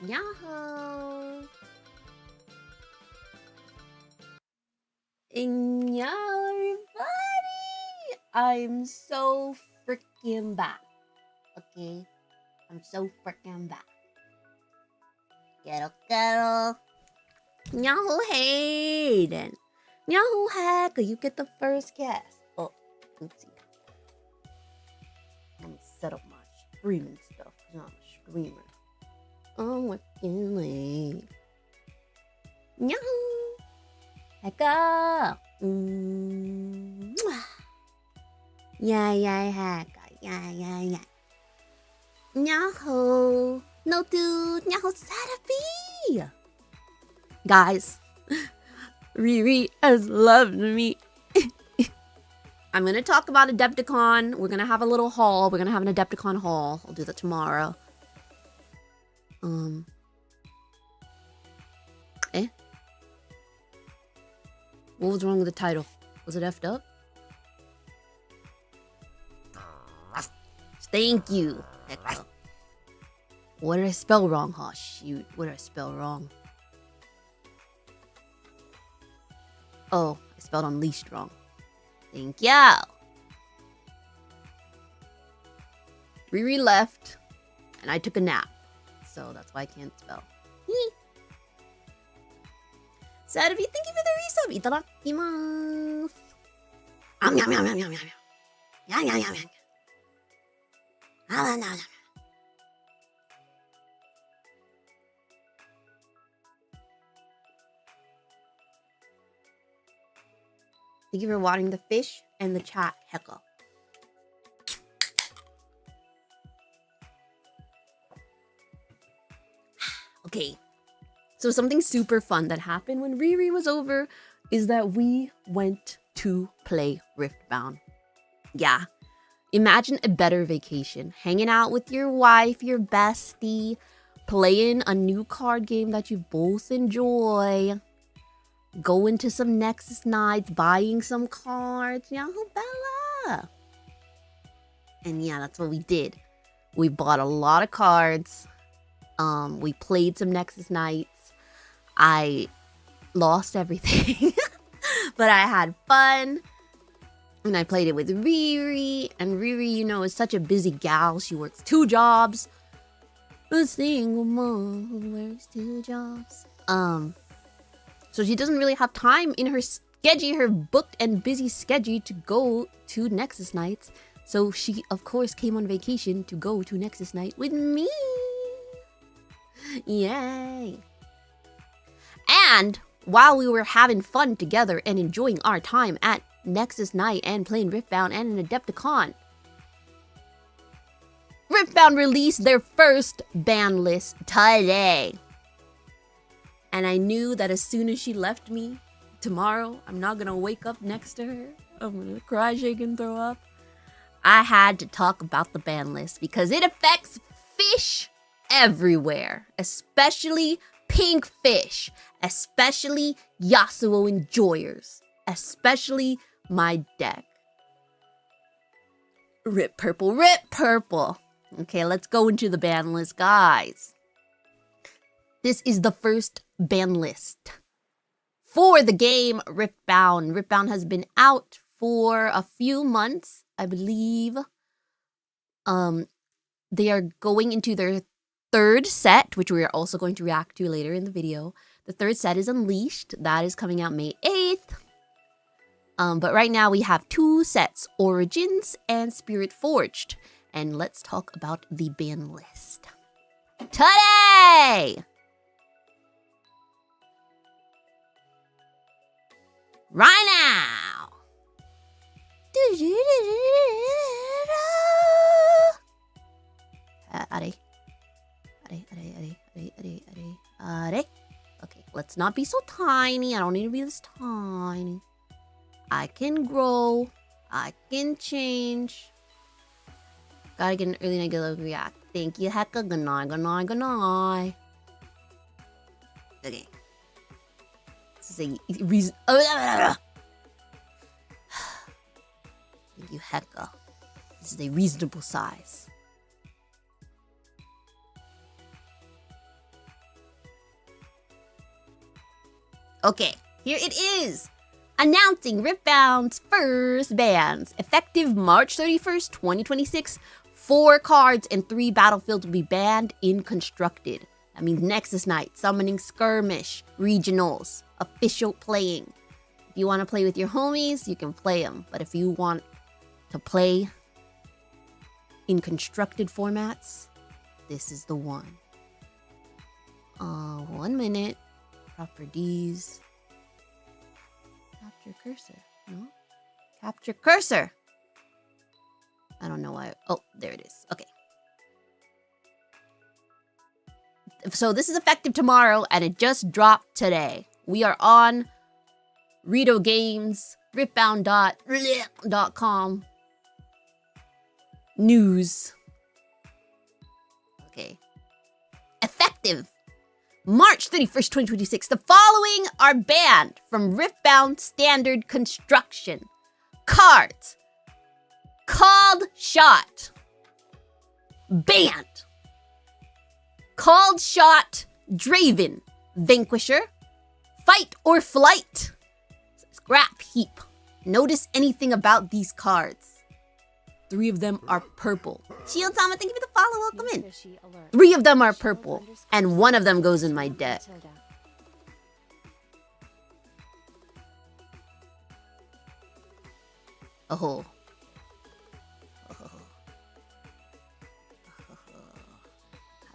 Nyaho! Nyaho, everybody! I'm so freaking back. Okay? I'm so freaking back. Quiero. Nyaho Hayden. Nyaho Hacker, you get the first cast. Oh, let's see. I'm gonna set up my streaming stuff because I'm a streamer. I'm working late. Nyaho Hacker. Yeah, Hacker. Yeah. Nyaho. No dude. Nyaho therapy. Guys, Riri has loved me. I'm gonna talk about Adepticon. We're gonna have a little haul. We're gonna have an Adepticon haul. I'll do that tomorrow. What was wrong with the title? Was it effed up? Thank you. What did I spell wrong? Oh shoot, what did I spell wrong? Oh, I spelled unleashed wrong. Thank you. Riri left, and I took a nap. So that's why I can't spell. Sadavi, thank you for the resub. Itadakimasu. Thank you for watering the fish and the chat, Hecka. Okay. So something super fun that happened when Riri was over is that we went to play Riftbound. Yeah. Imagine a better vacation. Hanging out with your wife, your bestie, playing a new card game that you both enjoy. Going to some Nexus nights, buying some cards. Yahoo Bella! And yeah, that's what we did. We bought a lot of cards. We played some Nexus nights. I lost everything. But I had fun. And I played it with Riri. And Riri, you know, is such a busy gal. She works 2 jobs. A single mom who works 2 jobs. So she doesn't really have time in her schedule, her booked and busy schedule to go to Nexus nights. So she, of course, came on vacation to go to Nexus night with me. Yay. And while we were having fun together and enjoying our time at Nexus night and playing Riftbound and an Adepticon, Riftbound released their first ban list today. And I knew that as soon as she left me tomorrow, I'm not gonna wake up next to her. I'm gonna cry, shake, and throw up. I had to talk about the ban list because it affects fish everywhere, especially pink fish, especially Yasuo enjoyers, especially my deck. Rip purple, rip purple. Okay, let's go into the ban list, guys. This is the first ban list for the game Riftbound. Riftbound has been out for a few months, I believe. They are going into their 3rd set, which we are also going to react to later in the video. The 3rd set is Unleashed. That is coming out May 8th. But right now we have 2 sets, Origins and Spirit Forged. And let's talk about the ban list today! Right now! Okay, let's not be so tiny. I don't need to be this tiny. I can grow. I can change. Gotta get an early negative react. Thank you, Hecka. Good night. Okay. This is a reason. Thank you, Hecka. This is a reasonable size. Okay, here it is. Announcing Riftbound's first bans. Effective March 31st, 2026. 4 cards and 3 battlefields will be banned in Constructed. That means Nexus Night, Summoning Skirmish, Regionals, Official Playing. If you want to play with your homies, you can play them. But if you want to play in Constructed formats, this is the one. 1 minute. Properties. Capture cursor. No? Capture cursor. I don't know why. Oh, there it is. Okay. So this is effective tomorrow, and it just dropped today. We are on Rito Games, riftbound.com news. Okay. Effective March 31st, 2026. The following are banned from Riftbound standard construction. Cards. Called Shot. Banned. Called Shot. Draven. Vanquisher. Fight or Flight. Scrap Heap. Notice anything about these cards. 3 of them are purple. Shield-sama, thank you for the follow. Welcome in. 3 of them are purple, and 1 of them goes in my deck. Oh. How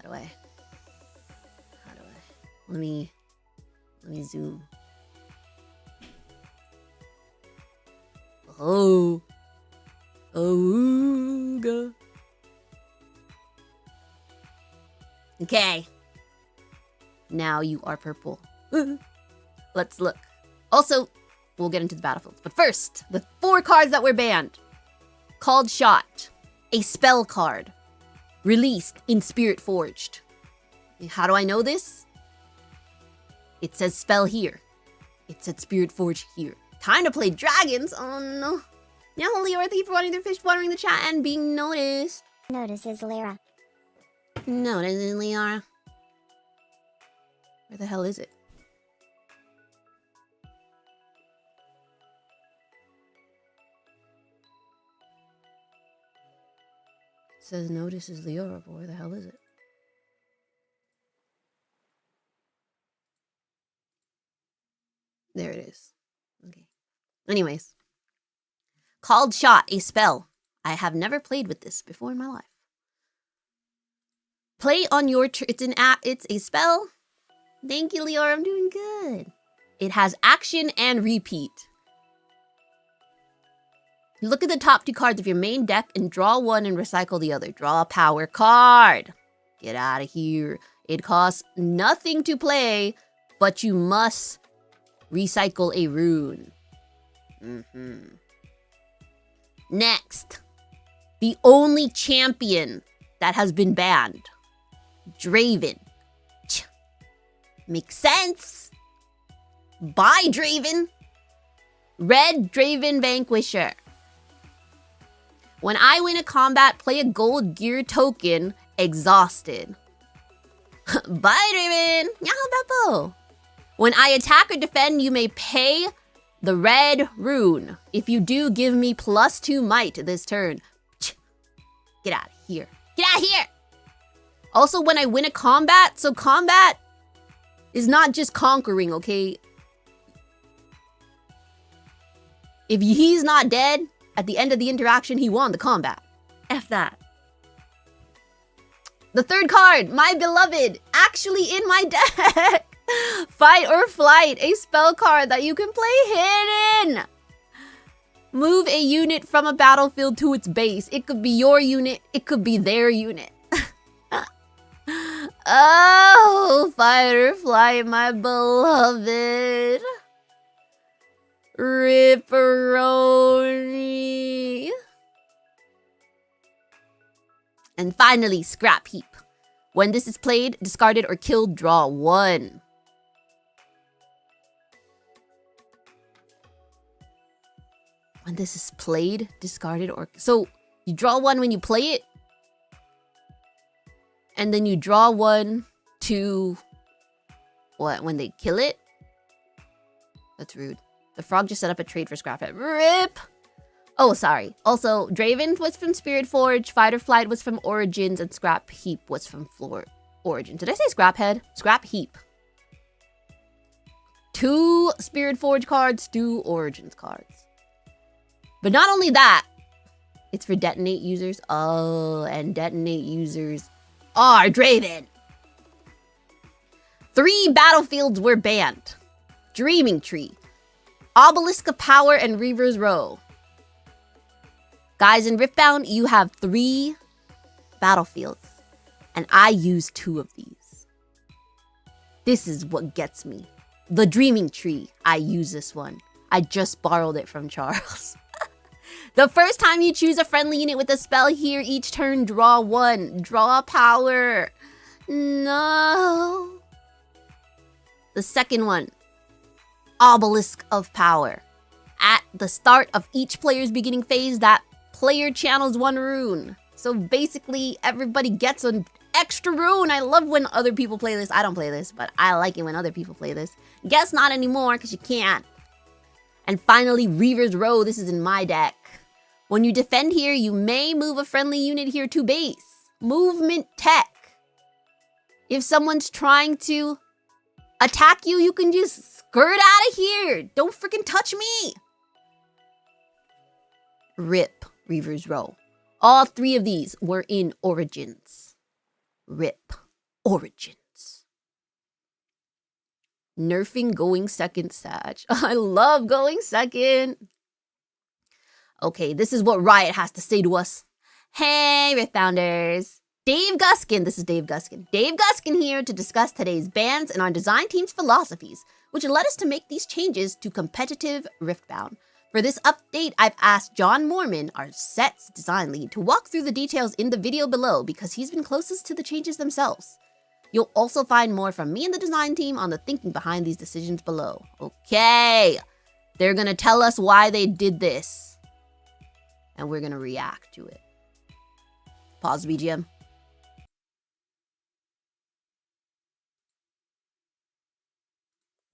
do I? Let me zoom. Oh. Ooga. Okay. Now you are purple. Let's look. Also, we'll get into the battlefields. But first, the 4 cards that were banned. Called Shot. A spell card. Released in Spirit Forged. How do I know this? It says spell here. It said Spirit Forged here. Time to play dragons. Oh no. Nyaho, Leo, thank you for watering their fish, watering the chat, and being noticed. Notices Lyra. Notices Liara. Where the hell is it? It says notices Liara, but where the hell is it? There it is. Okay. Anyways. Called Shot, a spell. I have never played with this before in my life. Play on your turn. It's a spell. Thank you, Lior. I'm doing good. It has action and repeat. Look at the top 2 cards of your main deck and draw 1 and recycle the other. Draw a power card. Get out of here. It costs nothing to play, but you must recycle a rune. Next, the only champion that has been banned. Draven. Makes sense. Bye, Draven. Red Draven Vanquisher. When I win a combat, play a gold gear token, exhausted. Bye, Draven. Nyaho Beppo. When I attack or defend, you may pay the red rune. If you do, give me +2 might this turn. Get out of here. Get out of here! Also, when I win a combat, so combat is not just conquering, okay? If he's not dead, at the end of the interaction, he won the combat. F that. The 3rd card, my beloved, actually in my deck. Fight or Flight, a spell card that you can play hidden. Move a unit from a battlefield to its base. It could be your unit, it could be their unit. Oh, Fight or Flight, my beloved. Ripperoni. And finally, Scrap Heap. When this is played, discarded, or killed, draw 1. When this is played, discarded, or... So, you draw 1 when you play it. And then you draw 1 to... What? When they kill it? That's rude. The frog just set up a trade for Scraphead. RIP! Oh, sorry. Also, Draven was from Spirit Forge, Fight or Flight was from Origins, and Scrap Heap was from Floor Origins. Did I say Scraphead? Scrap Heap. 2 Spirit Forge cards, 2 Origins cards. But not only that, it's for Detonate users. Oh, and Detonate users are Draven. 3 battlefields were banned. Dreaming Tree, Obelisk of Power, and Reaver's Row. Guys, in Riftbound, you have 3 battlefields, and I use 2 of these. This is what gets me. The Dreaming Tree, I use this one. I just borrowed it from Charles. The first time you choose a friendly unit with a spell here, each turn, draw 1. Draw power. No. The second one, Obelisk of Power. At the start of each player's beginning phase, that player channels 1 rune. So basically, everybody gets an extra rune. I love when other people play this. I don't play this, but I like it when other people play this. Guess not anymore, because you can't. And finally, Reaver's Row. This is in my deck. When you defend here, you may move a friendly unit here to base. Movement tech. If someone's trying to attack you, you can just skirt out of here. Don't freaking touch me. RIP Reaver's Row. All 3 of these were in Origins. RIP Origins. Nerfing going second, Sag. I love going second. Okay, this is what Riot has to say to us. Hey, Riftbounders. Dave Guskin, this is Dave Guskin. Dave Guskin here to discuss today's bans and our design team's philosophies, which led us to make these changes to competitive Riftbound. For this update, I've asked John Mormon, our sets design lead, to walk through the details in the video below because he's been closest to the changes themselves. You'll also find more from me and the design team on the thinking behind these decisions below. Okay, they're gonna tell us why they did this, and we're gonna react to it. Pause the BGM.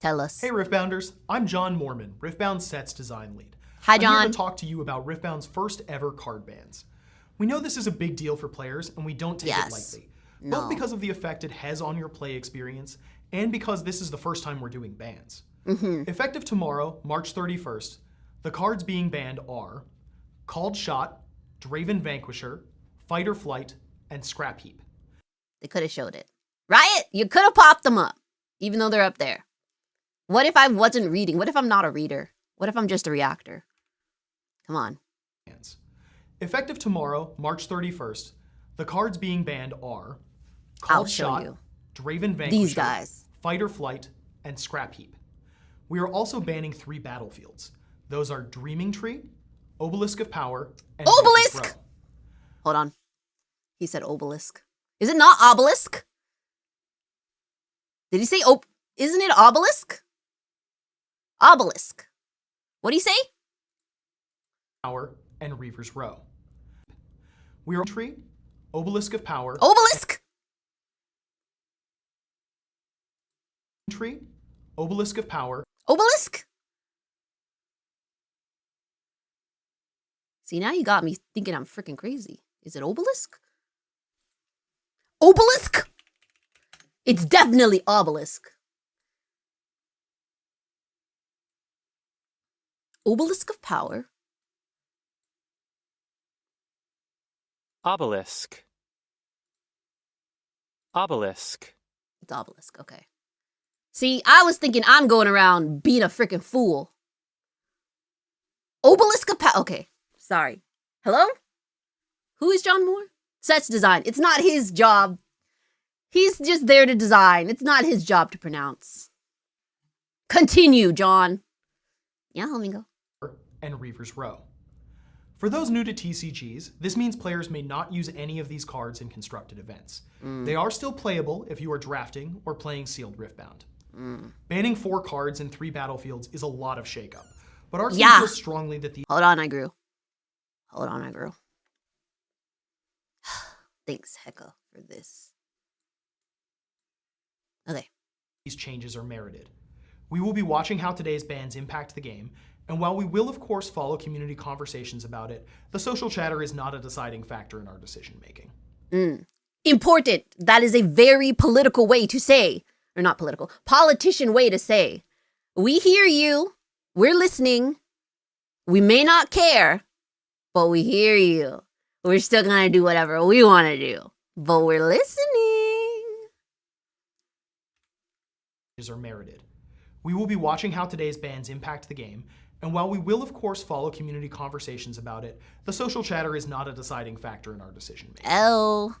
Tell us. Hey Riftbounders, I'm John Mormon, Riftbound Sets Design Lead. Hi, John. I'm here to talk to you about Riftbound's first ever card bans. We know this is a big deal for players and we don't take it lightly. Both because of the effect it has on your play experience and because this is the first time we're doing bans. Effective tomorrow, March 31st, the cards being banned are Called Shot, Draven Vanquisher, Fight or Flight, and Scrap Heap. They could have showed it. Riot, you could have popped them up, even though they're up there. What if I wasn't reading? What if I'm not a reader? What if I'm just a reactor? Come on. Effective tomorrow, March 31st, the cards being banned are I'll Called show Shot, you. Draven Vanquisher, These guys. Fight or Flight, and Scrap Heap. We are also banning 3 battlefields. Those are Dreaming Tree, Obelisk of Power, and Obelisk! Hold on. He said obelisk. Is it not obelisk? Did he say isn't it obelisk? Obelisk. What'd he say? Power and Reaver's Row. We are Tree, Obelisk of Power. Obelisk! Tree, Obelisk of Power. Obelisk? See, now you got me thinking I'm freaking crazy. Is it obelisk? Obelisk? It's definitely obelisk. Obelisk of Power. Obelisk. Obelisk. It's obelisk, okay. See, I was thinking I'm going around being a freaking fool. Obelisk of Power. Okay, sorry. Hello? Who is John Moore? Sets design. It's not his job. He's just there to design. It's not his job to pronounce. Continue, John. Yeah, let me go. And Reaver's Row. For those new to TCGs, this means players may not use any of these cards in constructed events. They are still playable if you are drafting or playing Sealed Riftbound. Banning 4 cards in 3 battlefields is a lot of shakeup, but our team feels strongly that the— Hold on, I grew. Thanks, Hecka, for this. Okay. these changes are merited. We will be watching how today's bans impact the game, and while we will of course follow community conversations about it, the social chatter is not a deciding factor in our decision making. Important. That is a very political way to say, or not political, politician way to say. We hear you. We're listening. We may not care, but we hear you. We're still going to do whatever we want to do, but we're listening. Are merited. We will be watching how today's bans impact the game, and while we will of course follow community conversations about it, the social chatter is not a deciding factor in our decision making. Oh.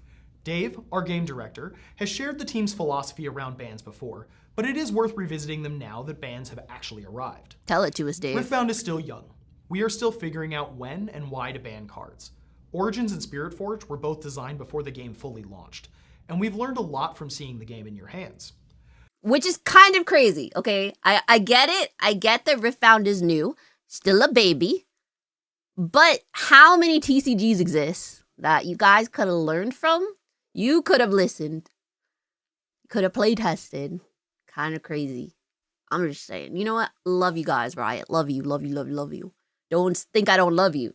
Dave, our game director, has shared the team's philosophy around bans before, but it is worth revisiting them now that bans have actually arrived. Tell it to us, Dave. Riftbound is still young. We are still figuring out when and why to ban cards. Origins and Spiritforge were both designed before the game fully launched, and we've learned a lot from seeing the game in your hands. Which is kind of crazy, okay? I get it. I get that Riftbound is new, still a baby, but how many TCGs exist that you guys could have learned from? You could have listened, could have play tested. Kind of crazy. I'm just saying. You know what? Love you guys, Riot. Love you, love you, love you, love you. Don't think I don't love you.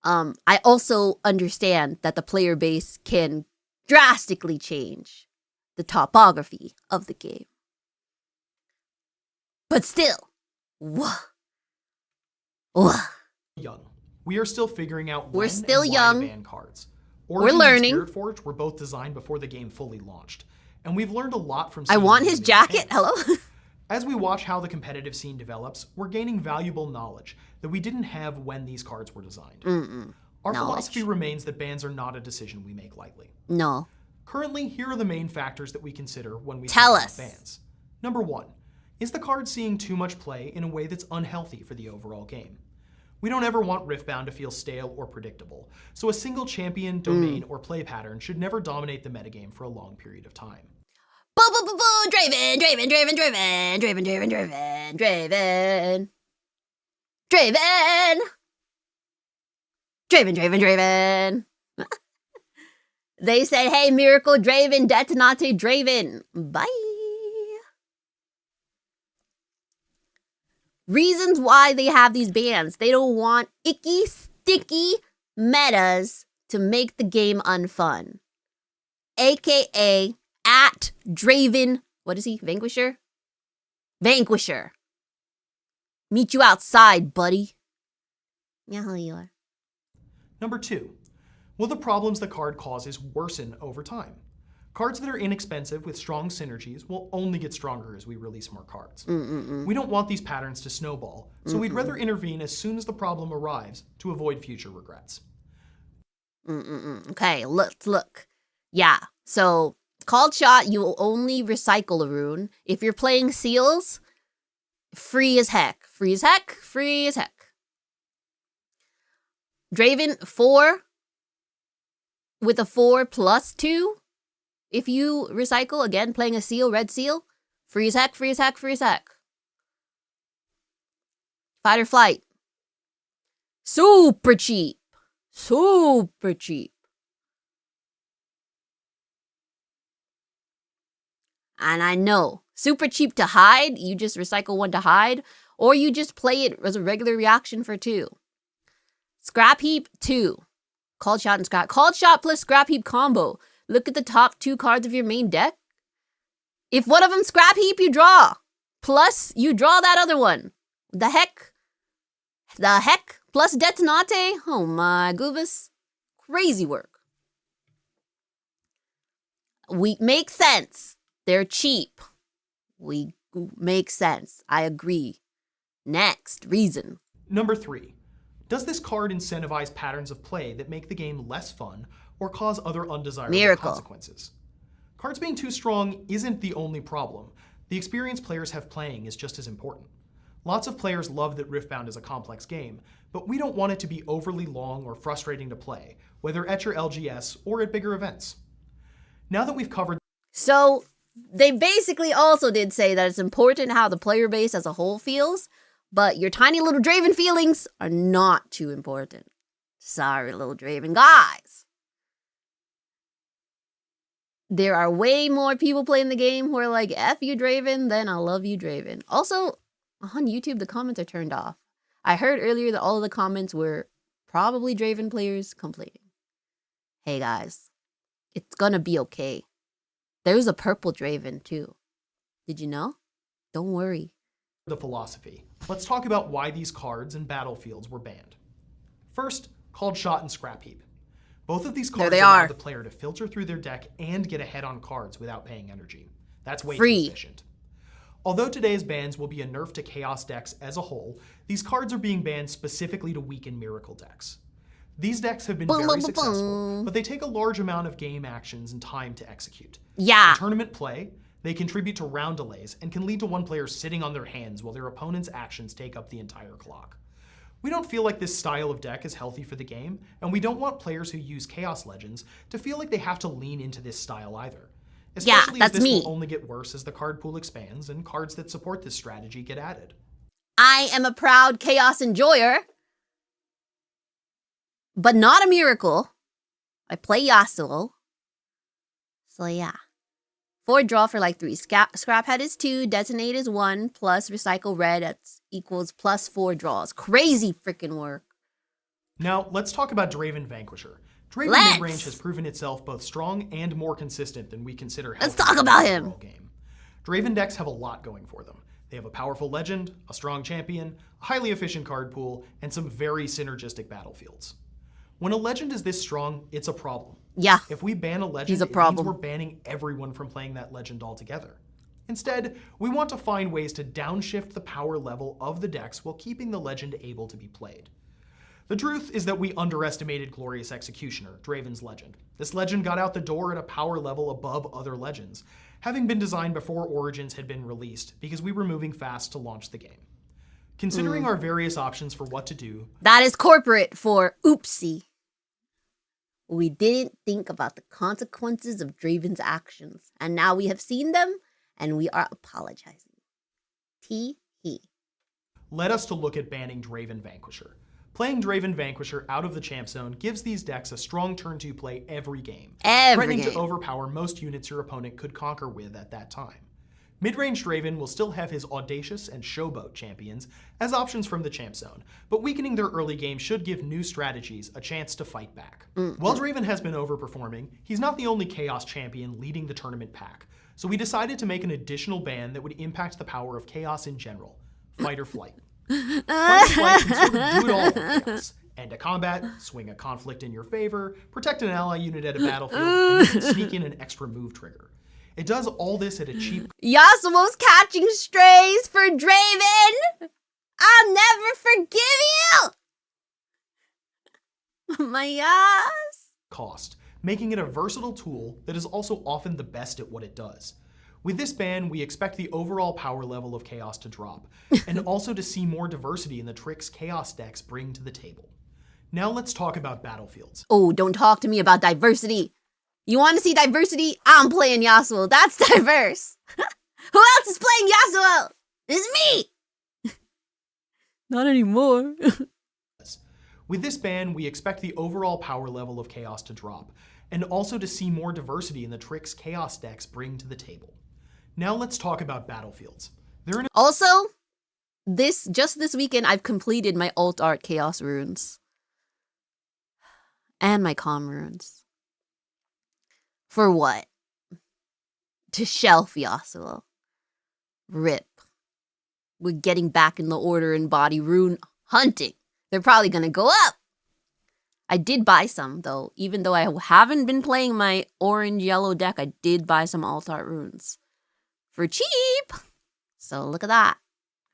I also understand that the player base can drastically change the topography of the game. But still, young. We are still figuring out we're when still and young. why to ban cards. We're learning. And Spiritforge were both designed before the game fully launched, and we've learned a lot from. I want his jacket. Hello. As we watch how the competitive scene develops, we're gaining valuable knowledge that we didn't have when these cards were designed. Our philosophy remains that bans are not a decision we make lightly. No. Currently, here are the main factors that we consider when we tell think us about bans. Number 1, is the card seeing too much play in a way that's unhealthy for the overall game? We don't ever want Riftbound to feel stale or predictable, so a single champion, domain, or play pattern should never dominate the metagame for a long period of time. Draven, Draven, Draven, Draven, Draven, Draven, Draven, Draven, Draven, Draven, Draven, Draven. They said, hey, Miracle Draven, Detonate Draven. Bye. Reasons why they have these bans. They don't want icky, sticky metas to make the game unfun. AKA at Draven, what is he? Vanquisher? Vanquisher. Meet you outside, buddy. Nyaho you are. Number 2, will the problems the card causes worsen over time? Cards that are inexpensive with strong synergies will only get stronger as we release more cards. We don't want these patterns to snowball, so we'd rather intervene as soon as the problem arrives to avoid future regrets. Okay, let's look. Yeah, so Called Shot, you will only recycle a rune. If you're playing seals, free as heck. Free as heck, free as heck. Draven, 4 with a 4+2. If you recycle, again, playing a seal, red seal, free as heck, free as heck, free as heck. Fight or flight. Super cheap. Super cheap. And I know, super cheap to hide. You just recycle 1 to hide, or you just play it as a regular reaction for 2. Scrap Heap, 2. Called Shot and Scrap. Called Shot plus Scrap Heap combo. Look at the top 2 cards of your main deck. If one of them Scrap Heap, you draw. Plus, you draw that other one. The heck? The heck? Plus Detonate? Oh my goodness. Crazy work. We make sense. They're cheap. We make sense. I agree. Next, reason. Number 3, does this card incentivize patterns of play that make the game less fun or cause other undesirable consequences? Cards being too strong isn't the only problem. The experience players have playing is just as important. Lots of players love that Riftbound is a complex game, but we don't want it to be overly long or frustrating to play, whether at your LGS or at bigger events. Now that we've covered... So, they basically also did say that it's important how the player base as a whole feels, but your tiny little Draven feelings are not too important. Sorry, little Draven guys. there are way more people playing the game who are like, F you, Draven, than I love you, Draven. Also, on YouTube, the comments are turned off. I heard earlier that all of the comments were probably Draven players complaining. Hey guys, it's gonna be okay. There's a purple Draven too. Did you know? Don't worry. The philosophy. Let's talk about why these cards and battlefields were banned. First, called Shot and Scrap Heap. Both of these cards allow the player to filter through their deck and get ahead on cards without paying energy. That's way too efficient. Although today's bans will be a nerf to Chaos decks as a whole, these cards are being banned specifically to weaken Miracle decks. These decks have been very successful, but they take a large amount of game actions and time to execute. Yeah. In tournament play, they contribute to round delays and can lead to one player sitting on their hands while their opponent's actions take up the entire clock. We don't feel like this style of deck is healthy for the game, and we don't want players who use Chaos Legends to feel like they have to lean into this style either. Especially as this will only get worse as the card pool expands and cards that support this strategy get added. I am a proud Chaos enjoyer, but not a Miracle. I play Yasuo. So yeah. 4 draw for like 3. Scrap head is 2, detonate is 1, plus recycle red equals plus 4 draws. Crazy freaking work. Now, let's talk about Draven Vanquisher. Draven midrange has proven itself both strong and more consistent than we consider healthy. Let's talk about him. Game. Draven decks have a lot going for them. They have a powerful legend, a strong champion, a highly efficient card pool, and some very synergistic battlefields. When a legend is this strong, it's a problem. Yeah. If we ban a legend, it means we're banning everyone from playing that legend altogether. Instead, we want to find ways to downshift the power level of the decks while keeping the legend able to be played. The truth is that we underestimated Glorious Executioner, Draven's legend. This legend got out the door at a power level above other legends, having been designed before Origins had been released because we were moving fast to launch the game. Considering our various options for what to do... That is corporate for oopsie. We didn't think about the consequences of Draven's actions, and now we have seen them, and we are apologizing. Tee-hee. Led us to look at banning Draven Vanquisher. Playing Draven Vanquisher out of the champ zone gives these decks a strong turn 2 play every game, threatening to overpower most units your opponent could conquer with at that time. Mid-range Draven will still have his Audacious and Showboat champions as options from the champ zone, but weakening their early game should give new strategies a chance to fight back. While Draven has been overperforming, he's not the only Chaos champion leading the tournament pack, so we decided to make an additional ban that would impact the power of Chaos in general, Fight or Flight. Fight or Flight can sort of do it all for Chaos. End a combat, swing a conflict in your favor, protect an ally unit at a battlefield, and even sneak in an extra move trigger. It does all this at a cheap... Yasuo's catching strays for Draven! I'll never forgive you! My ass! ...cost, making it a versatile tool that is also often the best at what it does. With this ban, we expect the overall power level of Chaos to drop, and also to see more diversity in the tricks Chaos decks bring to the table. Now let's talk about battlefields. Oh, don't talk to me about diversity. You want to see diversity? I'm playing Yasuo. That's diverse. Who else is playing Yasuo? It's me. Not anymore. With this ban, we expect the overall power level of Chaos to drop, and also to see more diversity in the tricks Chaos decks bring to the table. Now let's talk about battlefields. Also, just this weekend, I've completed my alt art Chaos runes. And my calm runes. For what? To shelf Yasuo. Rip. We're getting back in the order and body rune hunting. They're probably gonna go up. I did buy some though. Even though I haven't been playing my orange-yellow deck, I did buy some alt art runes. For cheap! So look at that.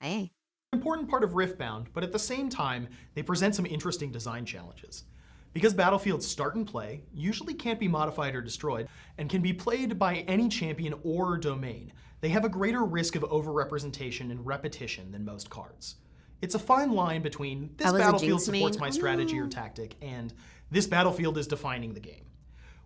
Hey. Important part of Riftbound, but at the same time, they present some interesting design challenges. Because battlefields start and play, usually can't be modified or destroyed, and can be played by any champion or domain, they have a greater risk of overrepresentation and repetition than most cards. It's a fine line between this battlefield supports my strategy or tactic and this battlefield is defining the game.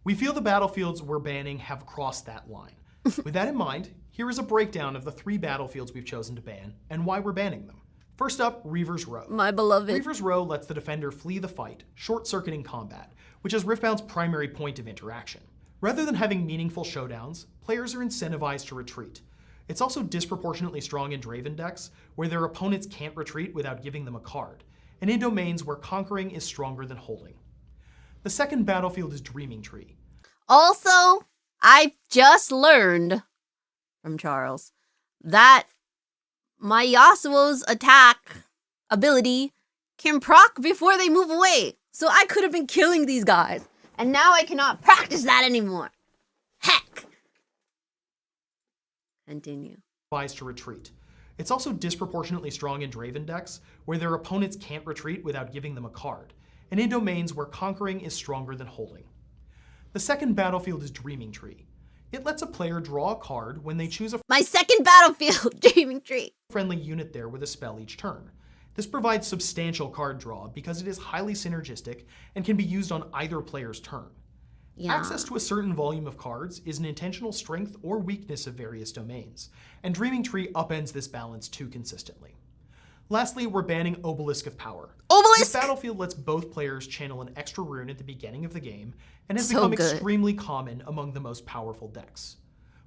We feel the battlefields we're banning have crossed that line. With that in mind, here is a breakdown of the 3 battlefields we've chosen to ban and why we're banning them. First up, Reaver's Row. My beloved. Reaver's Row lets the defender flee the fight, short-circuiting combat, which is Riftbound's primary point of interaction. Rather than having meaningful showdowns, players are incentivized to retreat. It's also disproportionately strong in Draven decks, where their opponents can't retreat without giving them a card, and in domains where conquering is stronger than holding. The second battlefield is Dreaming Tree. Also, I just learned from Charles that my Yasuo's attack ability can proc before they move away. So I could have been killing these guys, and now I cannot practice that anymore. Heck. Continue. To retreat. It's also disproportionately strong in Draven decks, where their opponents can't retreat without giving them a card, and in domains where conquering is stronger than holding. The second battlefield is Dreaming Tree. It lets a player draw a card when they choose a My second battlefield, Dreaming Tree. Friendly unit there with a spell each turn. This provides substantial card draw because it is highly synergistic and can be used on either player's turn. Yeah. Access to a certain volume of cards is an intentional strength or weakness of various domains, and Dreaming Tree upends this balance too consistently. Lastly, we're banning Obelisk of Power. Obelisk! This battlefield lets both players channel an extra rune at the beginning of the game and has become extremely common among the most powerful decks.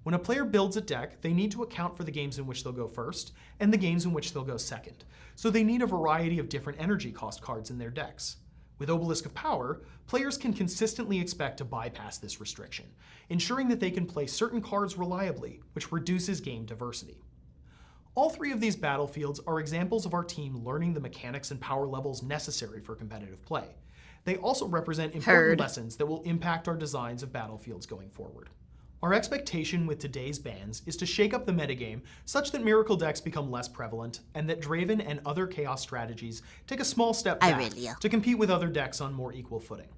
When a player builds a deck, they need to account for the games in which they'll go first and the games in which they'll go second, so they need a variety of different energy cost cards in their decks. With Obelisk of Power, players can consistently expect to bypass this restriction, ensuring that they can play certain cards reliably, which reduces game diversity. All three of these battlefields are examples of our team learning the mechanics and power levels necessary for competitive play. They also represent important lessons that will impact our designs of battlefields going forward. Our expectation with today's bans is to shake up the metagame such that Miracle decks become less prevalent and that Draven and other Chaos strategies take a small step back to compete with other decks on more equal footing.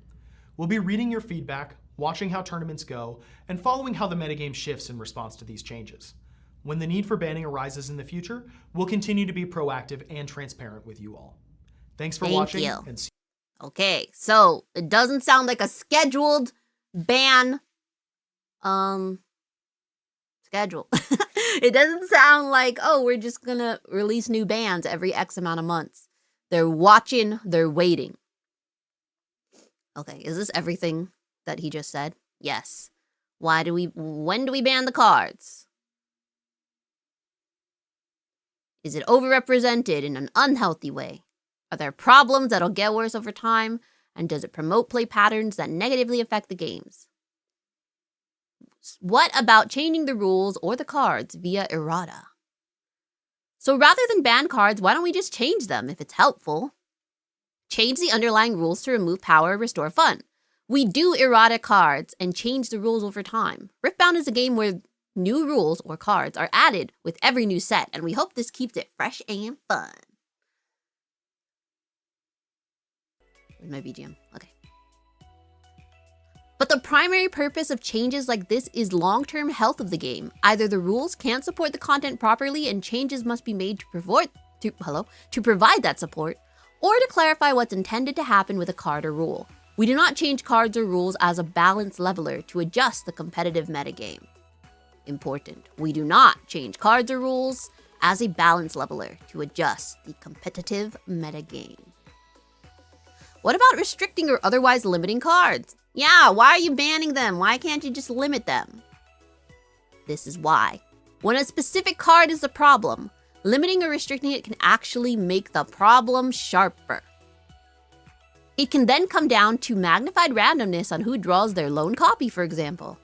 We'll be reading your feedback, watching how tournaments go, and following how the metagame shifts in response to these changes. When the need for banning arises in the future, we'll continue to be proactive and transparent with you all. Thanks for watching. And see Okay, so it doesn't sound like a scheduled ban schedule. It doesn't sound like, oh, we're just gonna release new bans every X amount of months. They're watching, they're waiting. Okay, is this everything that he just said? Yes. When do we ban the cards? Is it overrepresented in an unhealthy way? Are there problems that'll get worse over time? And does it promote play patterns that negatively affect the games? What about changing the rules or the cards via errata? So rather than ban cards, why don't we just change them if it's helpful? Change the underlying rules to remove power, restore fun. We do errata cards and change the rules over time. Riftbound is a game where new rules or cards are added with every new set, and we hope this keeps it fresh and fun. Where's my BGM? Okay. But the primary purpose of changes like this is long-term health of the game. Either the rules can't support the content properly and changes must be made to provide that support, or to clarify what's intended to happen with a card or rule. We do not change cards or rules as a balance leveler to adjust the competitive metagame. Important. We do not change cards or rules as a balance leveler to adjust the competitive metagame. What about restricting or otherwise limiting cards? Yeah, why are you banning them? Why can't you just limit them? This is why. When a specific card is the problem, limiting or restricting it can actually make the problem sharper. It can then come down to magnified randomness on who draws their lone copy, for example.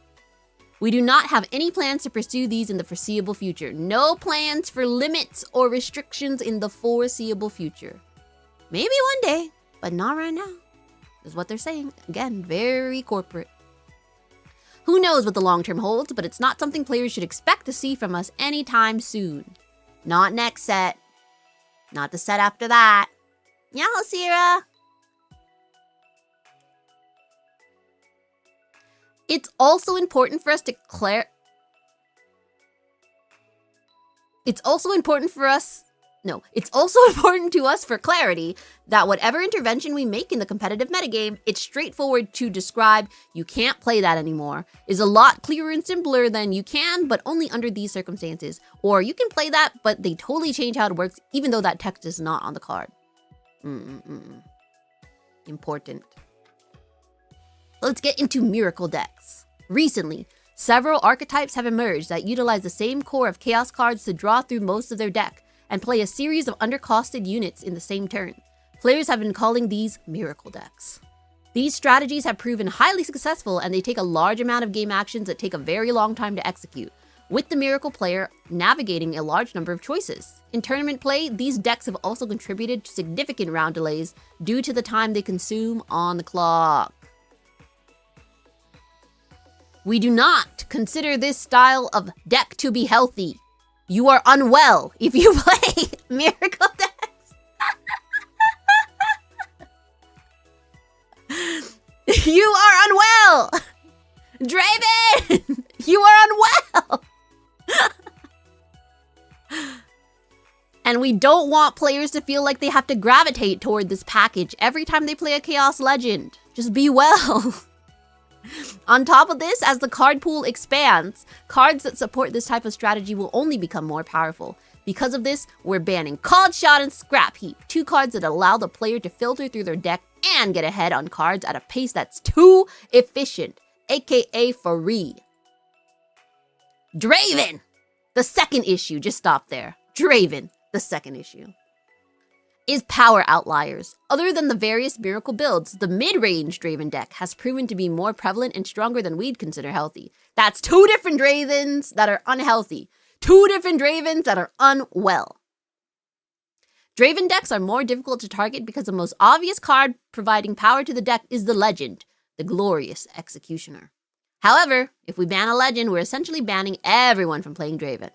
We do not have any plans to pursue these in the foreseeable future. No plans for limits or restrictions in the foreseeable future. Maybe one day, but not right now, is what they're saying. Again, very corporate. Who knows what the long term holds, but it's not something players should expect to see from us anytime soon. Not next set. Not the set after that. Nyaho, Sierra. It's also important for us to It's also important to us for clarity that whatever intervention we make in the competitive metagame, it's straightforward to describe you can't play that anymore is a lot clearer and simpler than you can, but only under these circumstances. Or you can play that, but they totally change how it works, even though that text is not on the card. Important. Let's get into miracle decks. Recently, several archetypes have emerged that utilize the same core of Chaos cards to draw through most of their deck and play a series of undercosted units in the same turn. Players have been calling these miracle decks. These strategies have proven highly successful, and they take a large amount of game actions that take a very long time to execute, with the miracle player navigating a large number of choices. In tournament play, these decks have also contributed to significant round delays due to the time they consume on the clock. We do not consider this style of deck to be healthy. You are unwell if you play miracle decks. You are unwell! Draven! You are unwell! And we don't want players to feel like they have to gravitate toward this package every time they play a Chaos Legend. Just be well. On top of this, as the card pool expands, cards that support this type of strategy will only become more powerful. Because of this, we're banning Called Shot and Scrap Heap, 2 cards that allow the player to filter through their deck and get ahead on cards at a pace that's too efficient, aka free. Draven! The second issue, just stop there. Draven, the second issue, is power outliers. Other than the various miracle builds, the mid-range Draven deck has proven to be more prevalent and stronger than we'd consider healthy. That's 2 different Dravens that are unhealthy. 2 different Dravens that are unwell. Draven decks are more difficult to target because the most obvious card providing power to the deck is the legend, the Glorious Executioner. However, if we ban a legend, we're essentially banning everyone from playing Draven.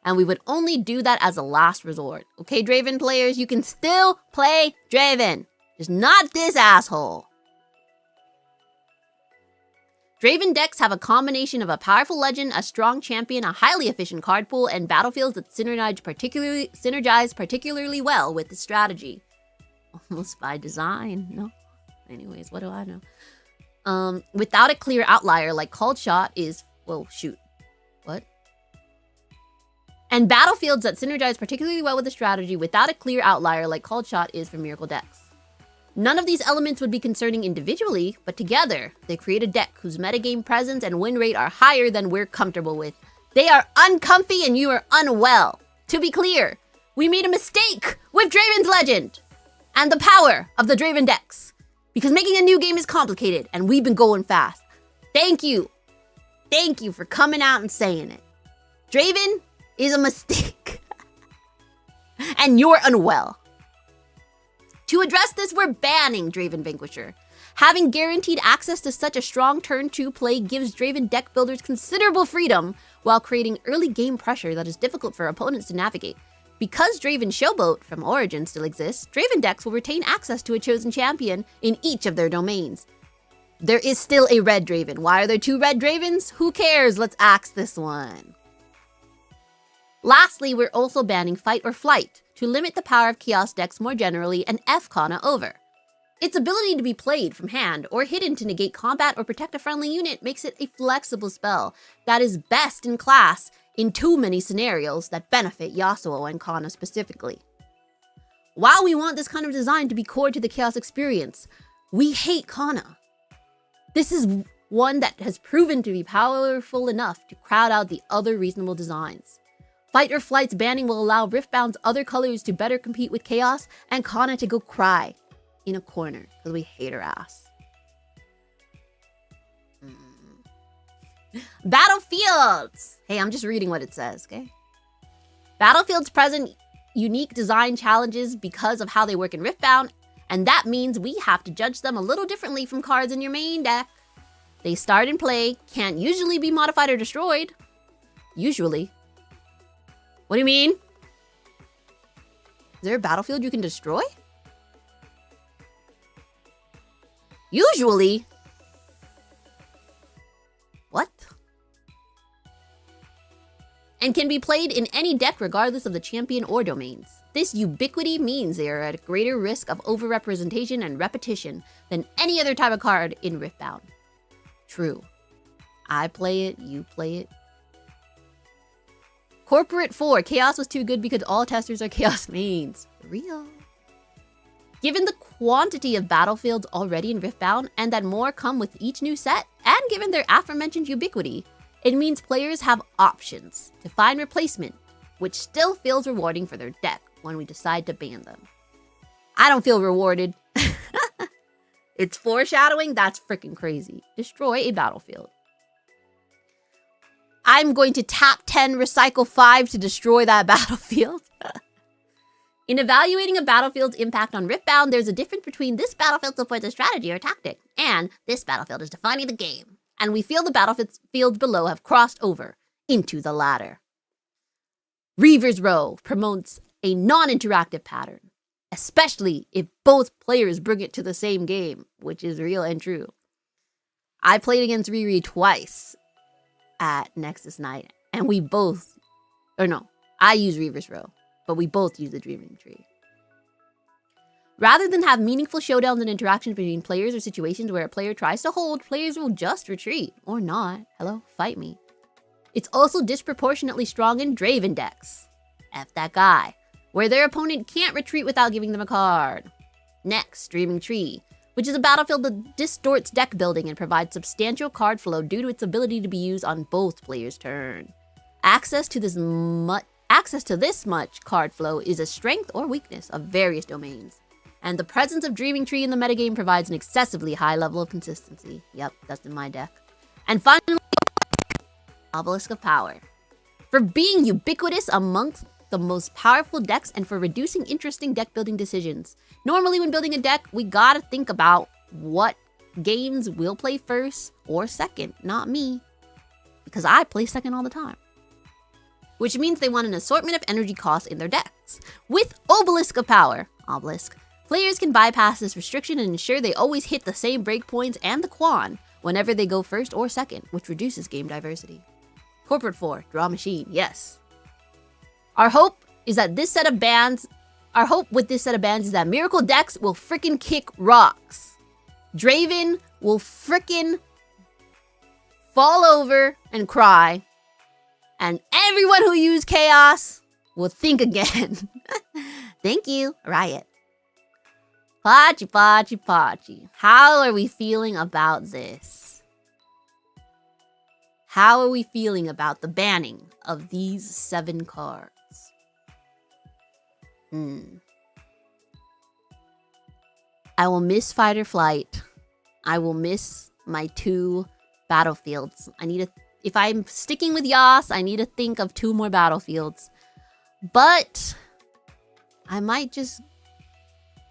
And we would only do that as a last resort. Okay, Draven players, you can still play Draven. Just not this asshole. Draven decks have a combination of a powerful legend, a strong champion, a highly efficient card pool, and battlefields that synergize particularly well with the strategy. Almost by design, no? Anyways, what do I know? Without a clear outlier like Called Shot is, well, shoot. What? And battlefields that synergize particularly well with the strategy without a clear outlier like Called Shot is for miracle decks. None of these elements would be concerning individually, but together, they create a deck whose metagame presence and win rate are higher than we're comfortable with. They are uncomfy and you are unwell. To be clear, we made a mistake with Draven's Legend and the power of the Draven decks, because making a new game is complicated and we've been going fast. Thank you. Thank you for coming out and saying it. Draven is a mistake. And you're unwell. To address this, we're banning Draven Vanquisher. Having guaranteed access to such a strong turn 2 play gives Draven deck builders considerable freedom while creating early game pressure that is difficult for opponents to navigate. Because Draven Showboat from Origin still exists, Draven decks will retain access to a chosen champion in each of their domains. There is still a red Draven. Why are there 2 red Dravens? Who cares? Let's axe this one. Lastly, we're also banning Fight or Flight to limit the power of Chaos decks more generally and sSakana over. Its ability to be played from hand or hidden to negate combat or protect a friendly unit makes it a flexible spell that is best in class in too many scenarios that benefit Yasuo and Kana specifically. While we want this kind of design to be core to the Chaos experience, we hate Kana. This is one that has proven to be powerful enough to crowd out the other reasonable designs. Fight or Flight's banning will allow Riftbound's other colors to better compete with Chaos and Kana to go cry in a corner because we hate her ass. Battlefields! Hey, I'm just reading what it says, okay? Battlefields present unique design challenges because of how they work in Riftbound, and that means we have to judge them a little differently from cards in your main deck. They start in play, can't usually be modified or destroyed. Usually. What do you mean? Is there a battlefield you can destroy? Usually? What? And can be played in any deck regardless of the champion or domains. This ubiquity means they are at a greater risk of overrepresentation and repetition than any other type of card in Riftbound. True. I play it, you play it. Corporate 4, Chaos was too good because all testers are Chaos mains. Real. Given the quantity of battlefields already in Riftbound and that more come with each new set, and given their aforementioned ubiquity, it means players have options to find replacement, which still feels rewarding for their deck when we decide to ban them. I don't feel rewarded. It's foreshadowing? That's freaking crazy. Destroy a battlefield. I'm going to tap 10, recycle 5 to destroy that battlefield. In evaluating a battlefield's impact on Riftbound, there's a difference between this battlefield supports a strategy or tactic, and this battlefield is defining the game. And we feel the battlefields below have crossed over into the latter. Reaver's Row promotes a non-interactive pattern, especially if both players bring it to the same game, which is real and true. I played against Riri twice at Nexus Night, and I use Reaver's Row, but we both use the Dreaming Tree. Rather than have meaningful showdowns and interactions between players or situations where a player tries to hold, players will just retreat, or not. Hello, fight me. It's also disproportionately strong in Draven decks. F that guy. Where their opponent can't retreat without giving them a card. Next, Dreaming Tree, which is a battlefield that distorts deck building and provides substantial card flow due to its ability to be used on both players' turn. Access to this much card flow is a strength or weakness of various domains, and the presence of Dreaming Tree in the metagame provides an excessively high level of consistency. Yep, that's in my deck. And finally, Obelisk of Power. For being ubiquitous amongst the most powerful decks and for reducing interesting deck building decisions. Normally when building a deck, we gotta think about what games we'll play first or second, not me. Because I play second all the time. Which means they want an assortment of energy costs in their decks. With Obelisk of Power, players can bypass this restriction and ensure they always hit the same breakpoints and the Quan whenever they go first or second, which reduces game diversity. Corporate 4, Draw Machine, yes. Our hope with this set of bans is that Miracle decks will frickin' kick rocks. Draven will frickin' fall over and cry. And everyone who used Chaos will think again. Thank you, Riot. Pachi. How are we feeling about this? How are we feeling about the banning of these 7 cards? I will miss Fight or Flight. I will miss my 2 battlefields. If I'm sticking with Yas, I need to think of 2 more battlefields. But I might just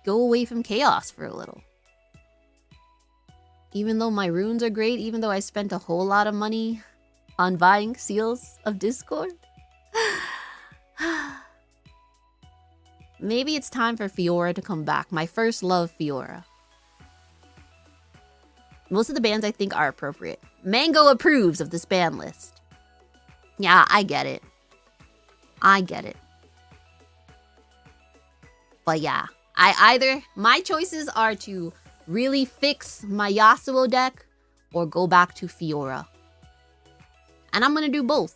go away from Chaos for a little. Even though my runes are great, even though I spent a whole lot of money on buying Seals of Discord. Maybe it's time for Fiora to come back. My first love, Fiora. Most of the bans I think are appropriate. Mango approves of this ban list. Yeah, I get it. But yeah, my choices are to really fix my Yasuo deck or go back to Fiora. And I'm gonna do both.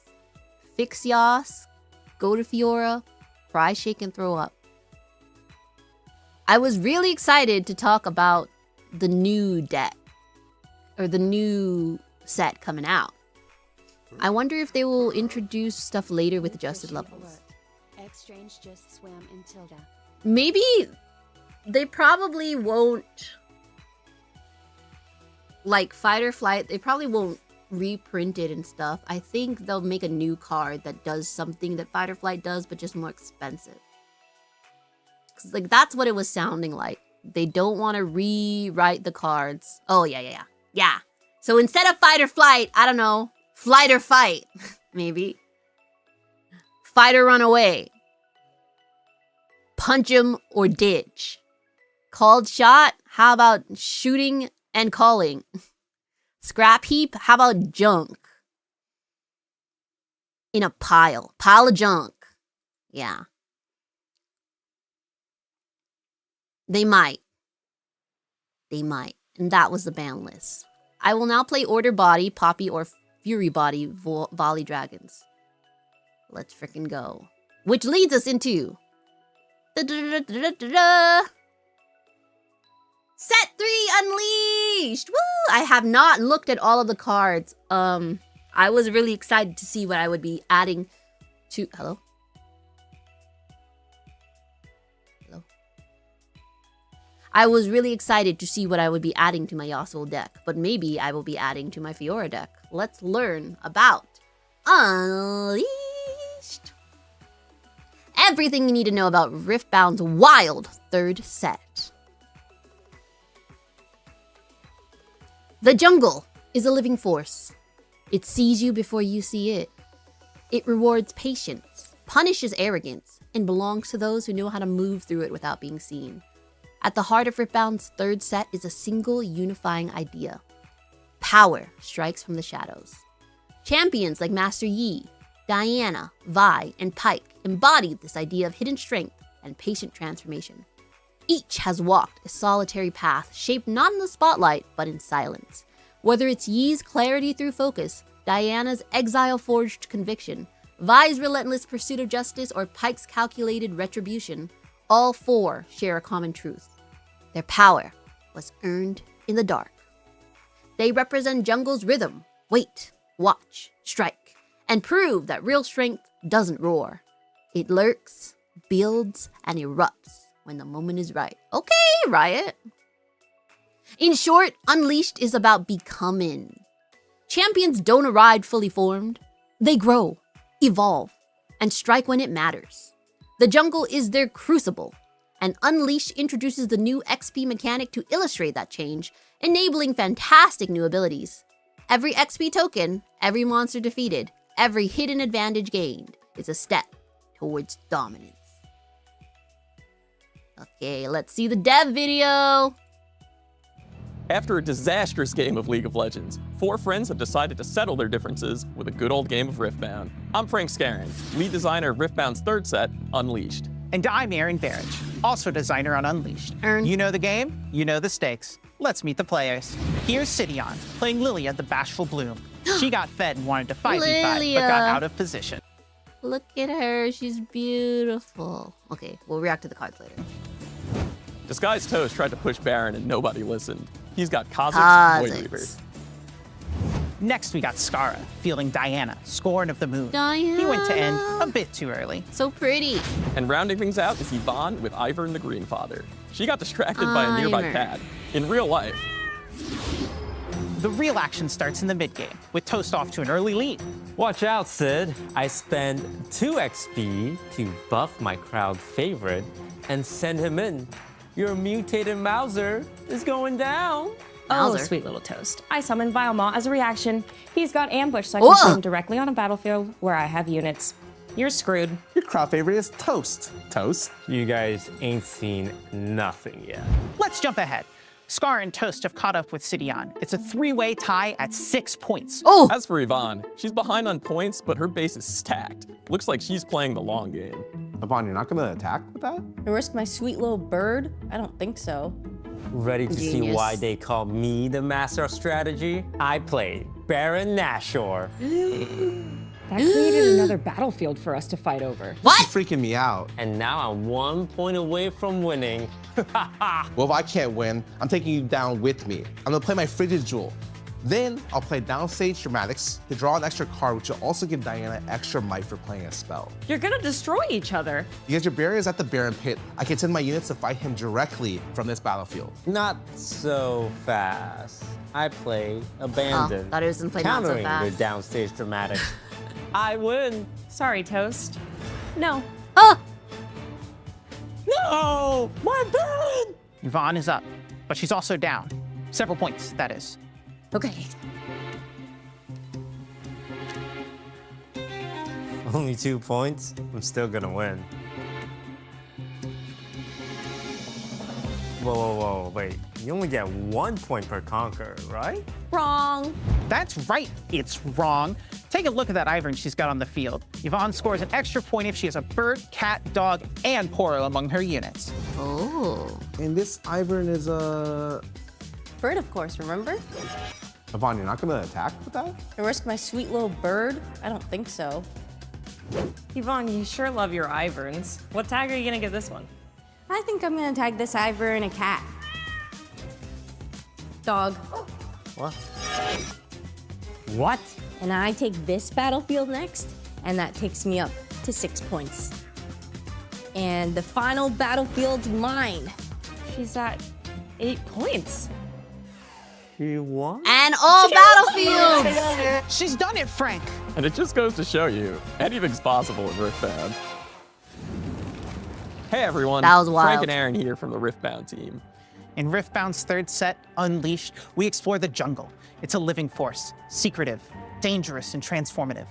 Fix Yas, go to Fiora, cry, shake, and throw up. I was really excited to talk about the new deck, or the new set coming out. I wonder if they will introduce stuff later with adjusted levels. Exchange just swam in Tilda. Maybe they probably won't, like Fight or Flight, they probably won't reprint it and stuff. I think they'll make a new card that does something that Fight or Flight does, but just more expensive. Like, that's what it was sounding like. They don't want to rewrite the cards. Oh, yeah. So instead of Fight or Flight, I don't know, Flight or Fight, maybe. Fight or Run Away. Punch 'em or ditch. Called shot, how about shooting and calling? Scrap heap, how about junk? In a pile of junk. Yeah. They might. And that was the ban list. I will now play Order Body, Poppy, or Fury Body Volley Dragons. Let's frickin' go. Which leads us into... Set 3 Unleashed! Woo! I have not looked at all of the cards. I was really excited to see what I would be adding to... Hello? I was really excited to see what I would be adding to my Yasuo deck, but maybe I will be adding to my Fiora deck. Let's learn about Unleashed. Everything you need to know about Riftbound's wild third set. The jungle is a living force. It sees you before you see it. It rewards patience, punishes arrogance, and belongs to those who know how to move through it without being seen. At the heart of Riftbound's third set is a single unifying idea. Power strikes from the shadows. Champions like Master Yi, Diana, Vi, and Pyke embody this idea of hidden strength and patient transformation. Each has walked a solitary path shaped not in the spotlight, but in silence. Whether it's Yi's clarity through focus, Diana's exile-forged conviction, Vi's relentless pursuit of justice, or Pyke's calculated retribution, all four share a common truth. Their power was earned in the dark. They represent jungle's rhythm, wait, watch, strike, and prove that real strength doesn't roar. It lurks, builds, and erupts when the moment is right. Okay, Riot. In short, Unleashed is about becoming. Champions don't arrive fully formed. They grow, evolve, and strike when it matters. The jungle is their crucible, and Unleashed introduces the new XP mechanic to illustrate that change, enabling fantastic new abilities. Every XP token, every monster defeated, every hidden advantage gained is a step towards dominance. Okay, let's see the dev video. After a disastrous game of League of Legends, 4 friends have decided to settle their differences with a good old game of Riftbound. I'm Frank Scarin, lead designer of Riftbound's third set, Unleashed. And I'm Aaron Barrich, also designer on Unleashed. You know the game, you know the stakes. Let's meet the players. Here's Sidion, playing Lilia the Bashful Bloom. She got fed and wanted to 5v5, but got out of position. Look at her, she's beautiful. Okay, we'll react to the cards later. Disguised Toast tried to push Baron and nobody listened. He's got Kha'Zix, Voidweaver. Next we got Skara, fielding Diana, Scorn of the Moon. Diana. He went to end a bit too early. So pretty. And rounding things out is Yvonne with Ivern the Greenfather. She got distracted by a nearby cat. In real life. The real action starts in the mid-game, with Toast off to an early lead. Watch out, Sid. I spend 2 XP to buff my crowd favorite and send him in. Your mutated Mauser is going down. Oh, Mauser. sweet little Toast. I summoned Vilemaw as a reaction. He's got ambushed, so I can put him directly on a battlefield where I have units. You're screwed. Your crowd favorite is Toast. Toast? You guys ain't seen nothing yet. Let's jump ahead. Skara and Toast have caught up with Sidion. It's a 3-way tie at 6 points. Oh! As for Yvonne, she's behind on points, but her base is stacked. Looks like she's playing the long game. Yvonne, you're not gonna attack with that? I risk my sweet little bird? I don't think so. Ready to see Genius. why they call me the master of strategy? I played Baron Nashor. That created another battlefield for us to fight over. What? She's freaking me out. And now I'm 1 point away from winning. Well, if I can't win, I'm taking you down with me. I'm gonna play my Frigid Jewel. Then I'll play Downstage Dramatics to draw an extra card, which will also give Diana extra might for playing a spell. You're gonna destroy each other. Because your Baron is at the Baron Pit, I can send my units to fight him directly from this battlefield. Not so fast. I play Abandoned, thought it was gonna play not so countering fast. their downstage dramatics. I win. Sorry, Toast. No. Oh! No, my Baron! Yvonne is up, but she's also down. Several points, that is. Okay. Only 2 points? I'm still gonna win. Whoa, wait. You only get 1 point per conquer, right? Wrong. That's right, it's wrong. Take a look at that Ivern she's got on the field. Yvonne scores an extra point if she has a bird, cat, dog, and Poro among her units. Oh. And this Ivern is a... Bird, of course, remember? Yvonne, you're not gonna attack with that? I risk my sweet little bird? I don't think so. Yvonne, you sure love your Iverns. What tag are you gonna give this one? I think I'm gonna tag this Ivern a cat. Dog. What? What? And I take this battlefield next, and that takes me up to 6 points. And the final battlefield's mine. She's at 8 points. She won? And all battlefields! She's done it, Frank. And it just goes to show you, anything's possible in Riftbound. Hey everyone, That was wild. Frank and Aaron here from the Riftbound team. In Riftbound's third set, Unleashed, we explore the jungle. It's a living force, secretive, dangerous, and transformative.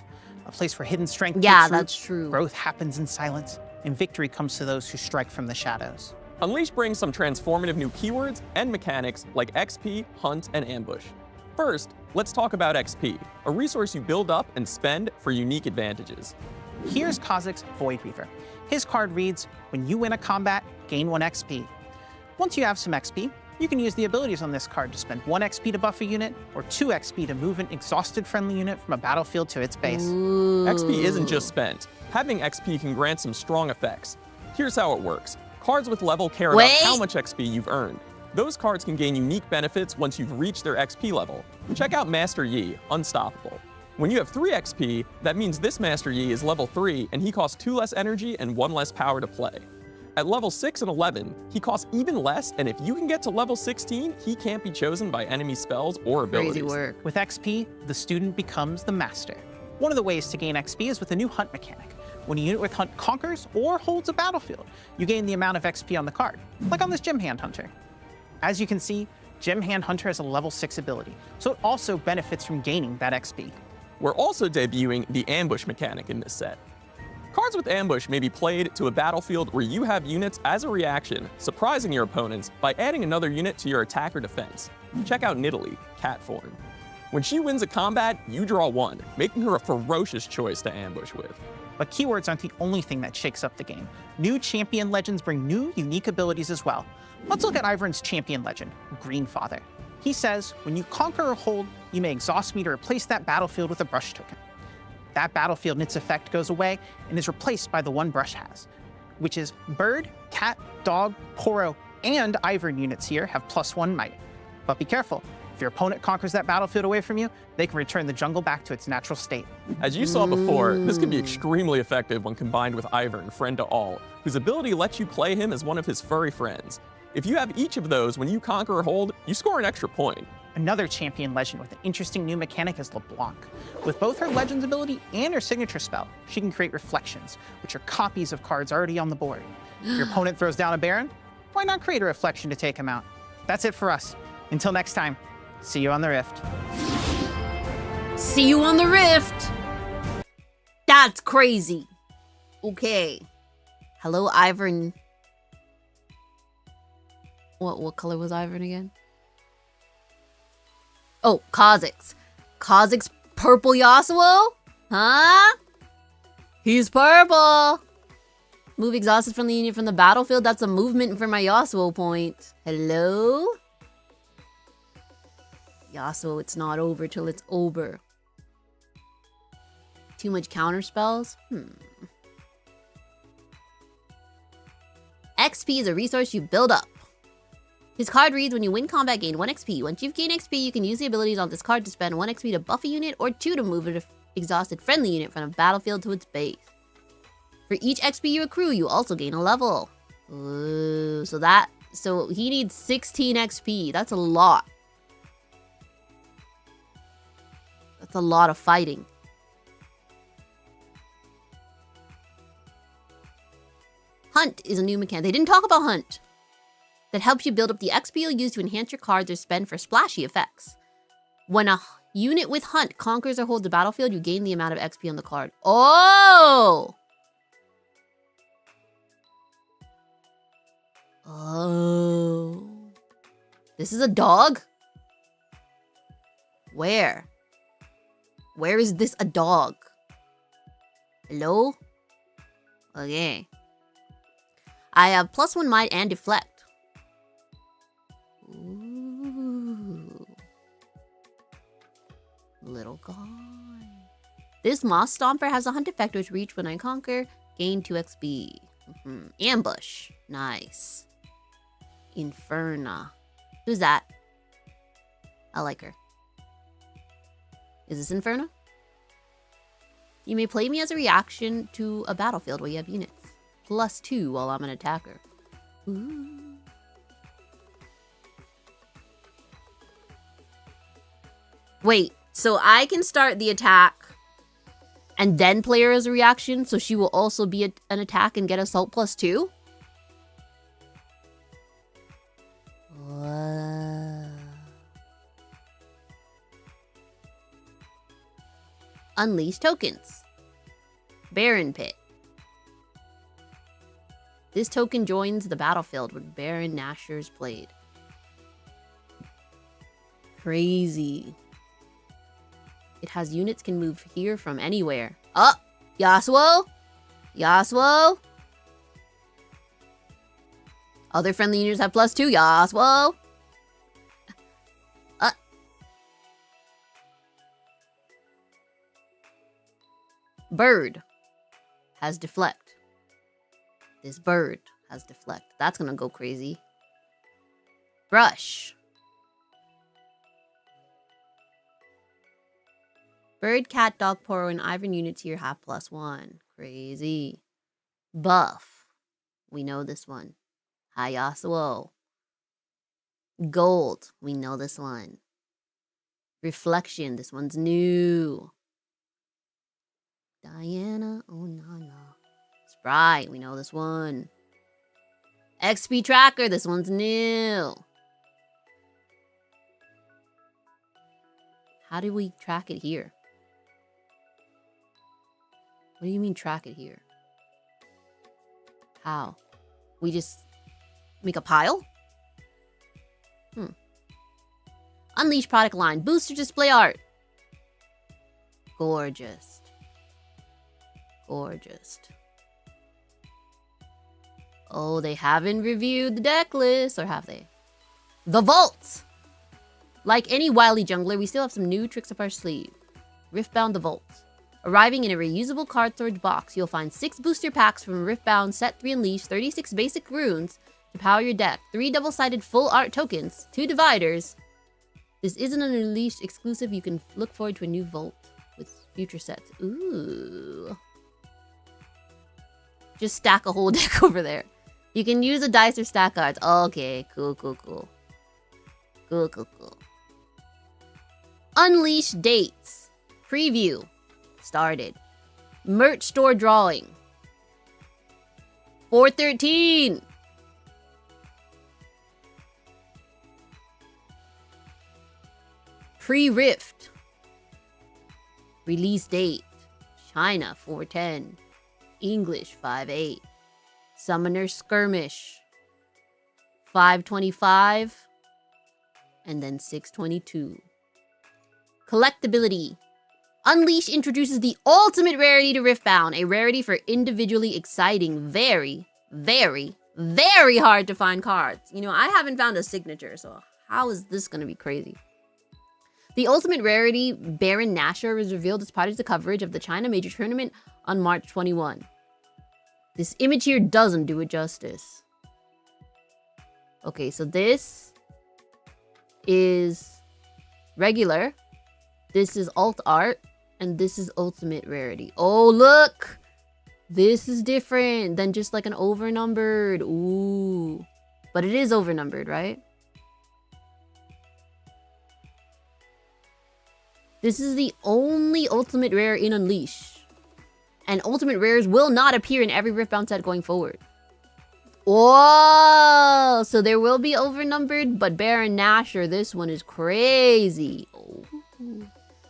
A place where hidden strength Yeah, takes root, that's true. growth happens in silence, and victory comes to those who strike from the shadows. Unleash brings some transformative new keywords and mechanics like XP, Hunt, and Ambush. First, let's talk about XP, a resource you build up and spend for unique advantages. Here's Kozik's Void Weaver. His card reads, when you win a combat, gain 1 XP. Once you have some XP, you can use the abilities on this card to spend 1 XP to buff a unit, or 2 XP to move an exhausted friendly unit from a battlefield to its base. XP isn't just spent. Having XP can grant some strong effects. Here's how it works. Cards with level care about how much XP you've earned. Those cards can gain unique benefits once you've reached their XP level. Check out Master Yi, Unstoppable. When you have 3 XP, that means this Master Yi is level 3 and he costs 2 less energy and 1 less power to play. At level 6 and 11, he costs even less, and if you can get to level 16, he can't be chosen by enemy spells or abilities. Crazy work. With XP, the student becomes the master. One of the ways to gain XP is with a new Hunt mechanic. When a unit with Hunt conquers or holds a battlefield, you gain the amount of XP on the card, like on this Gem Hand Hunter. As you can see, Gem Hand Hunter has a level 6 ability, so it also benefits from gaining that XP. We're also debuting the Ambush mechanic in this set. Cards with Ambush may be played to a battlefield where you have units as a reaction, surprising your opponents by adding another unit to your attack or defense. Check out Nidalee, Cat form. When she wins a combat, you draw 1, making her a ferocious choice to ambush with. But keywords aren't the only thing that shakes up the game. New champion legends bring new, unique abilities as well. Let's look at Ivern's champion legend, Greenfather. He says, when you conquer or hold, you may exhaust me to replace that battlefield with a brush token. That battlefield and its effect goes away and is replaced by the one brush has, which is bird, cat, dog, poro, and Ivern units here have +1 might. But be careful, if your opponent conquers that battlefield away from you, they can return the jungle back to its natural state. As you saw before, this can be extremely effective when combined with Ivern, Friend to All, whose ability lets you play him as one of his furry friends. If you have each of those, when you conquer or hold, you score an extra point. Another champion legend with an interesting new mechanic is LeBlanc. With both her Legends ability and her signature spell, she can create reflections, which are copies of cards already on the board. If your opponent throws down a Baron, why not create a reflection to take him out? That's it for us. Until next time, see you on the Rift. See you on the Rift! That's crazy. Okay. Hello, Ivern. What color was Ivern again? Oh, Kozik's. Kozik's purple Yasuo? Huh? He's purple! Move exhausted from the unit from the battlefield. That's a movement for my Yasuo point. Hello? Yasuo, it's not over till it's over. Too much counter spells? XP is a resource you build up. His card reads, when you win combat, gain 1 XP. Once you've gained XP, you can use the abilities on this card to spend 1 XP to buff a unit, or 2 to move an exhausted friendly unit from a battlefield to its base. For each XP you accrue, you also gain a level. Ooh, so he needs 16 XP. That's a lot. That's a lot of fighting. Hunt is a new mechanic. They didn't talk about Hunt. That helps you build up the XP you'll use to enhance your cards or spend for splashy effects. When a unit with Hunt conquers or holds the battlefield, you gain the amount of XP on the card. Oh! Oh. This is a dog? Where? Where is this a dog? Hello? Okay. I have +1 might and deflect. Ooh. Little guy. This Moss Stomper has a Hunt effect which reach when I conquer, gain 2 XP. Ambush. Nice. Inferna. Who's that? I like her. Is this Inferno? You may play me as a reaction to a battlefield where you have units. +2 while I'm an attacker. Ooh. Wait, so I can start the attack and then play her as a reaction, so she will also be an attack and get assault +2? Unleash tokens. Baron Pit. This token joins the battlefield when Baron Nashor's played. Crazy. It has units can move here from anywhere. Oh! Yasuo! Yasuo! Other friendly units have +2. Yasuo! Bird has deflect. This bird has deflect. That's gonna go crazy. Brush. Bird, cat, dog, poro, and Ivan units here have +1. Crazy. Buff. We know this one. Hayasuo. Gold. We know this one. Reflection. This one's new. Diana. Oh, no. Sprite. We know this one. XP Tracker. This one's new. How do we track it here? What do you mean track it here? How? We just make a pile? Unleash product line. Booster display art. Gorgeous. Gorgeous. Oh, they haven't reviewed the deck list, or have they? The Vault! Like any wily jungler, we still have some new tricks up our sleeve. Riftbound the Vault. Arriving in a reusable card storage box, you'll find 6 booster packs from Riftbound Set 3 Unleash, 36 basic runes to power your deck, 3 double-sided full art tokens, 2 dividers. This isn't an Unleashed exclusive. You can look forward to a new Vault with future sets. Ooh. Just stack a whole deck over there. You can use a dice or stack cards. Okay, cool. Cool. Unleash dates. Preview. Started. Merch store drawing. 4/13. Pre-Rift. Release date. China 4/10. English 5/8. Summoner Skirmish 5/25. And then 6/22. Collectability. Unleash introduces the ultimate rarity to Riftbound, a rarity for individually exciting, very, very, very hard to find cards. You know, I haven't found a signature, so how is this going to be crazy? The ultimate rarity, Baron Nashor, was revealed as part of the coverage of the China Major Tournament on March 21. This image here doesn't do it justice. Okay, so this is regular. This is alt art. And this is ultimate rarity. Oh, look! This is different than just like an overnumbered. Ooh. But it is overnumbered, right? This is the only ultimate rare in Unleash. And ultimate rares will not appear in every Riftbound set going forward. Whoa! So there will be overnumbered, but Baron Nashor, this one is crazy. Oh.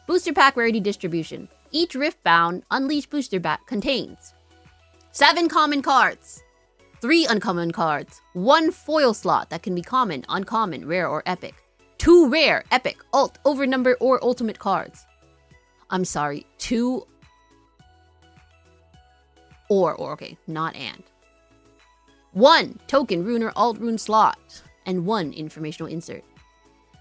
Booster pack rarity distribution. Each Riftbound Unleash booster pack contains 7 common cards, 3 uncommon cards, 1 foil slot that can be common, uncommon, rare, or epic, 2 rare, epic, alt, overnumber, or ultimate cards. I'm sorry, 2 okay, not and. 1 token, rune, or alt rune slot, and 1 informational insert.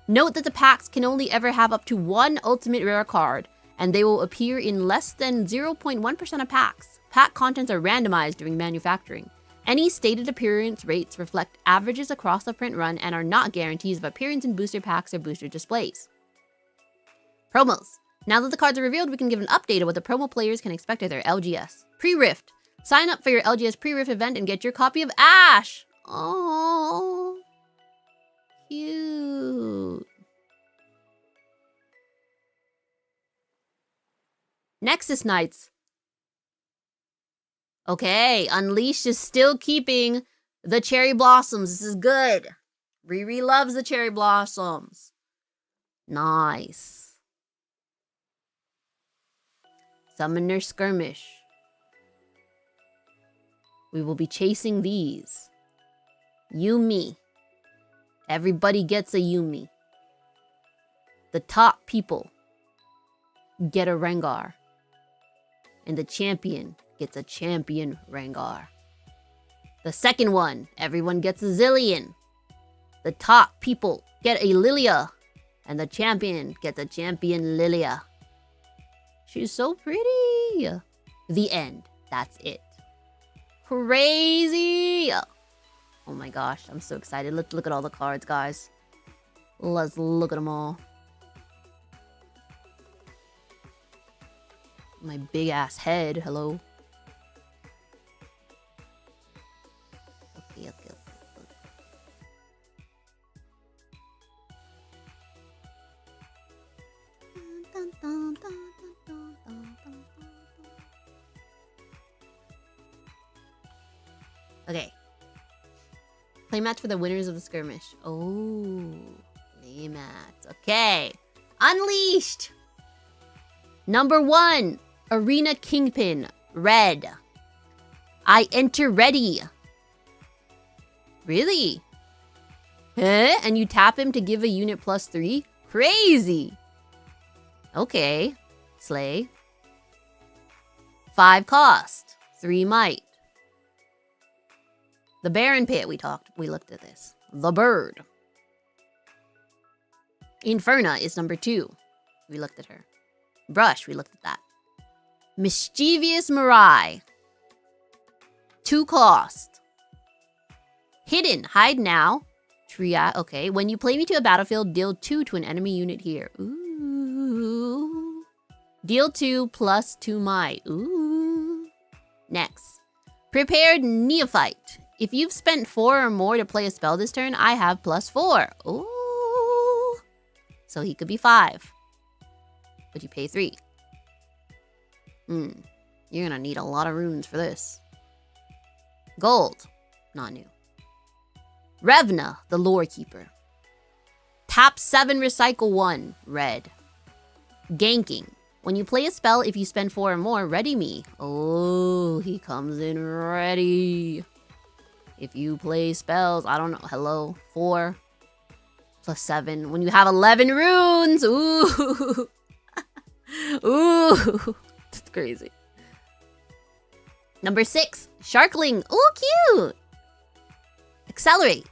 Note that the packs can only ever have up to 1 ultimate rare card, and they will appear in less than 0.1% of packs. Pack contents are randomized during manufacturing. Any stated appearance rates reflect averages across the print run and are not guarantees of appearance in booster packs or booster displays. Promos. Now that the cards are revealed, we can give an update of what the promo players can expect at their LGS. Pre-Rift. Sign up for your LGS pre-Rift event and get your copy of Ash. Oh, cute. Nexus Knights. Okay, Unleashed is still keeping the cherry blossoms. This is good. Riri loves the cherry blossoms. Nice. Summoner Skirmish. We will be chasing these. Yumi. Everybody gets a Yumi. The top people get a Rengar. And the champion gets a champion Rengar. The second one, everyone gets a Zillion. The top people get a Lilia. And the champion gets a champion Lilia. She's so pretty. The end. That's it. Crazy. Oh my gosh, I'm so excited. Let's look at all the cards, guys. Let's look at them all. My big ass head. Hello. Okay. Okay. Play match for the winners of the skirmish. Oh, play match. Okay. Unleashed. Number 1, Arena Kingpin, red. I enter ready. Really? Huh? And you tap him to give a unit +3? Crazy. Okay. Slay. 5 cost. 3 might. The Baron Pit, we looked at this. The Bird. Inferna is number 2. We looked at her. Brush, we looked at that. Mischievous Mirai. 2 cost. Hidden, hide now. Tria, okay. When you play me to a battlefield, deal 2 to an enemy unit here. Ooh. Deal 2 plus 2 might. Ooh. Next. Prepared Neophyte. If you've spent 4 or more to play a spell this turn, I have +4. Ooh. So he could be 5. But you pay 3. You're gonna need a lot of runes for this. Gold. Not new. Revna, the Lore Keeper. Tap 7, recycle 1. Red. Ganking. When you play a spell, if you spend 4 or more, ready me. Oh, he comes in ready. If you play spells, I don't know. Hello. 4 plus 7. When you have 11 runes. Ooh. Ooh. That's crazy. Number 6. Sharkling. Ooh, cute. Accelerate.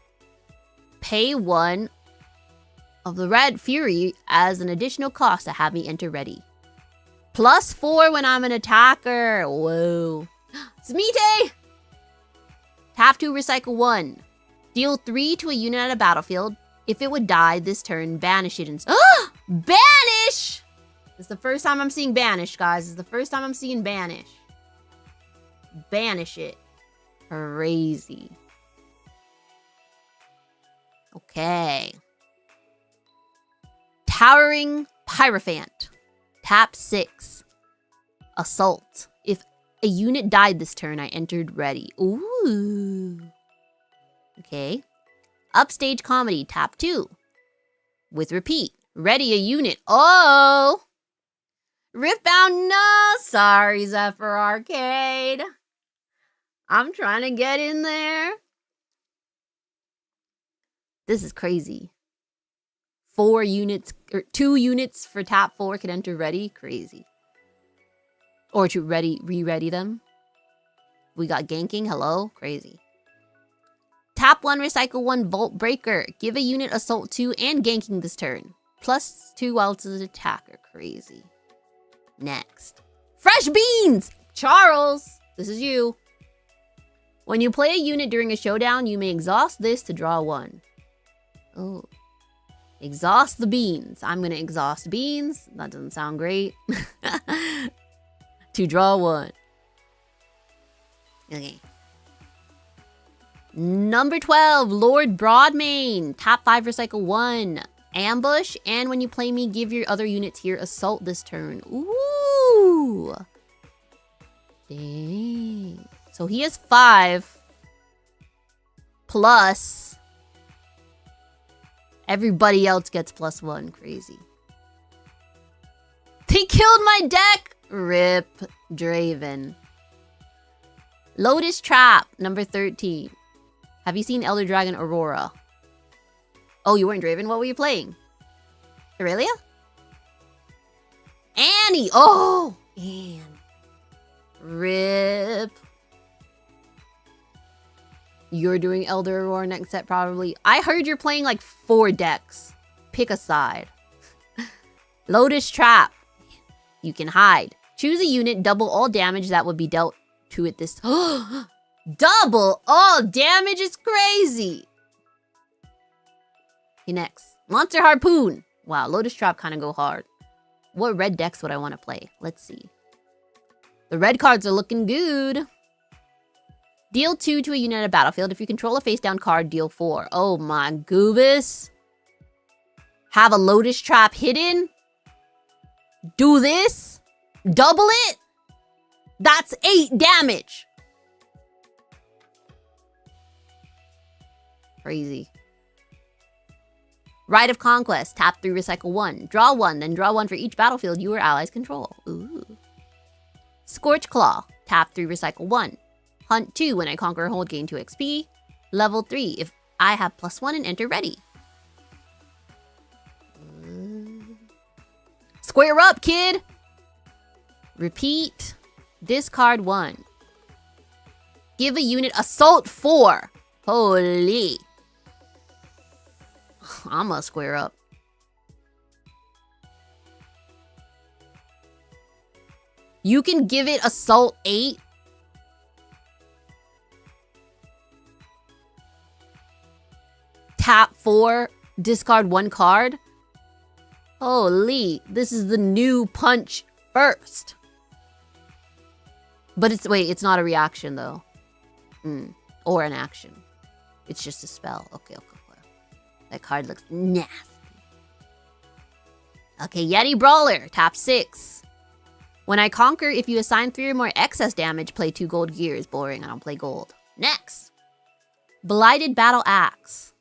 Pay 1 of the red fury as an additional cost to have me enter ready. +4 when I'm an attacker. Whoa. Smite! Tap 2, recycle 1. Deal 3 to a unit at a battlefield. If it would die this turn, banish it and... Banish! This is the first time I'm seeing banish, guys. This is the first time I'm seeing banish. Banish it. Crazy. Okay. Towering Pyrophant. Tap 6. Assault. If a unit died this turn, I entered ready. Ooh. Okay. Upstage Comedy. Tap 2. With repeat. Ready a unit. Oh! Riftbound, no! Sorry, Zephyr Arcade. I'm trying to get in there. This is crazy. 4 units, or 2 units for tap 4 can enter ready. Crazy. Or to re-ready them. We got ganking. Hello. Crazy. Tap 1, recycle 1, Vault Breaker. Give a unit assault 2 and ganking this turn. +2 while it's an attacker. Crazy. Next. Fresh Beans! Charles! This is you. When you play a unit during a showdown, you may exhaust this to draw 1. Oh. Exhaust the beans. I'm gonna exhaust beans. That doesn't sound great. To draw 1. Okay. Number 12, Lord Broadmane. Tap 5, recycle 1. Ambush, and when you play me, give your other units here assault this turn. Ooh. Dang. So he has 5. Plus. Everybody else gets +1. Crazy. They killed my deck! Rip Draven. Lotus Trap, number 13. Have you seen Elder Dragon Aurora? Oh, you weren't Draven? What were you playing? Aurelia? Annie! Oh! Anne. Rip. You're doing Elder Aurora next set, probably. I heard you're playing like 4 decks. Pick a side. Lotus Trap. You can hide. Choose a unit, double all damage that would be dealt to it this... Double all damage is crazy! Okay, next. Monster Harpoon. Wow, Lotus Trap kind of go hard. What red decks would I want to play? Let's see. The red cards are looking good. Deal 2 to a unit at a battlefield. If you control a face-down card, deal 4. Oh my goobus. Have a Lotus Trap hidden? Do this? Double it? That's 8 damage. Crazy. Rite of Conquest. Tap 3, recycle 1. Draw 1, then draw 1 for each battlefield you or allies control. Ooh. Scorch Claw. Tap 3, recycle 1. Hunt 2 when I conquer a hold, gain 2 XP. Level 3 if I have +1 and enter ready. Square up, kid! Repeat. Discard 1. Give a unit assault 4. Holy. I'm gonna square up. You can give it assault 8. Tap 4. Discard 1 card. Holy. This is the new punch first. But it's... Wait, it's not a reaction though. Or an action. It's just a spell. Okay. That card looks nasty. Okay, Yeti Brawler. Tap 6. When I conquer, if you assign 3 or more excess damage, play 2 gold gears. Boring, I don't play gold. Next. Blighted Battle Axe.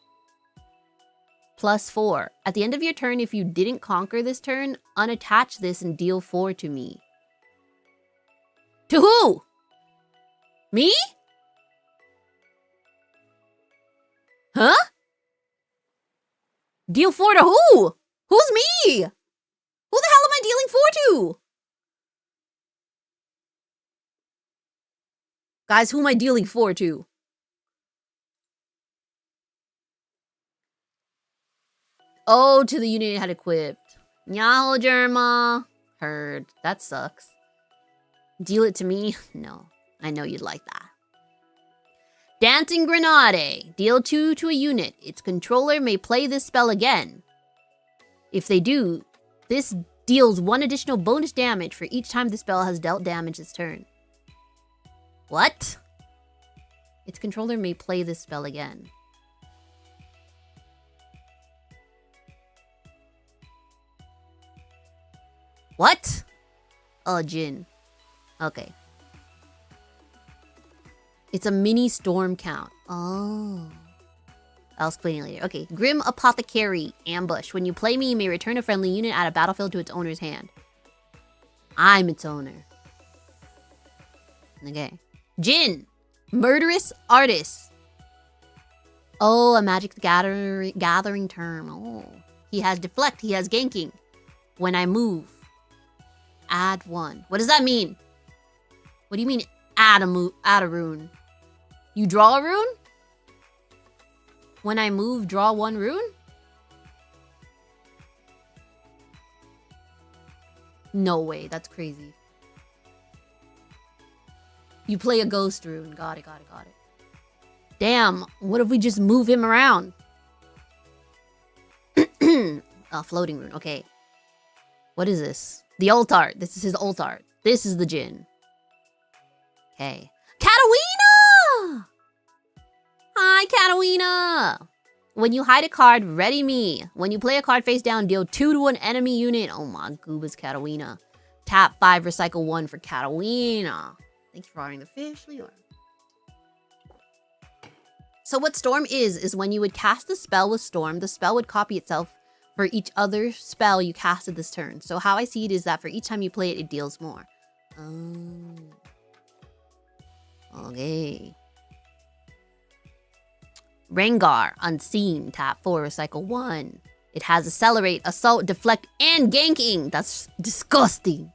+4. At the end of your turn, if you didn't conquer this turn, unattach this and deal 4 to me. To who? Me? Huh? Deal 4 to who? Who's me? Who the hell am I dealing 4 to? Guys, who am I dealing 4 to? Oh, to the unit it had equipped. Nyaho, Germa. Heard. That sucks. Deal it to me? No. I know you'd like that. Dancing Grenade. Deal 2 to a unit. Its controller may play this spell again. If they do, this deals 1 additional bonus damage for each time the spell has dealt damage this turn. What? Its controller may play this spell again. What? Oh, Jin. Okay. It's a mini storm count. Oh. I'll explain it later. Okay. Grim Apothecary. Ambush. When you play me, you may return a friendly unit at a battlefield to its owner's hand. I'm its owner. Okay. Jin. Murderous Artist. Oh, a Magic the Gathering term. Oh. He has Deflect. He has Ganking. When I move. Add 1. What does that mean? What do you mean add a rune? You draw a rune? When I move, draw 1 rune? No way, that's crazy. You play a ghost rune. Got it. Damn, what if we just move him around? Floating rune. Okay. What is this? The alt art. This is his alt art. This is the Jin. Okay. Katawina! Hi, Katawina! When you hide a card, ready me. When you play a card face down, deal 2 to an enemy unit. Oh my goobas, Katawina. Tap 5, recycle 1 for Katawina. Thank you for ordering the fish, Leor. So what Storm is when you would cast a spell with Storm, the spell would copy itself for each other spell you casted this turn. So how I see it is that for each time you play it, it deals more. Okay. Rengar, Unseen, tap 4, recycle 1. It has Accelerate, Assault, Deflect, and Ganking. That's disgusting.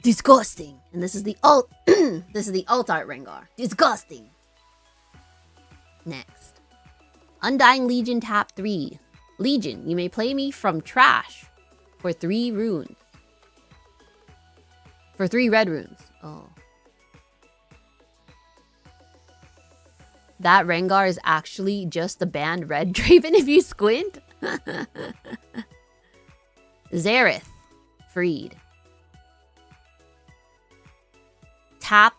Disgusting. And this is the ult. This is the ult art Rengar. Disgusting. Next. Undying Legion, tap 3. Legion, you may play me from trash for 3 runes. For 3 red runes. Oh. That Rengar is actually just the banned red Draven if you squint. Xerath, freed. Tap.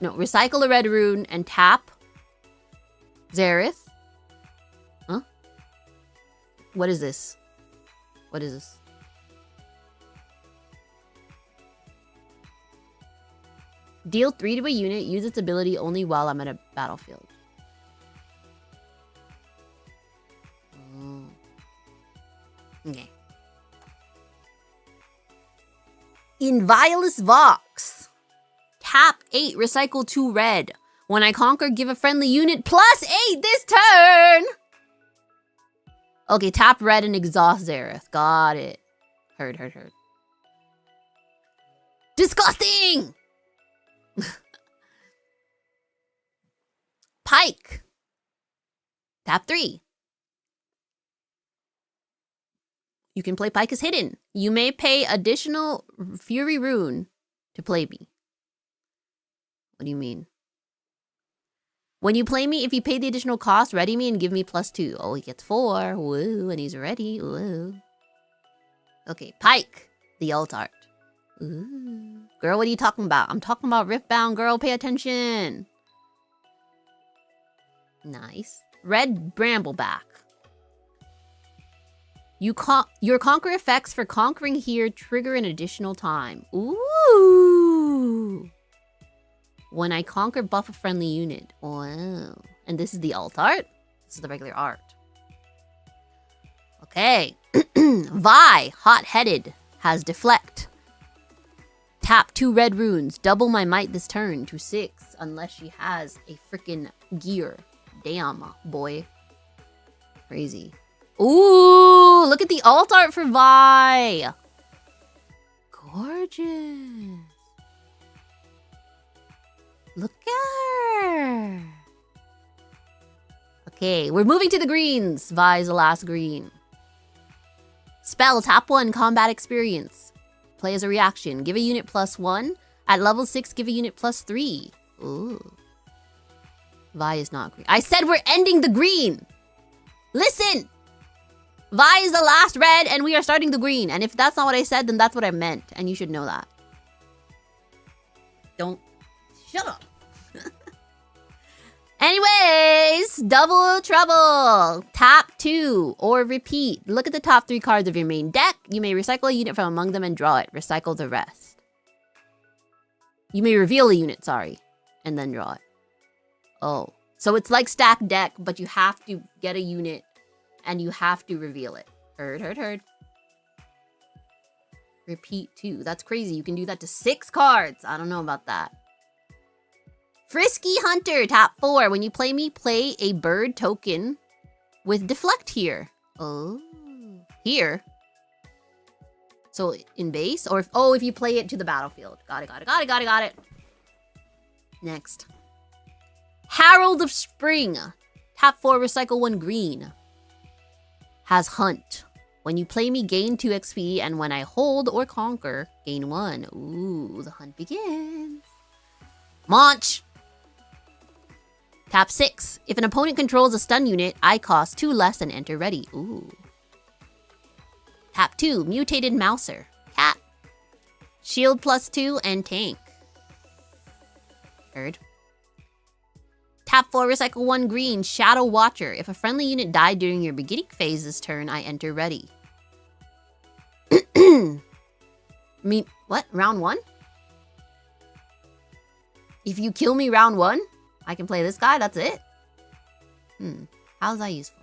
No, recycle a red rune and tap Xerath. Huh? What is this? What is this? Deal 3 to a unit. Use its ability only while I'm at a battlefield. Okay. Inviolus Vox. Tap 8, recycle 2 red. When I conquer, give a friendly unit +8 this turn! Okay, tap red and exhaust Xerath. Got it. Heard. Disgusting! Pike. Tap 3. You can play Pike as hidden. You may pay additional Fury Rune to play me. What do you mean? When you play me, if you pay the additional cost, ready me and give me +2. Oh, he gets 4. Woo, and he's ready. Woo. Okay, Pike. The alt art. Ooh. Girl, what are you talking about? I'm talking about Riftbound, girl. Pay attention. Nice. Red Brambleback. Your conquer effects for conquering here trigger an additional time. Ooh. When I conquer, buff a friendly unit. Wow. And this is the alt art. This is the regular art. Okay. Vi, hot-headed, has deflect. Tap 2 red runes. Double my might this turn to 6. Unless she has a freaking gear. Damn, boy. Crazy. Ooh, look at the alt art for Vi. Gorgeous. Look at her. Okay, we're moving to the greens. Vi is the last green. Spell, tap 1, combat experience. Play as a reaction. Give a unit +1. At level 6, give a unit +3. Ooh. Vi is not green. I said we're ending the green. Listen. Vi is the last red and we are starting the green. And if that's not what I said, then that's what I meant. And you should know that. Don't. Shut up. Anyways, double trouble. Tap 2 or repeat. Look at the top 3 cards of your main deck. You may recycle a unit from among them and draw it. Recycle the rest. You may reveal a unit, sorry, and then draw it. Oh, so it's like stack deck, but you have to get a unit and you have to reveal it. Heard. Repeat 2. That's crazy. You can do that to 6 cards. I don't know about that. Frisky Hunter, tap 4. When you play me, play a bird token with deflect here. Oh, here. So in base, or if you play it to the battlefield. Got it. Next. Herald of Spring. Tap 4, recycle 1 green. Has Hunt. When you play me, gain 2 XP, and when I hold or conquer, gain 1. Ooh, the hunt begins. Launch. Tap 6. If an opponent controls a stun unit, I cost 2 less and enter ready. Ooh. Tap 2. Mutated Mouser. Cat. Shield +2 and tank. Heard. Tap 4. Recycle 1 green. Shadow Watcher. If a friendly unit died during your beginning phase this turn, I enter ready. What? Round 1? If you kill me round 1, I can play this guy? That's it? How's that useful?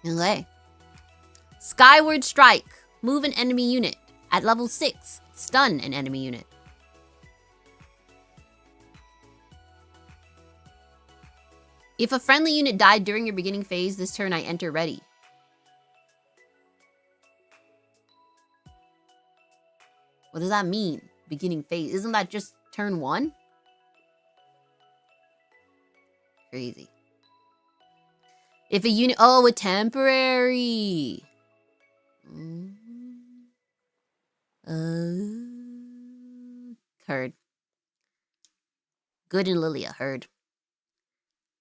Okay. Skyward Strike. Move an enemy unit. At level 6, stun an enemy unit. If a friendly unit died during your beginning phase this turn, I enter ready. What does that mean? Beginning phase. Isn't that just turn 1? Crazy. If a unit... Oh, a temporary. Heard. Good in Lilia. Heard.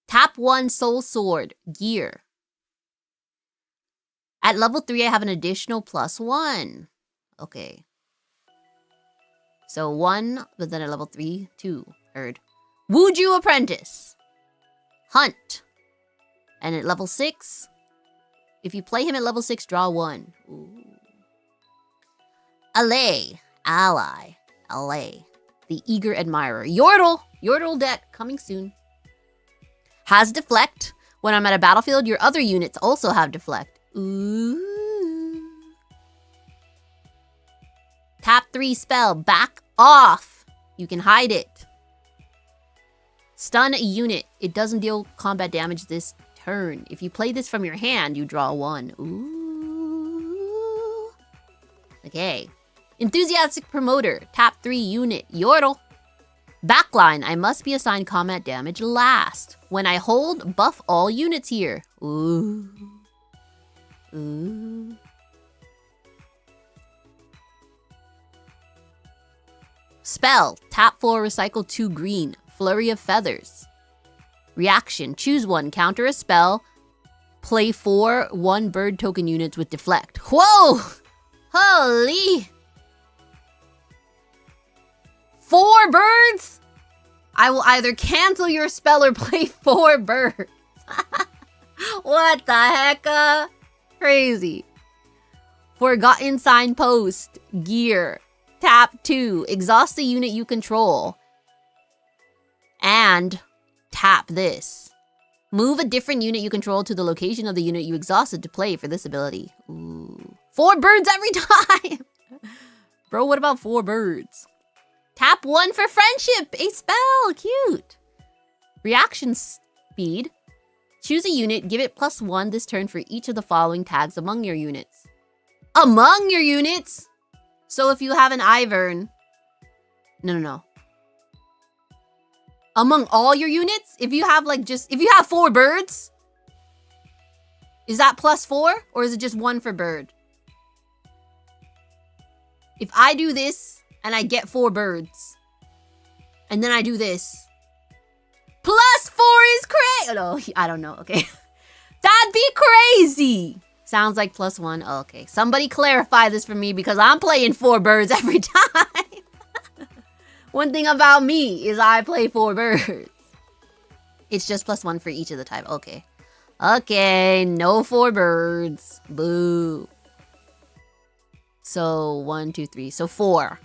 Tap 1 Soul Sword. Gear. At level 3, I have an additional +1. Okay. So 1, but then at level 3, 2. Heard. Wuju Apprentice. Hunt. And at level 6, if you play him at level 6, draw 1. Ooh. Allay. Ally. Allay. The Eager Admirer. Yordle. Yordle deck. Coming soon. Has Deflect. When I'm at a battlefield, your other units also have Deflect. Ooh. Tap 3 spell. Back off. You can hide it. Stun a unit. It doesn't deal combat damage this turn. If you play this from your hand, you draw 1. Ooh. Okay. Enthusiastic Promoter. Tap 3 unit. Yordle. Backline. I must be assigned combat damage last. When I hold, buff all units here. Ooh. Ooh. Spell. Tap 4. Recycle 2 green. Flurry of Feathers. Reaction. Choose 1. Counter a spell. Play 4 1 bird token units with Deflect. Whoa! Holy! 4 birds? I will either cancel your spell or play 4 birds. What the heck? Crazy. Forgotten Signpost. Gear. Tap 2. Exhaust the unit you control. And tap this. Move a different unit you control to the location of the unit you exhausted to play for this ability. Ooh. 4 birds every time! Bro, what about 4 birds? Tap 1 for friendship! A spell! Cute! Reaction speed. Choose a unit, give it +1 this turn for each of the following tags among your units. Among your units? So if you have an Ivern... No. Among all your units? If you have if you have 4 birds? Is that +4? Or is it just 1 for bird? If I do this... and I get 4 birds. And then I do this. +4 is crazy. Oh, no, I don't know. Okay. That'd be crazy. Sounds like +1. Oh, okay. Somebody clarify this for me because I'm playing 4 birds every time. One thing about me is I play 4 birds. It's just +1 for each of the type. Okay. Okay. No 4 birds. Boo. So 1, 2, 3. So 4.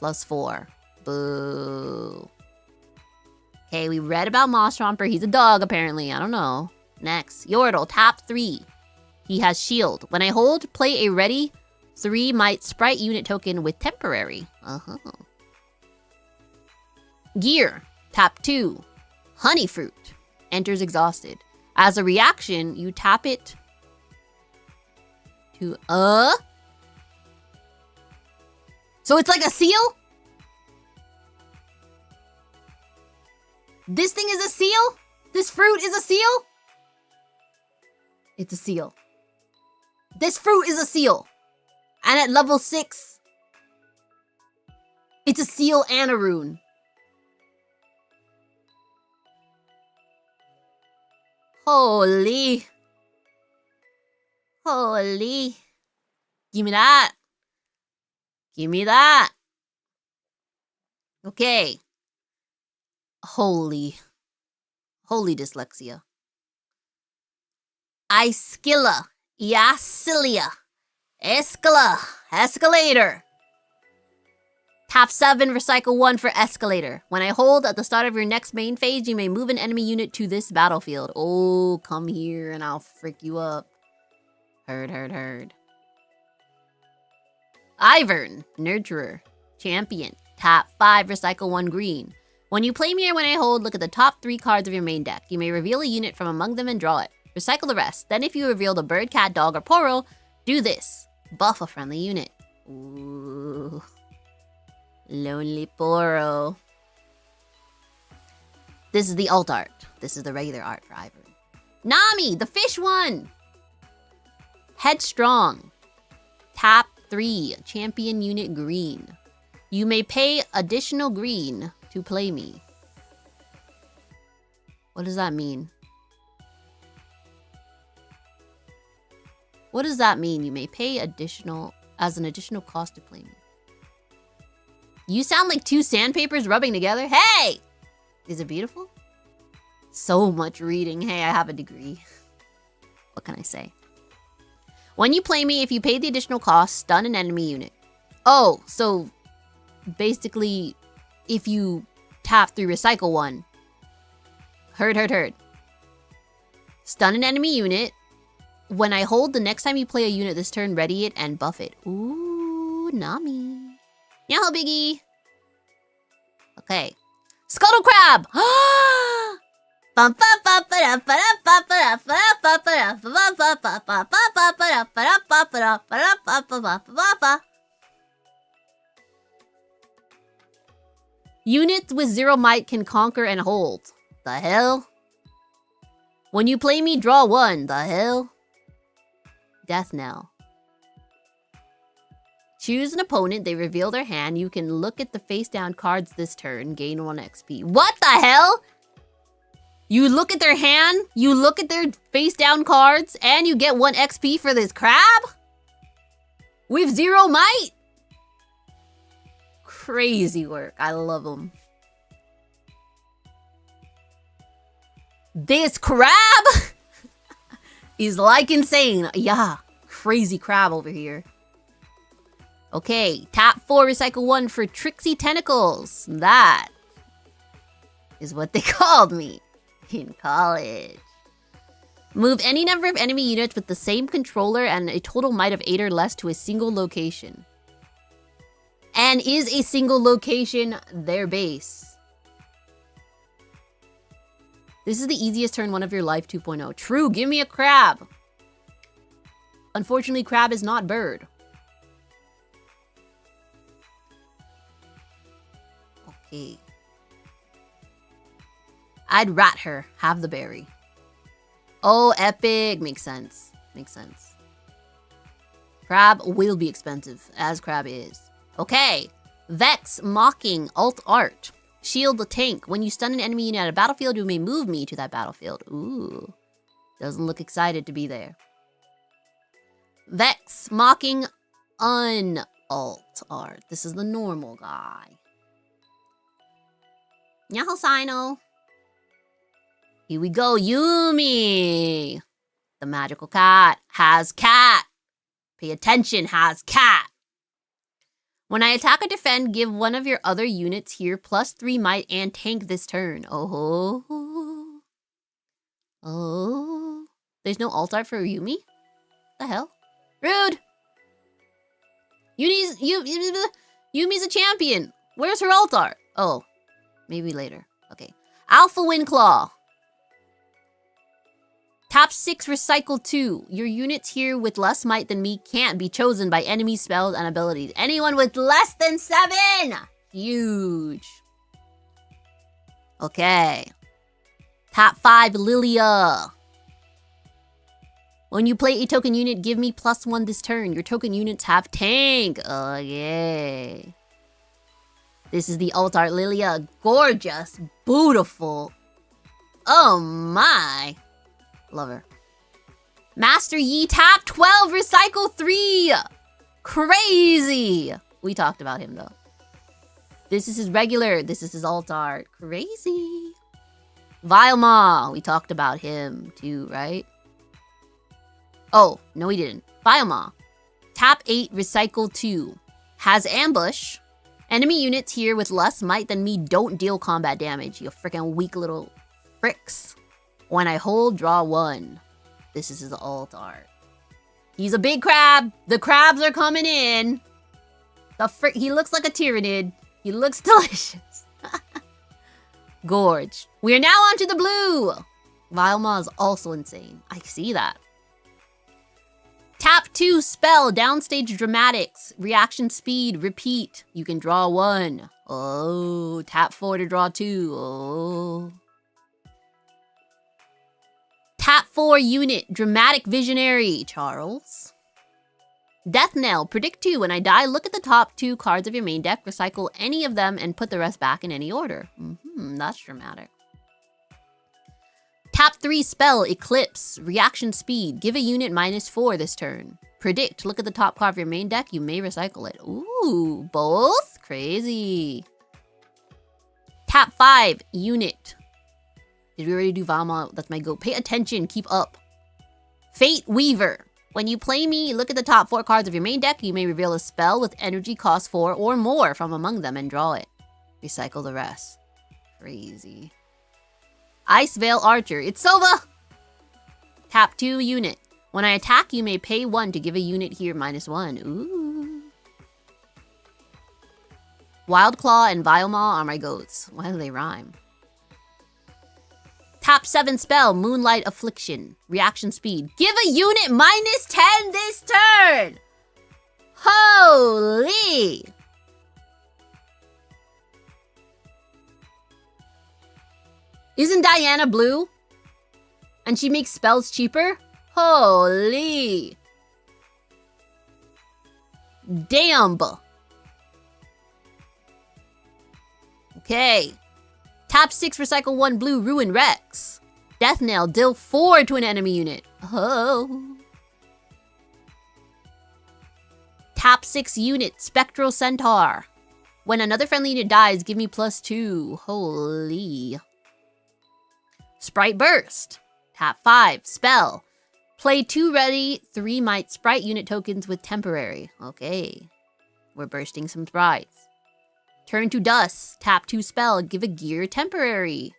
+4. Boo. Okay, we read about Moss Tromper. He's a dog, apparently. I don't know. Next. Yordle. Tap 3. He has shield. When I hold, play a ready 3 might sprite unit token with temporary. Gear. Tap 2. Honey Fruit. Enters exhausted. As a reaction, you tap it to So it's like a seal? This thing is a seal? This fruit is a seal? It's a seal. This fruit is a seal. And at level 6, It's a seal and a rune. Holy. Holy. Give me that. Give me that. Okay. Holy. Holy dyslexia. Iscilla. Yacilia. Escala. Escalator. Tap 7, recycle 1 for escalator. When I hold at the start of your next main phase, you may move an enemy unit to this battlefield. Oh, come here and I'll frick you up. Heard. Ivern, nurturer, champion. Tap 5, recycle 1 green. When you play me or when I hold, look at the top 3 cards of your main deck. You may reveal a unit from among them and draw it. Recycle the rest. Then if you revealed a bird, cat, dog, or poro, do this. Buff a friendly unit. Ooh. Lonely poro. This is the alt art. This is the regular art for Ivern. Nami, the fish one! Headstrong. Tap 3, champion unit green. You may pay additional green to play me. What does that mean? What does that mean? You may pay additional as an additional cost to play me. You sound like 2 sandpapers rubbing together. Hey! Is it beautiful? So much reading. Hey, I have a degree. What can I say? When you play me, if you pay the additional cost, stun an enemy unit. Oh, so basically, if you tap 3, recycle 1. Heard. Stun an enemy unit. When I hold, the next time you play a unit this turn, ready it and buff it. Ooh, Nami. Nyaho, biggie. Okay. Scuttle crab! Units with 0 might can conquer and hold. The hell? When you play me, draw 1. The hell? Death knell. Choose an opponent, they reveal their hand. You can look at the face down cards this turn, gain 1 XP. What the hell? You look at their hand, you look at their face down cards, and you get 1 XP for this crab? With 0 might? Crazy work. I love them. This crab is like insane. Yeah, crazy crab over here. Okay, tap 4, recycle 1 for Tricksy Tentacles. That is what they called me in college. Move any number of enemy units with the same controller and a total might of 8 or less to a single location. And is a single location their base? This is the easiest turn 1 of your life 2.0. True, give me a crab. Unfortunately, crab is not bird. Okay. I'd rat her. Have the berry. Oh, epic. Makes sense. Makes sense. Crab will be expensive, as crab is. Okay. Vex, mocking, alt art. Shield the tank. When you stun an enemy unit at a battlefield, you may move me to that battlefield. Ooh. Doesn't look excited to be there. Vex, mocking, un-alt art. This is the normal guy. Nyaho Sino. Here we go, Yumi. The magical cat has cat. Pay attention, has cat. When I attack or defend, give one of your other units here +3 might and tank this turn. Oh. Oh. There's no alt art for Yumi? The hell? Rude. Yumi's a champion. Where's her alt art? Oh. Maybe later. Okay. Alpha Windclaw. Tap 6, recycle 2. Your units here with less might than me can't be chosen by enemy spells and abilities. Anyone with less than 7! Huge. Okay. Tap 5, Lilia. When you play a token unit, give me +1 this turn. Your token units have tank. Oh, yay. This is the alt art Lilia. Gorgeous. Beautiful. Oh my. Love her. Master Yi tap 12, recycle 3. Crazy. We talked about him though. This is his regular. This is his alt art. Crazy. Vilema. We talked about him too, right? Oh, no we didn't. Vilema. Tap 8, recycle 2. Has ambush. Enemy units here with less might than me don't deal combat damage. You freaking weak little fricks. When I hold, draw 1. This is his alt art. He's a big crab. The crabs are coming in. He looks like a tyrannid. He looks delicious. Gorge. We are now on to the blue. Vilema is also insane. I see that. Tap 2, spell, downstage dramatics, reaction speed, repeat. You can draw 1. Oh, tap 4 to draw 2. Oh. Tap 4 unit, dramatic visionary, Charles. Death Knell, predict 2. When I die, look at the top 2 cards of your main deck, recycle any of them, and put the rest back in any order. That's dramatic. Tap 3 spell, Eclipse, reaction speed. Give a unit -4 this turn. Predict, look at the top card of your main deck, you may recycle it. Ooh, both? Crazy. Tap 5, unit. Did we already do Vilema? That's my go. Pay attention, keep up. Fate Weaver. When you play me, look at the top 4 cards of your main deck. You may reveal a spell with energy cost 4 or more from among them and draw it. Recycle the rest. Crazy. Ice Veil Archer. It's Sova! Tap 2 unit. When I attack, you may pay 1 to give a unit here -1. Ooh. Wild Claw and Vilema are my goats. Why do they rhyme? Tap 7 spell, Moonlight Affliction. Reaction speed. Give a unit -10 this turn! Holy! Isn't Diana blue? And she makes spells cheaper? Holy! Damn! Okay. Tap 6, recycle 1 blue, Ruin Rex. Death Knell, deal 4 to an enemy unit. Oh. Tap 6 unit, Spectral Centaur. When another friendly unit dies, give me +2. Holy. Sprite Burst. Tap 5, spell. Play 2 ready, 3 might sprite unit tokens with temporary. Okay. We're bursting some sprites. Turn to dust. Tap 2 spell. Give a gear temporary.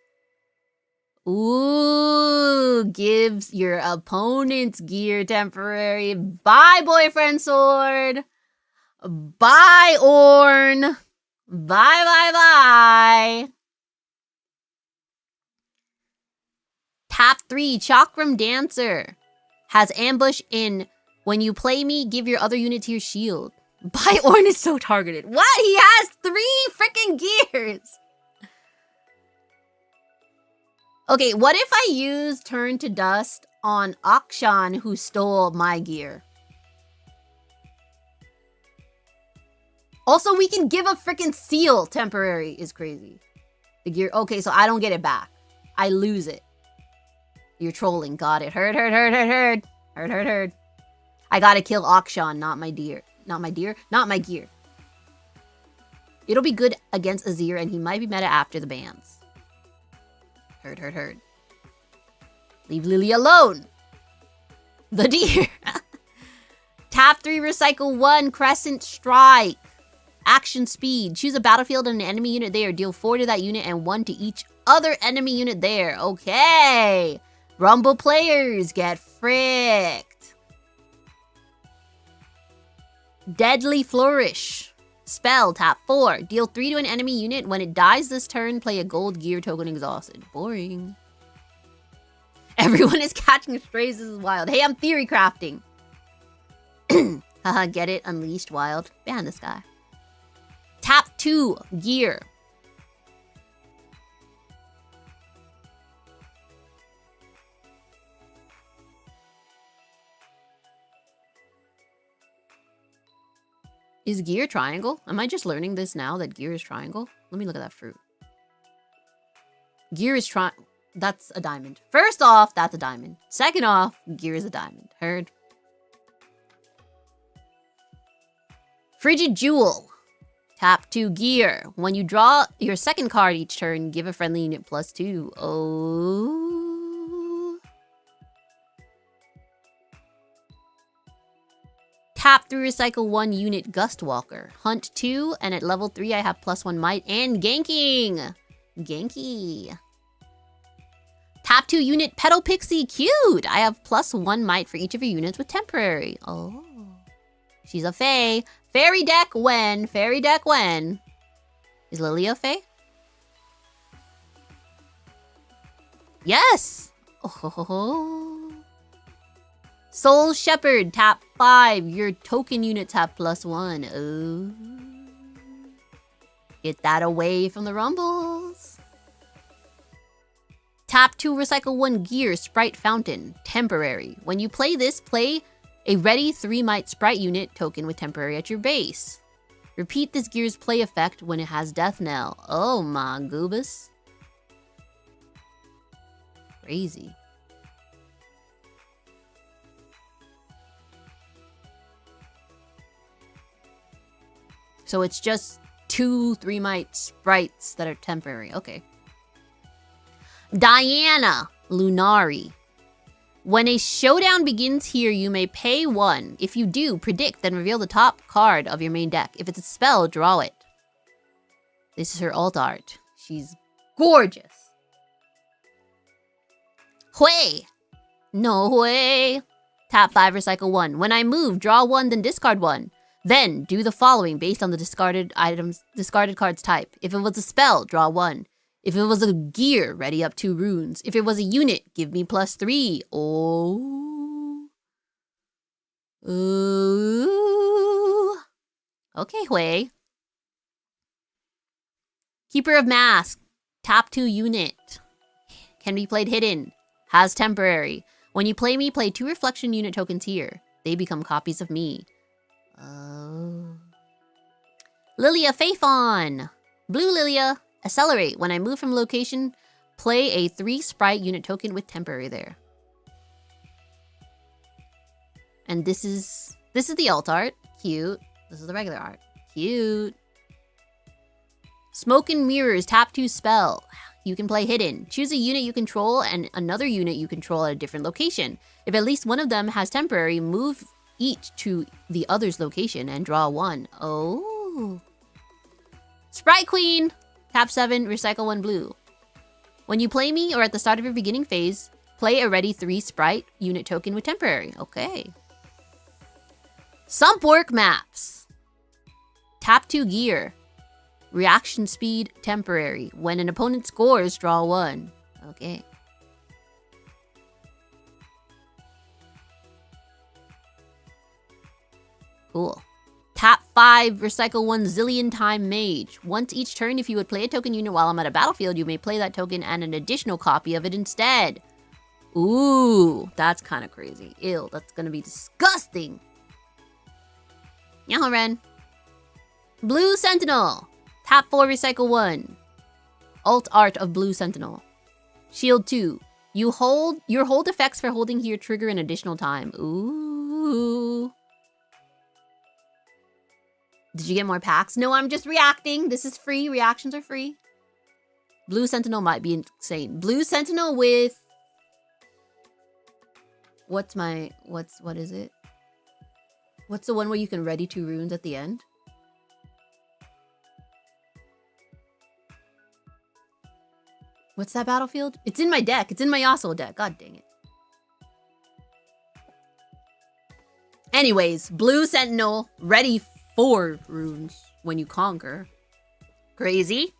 Ooh, gives your opponent's gear temporary. Bye, boyfriend sword. Bye, Orn. Bye, bye, bye. Tap 3, Chakram Dancer. Has ambush in. When you play me, give your other unit to your shield. Bye, Orn is so targeted. What? He has 3 freaking gears. Okay, what if I use Turn to Dust on Akshan, who stole my gear? Also, we can give a freaking seal temporary is crazy. The gear, okay, so I don't get it back. I lose it. You're trolling, got it. Heard. I gotta kill Akshan, not my deer. Not my deer? Not my gear. It'll be good against Azir, and he might be meta after the bans. Heard. Leave Lily alone. The deer. Tap 3, recycle 1, Crescent Strike. Action speed. Choose a battlefield and an enemy unit there. Deal 4 to that unit and 1 to each other enemy unit there. Okay. Rumble players get fricked. Deadly Flourish. Spell, tap 4. Deal 3 to an enemy unit. When it dies this turn, play a gold gear token exhausted. Boring. Everyone is catching strays. This is wild. Hey, I'm theory crafting. Haha, get it? Unleashed wild. Ban this guy. Tap 2, gear. Is gear triangle? Am I just learning this now that gear is triangle? Let me look at that fruit. Gear is that's a diamond. First off, that's a diamond. Second off, gear is a diamond. Heard? Frigid Jewel. Tap 2 gear. When you draw your second card each turn, give a friendly unit +2. Oh. Tap through recycle 1 unit Gustwalker. Hunt 2, and at level 3 I have +1 might and ganking. Ganky. Tap 2 unit Petal Pixie. Cute. I have +1 might for each of your units with temporary. Oh. She's a fae. Fairy deck when? Fairy deck when? Is Lilia a fae? Yes! Oh. Soul Shepherd, tap 5. Your token units have +1. Oh. Get that away from the rumbles. Tap 2, recycle 1 gear, Sprite Fountain. Temporary. When you play this, play a ready 3 might sprite unit token with temporary at your base. Repeat this gear's play effect when it has Death Knell. Oh my goobus. Crazy. So it's just 2 3 might sprites that are temporary. Okay. Diana Lunari. When a showdown begins here, you may pay 1. If you do, predict, then reveal the top card of your main deck. If it's a spell, draw it. This is her alt art. She's gorgeous. Hui! No way! Tap 5, recycle 1. When I move, draw 1, then discard 1. Then, do the following based on the discarded card's type. If it was a spell, draw 1. If it was a gear, ready up 2 runes. If it was a unit, give me +3. Oh. Ooh. Okay, Hui. Keeper of Mask. Tap 2 unit. Can be played hidden. Has temporary. When you play me, play 2 reflection unit tokens here. They become copies of me. Oh. Lilia Phaethon. Blue Lilia. Accelerate. When I move from location, play a 3 sprite unit token with temporary there. And this is the alt art. Cute. This is the regular art. Cute. Smoke and Mirrors. Tap 2 spell. You can play hidden. Choose a unit you control and another unit you control at a different location. If at least one of them has temporary, move each to the other's location and draw 1. Oh. Sprite Queen. Tap 7, recycle 1 blue. When you play me or at the start of your beginning phase, play a ready 3 sprite unit token with temporary. Okay. Sump Work Maps. Tap 2 gear. Reaction speed temporary. When an opponent scores, draw 1. Okay. Cool. Tap 5, recycle 1 zillion time mage. Once each turn, if you would play a token unit while I'm at a battlefield, you may play that token and an additional copy of it instead. Ooh, that's kind of crazy. Ew, that's gonna be disgusting. Nyaho Ren. Blue Sentinel. Tap 4, recycle 1. Alt art of Blue Sentinel. Shield 2. Your hold effects for holding here trigger an additional time. Ooh. Did you get more packs? No, I'm just reacting. This is free. Reactions are free. Blue Sentinel might be insane. Blue Sentinel with... What is it? What's the one where you can ready 2 runes at the end? What's that battlefield? It's in my deck. It's in my Yasuo deck. God dang it. Anyways, Blue Sentinel, ready 4 runes when you conquer. Crazy.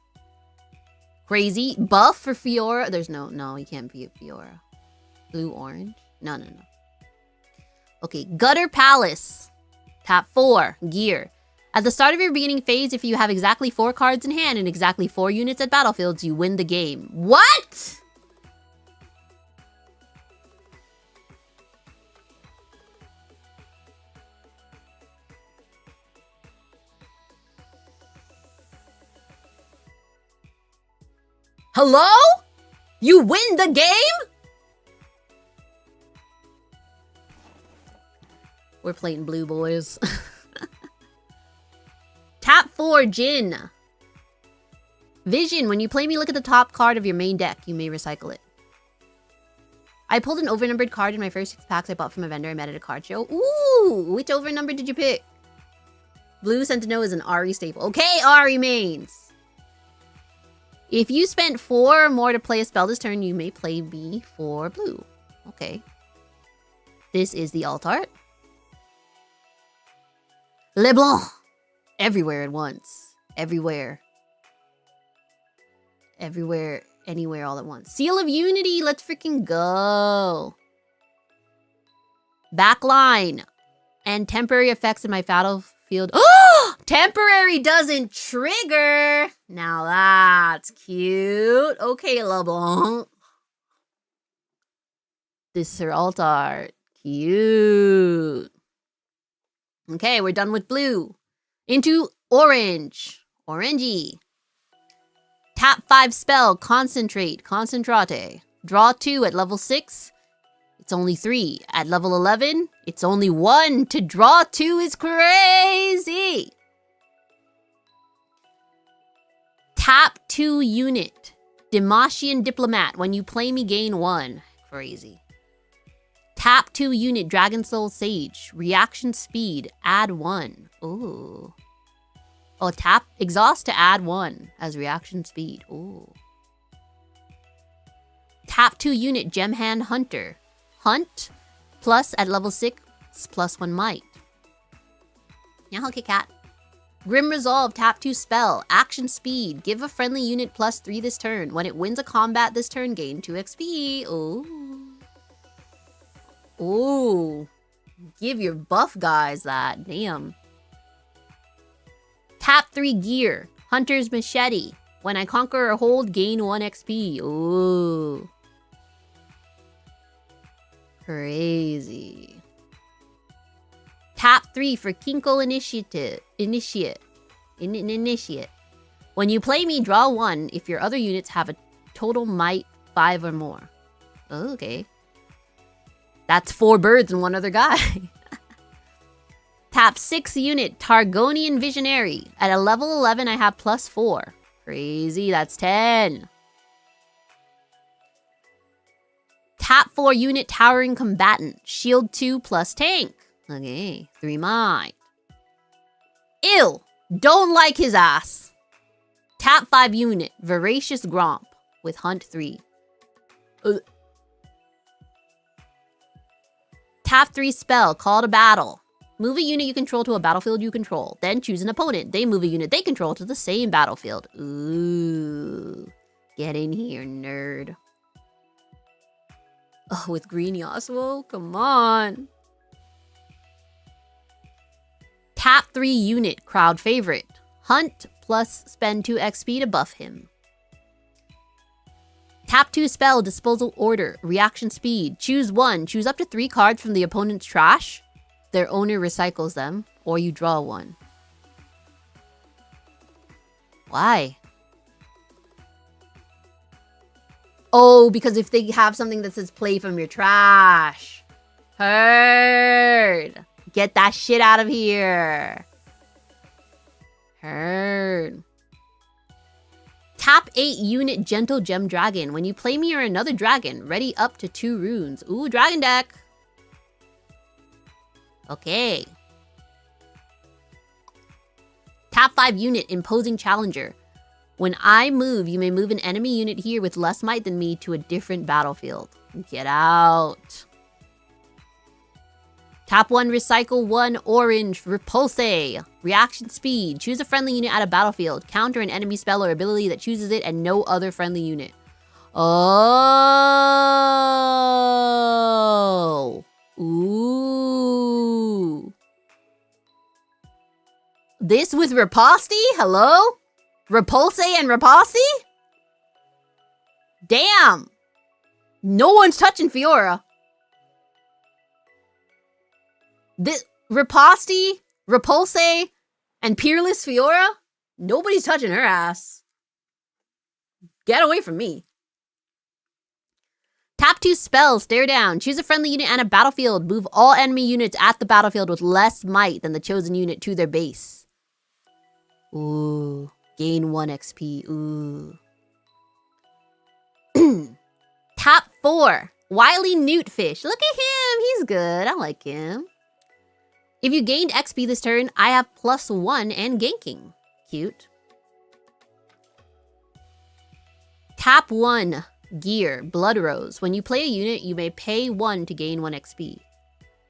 Crazy. Buff for Fiora. There's no, you can't be a Fiora. Blue, orange. No. Okay, Gutter Palace. Tap 4, gear. At the start of your beginning phase, if you have exactly 4 cards in hand and exactly 4 units at battlefields, you win the game. What? Hello? You win the game? We're playing blue, boys. Tap 4, Jin. Vision, when you play me, look at the top card of your main deck. You may recycle it. I pulled an overnumbered card in my first 6 packs I bought from a vendor I met at a card show. Ooh, which overnumber did you pick? Blue Sentinel is an Ari staple. Okay, Ari mains. If you spent 4 or more to play a spell this turn, you may play B for blue. Okay. This is the alt art. LeBlanc. Everywhere at once. Everywhere. Everywhere, anywhere, all at once. Seal of Unity, let's freaking go. Backline. And temporary effects in my battlefield. Oh! Temporary doesn't trigger. Now that's cute. Okay, LeBlanc. This is her alt art. Cute. Okay, we're done with blue. Into orange. Orangey. Tap 5 spell, concentrate, concentrate. Draw 2 at level 6. It's only 3. At level 11, it's only 1. To draw 2 is crazy. Tap 2 unit. Demacian Diplomat. When you play me, gain 1. Crazy. Tap 2 unit, Dragon Soul Sage. Reaction speed, add 1. Ooh. Oh, tap exhaust to add 1 as reaction speed. Ooh. Tap 2 unit, Gem Hand Hunter. Hunt, plus at level 6, plus 1 might. Nyaho Kit Kat. Grim Resolve, tap 2 spell. Action speed. Give a friendly unit plus 3 this turn. When it wins a combat this turn, gain 2 XP. Ooh. Ooh. Give your buff guys that. Damn. Tap 3 gear. Hunter's Machete. When I conquer or hold, gain 1 XP. Ooh. Crazy. Tap 3 for Kinko Initiate. When you play me, draw 1 if your other units have a total might 5 or more. Okay. That's 4 birds and 1 other guy. Tap 6 unit, Targonian Visionary. At a level 11, I have plus 4. Crazy, that's 10. Tap 4 unit, Towering Combatant. Shield 2 plus tank. Okay, 3 might. Ew, don't like his ass. Tap 5 unit, Voracious Gromp. With Hunt 3. Tap 3 spell, Call to Battle. Move a unit you control to a battlefield you control. Then choose an opponent. They move a unit they control to the same battlefield. Ooh. Get in here, nerd. Oh, with green Yasuo? Come on. Tap 3 unit, crowd favorite. Hunt plus spend 2 XP to buff him. Tap 2 spell, disposal order. Reaction speed. Choose 1. Choose up to 3 cards from the opponent's trash. Their owner recycles them, or you draw 1. Why? Oh, because if they have something that says play from your trash. Heard. Get that shit out of here. Heard. Tap 8 unit, Gentle Gem Dragon. When you play me or another dragon, ready up to 2 runes. Ooh, dragon deck. Okay. Tap 5 unit, Imposing Challenger. When I move, you may move an enemy unit here with less might than me to a different battlefield. Get out. Tap 1, recycle 1 orange, Repulse. Reaction speed. Choose a friendly unit at a battlefield. Counter an enemy spell or ability that chooses it and no other friendly unit. Oh. Ooh. This with Riposte? Hello? Repulse and Riposte? Damn. No one's touching Fiora. This Riposte, Repulse, and Peerless Fiora? Nobody's touching her ass. Get away from me. Tap 2 spell, stare down. Choose a friendly unit and a battlefield. Move all enemy units at the battlefield with less might than the chosen unit to their base. Ooh. Gain 1 XP. Ooh. Tap 4. Wily Newtfish. Look at him. He's good. I like him. If you gained XP this turn, I have +1 and ganking. Cute. Tap 1. Gear. Blood Rose. When you play a unit, you may pay 1 to gain 1 XP.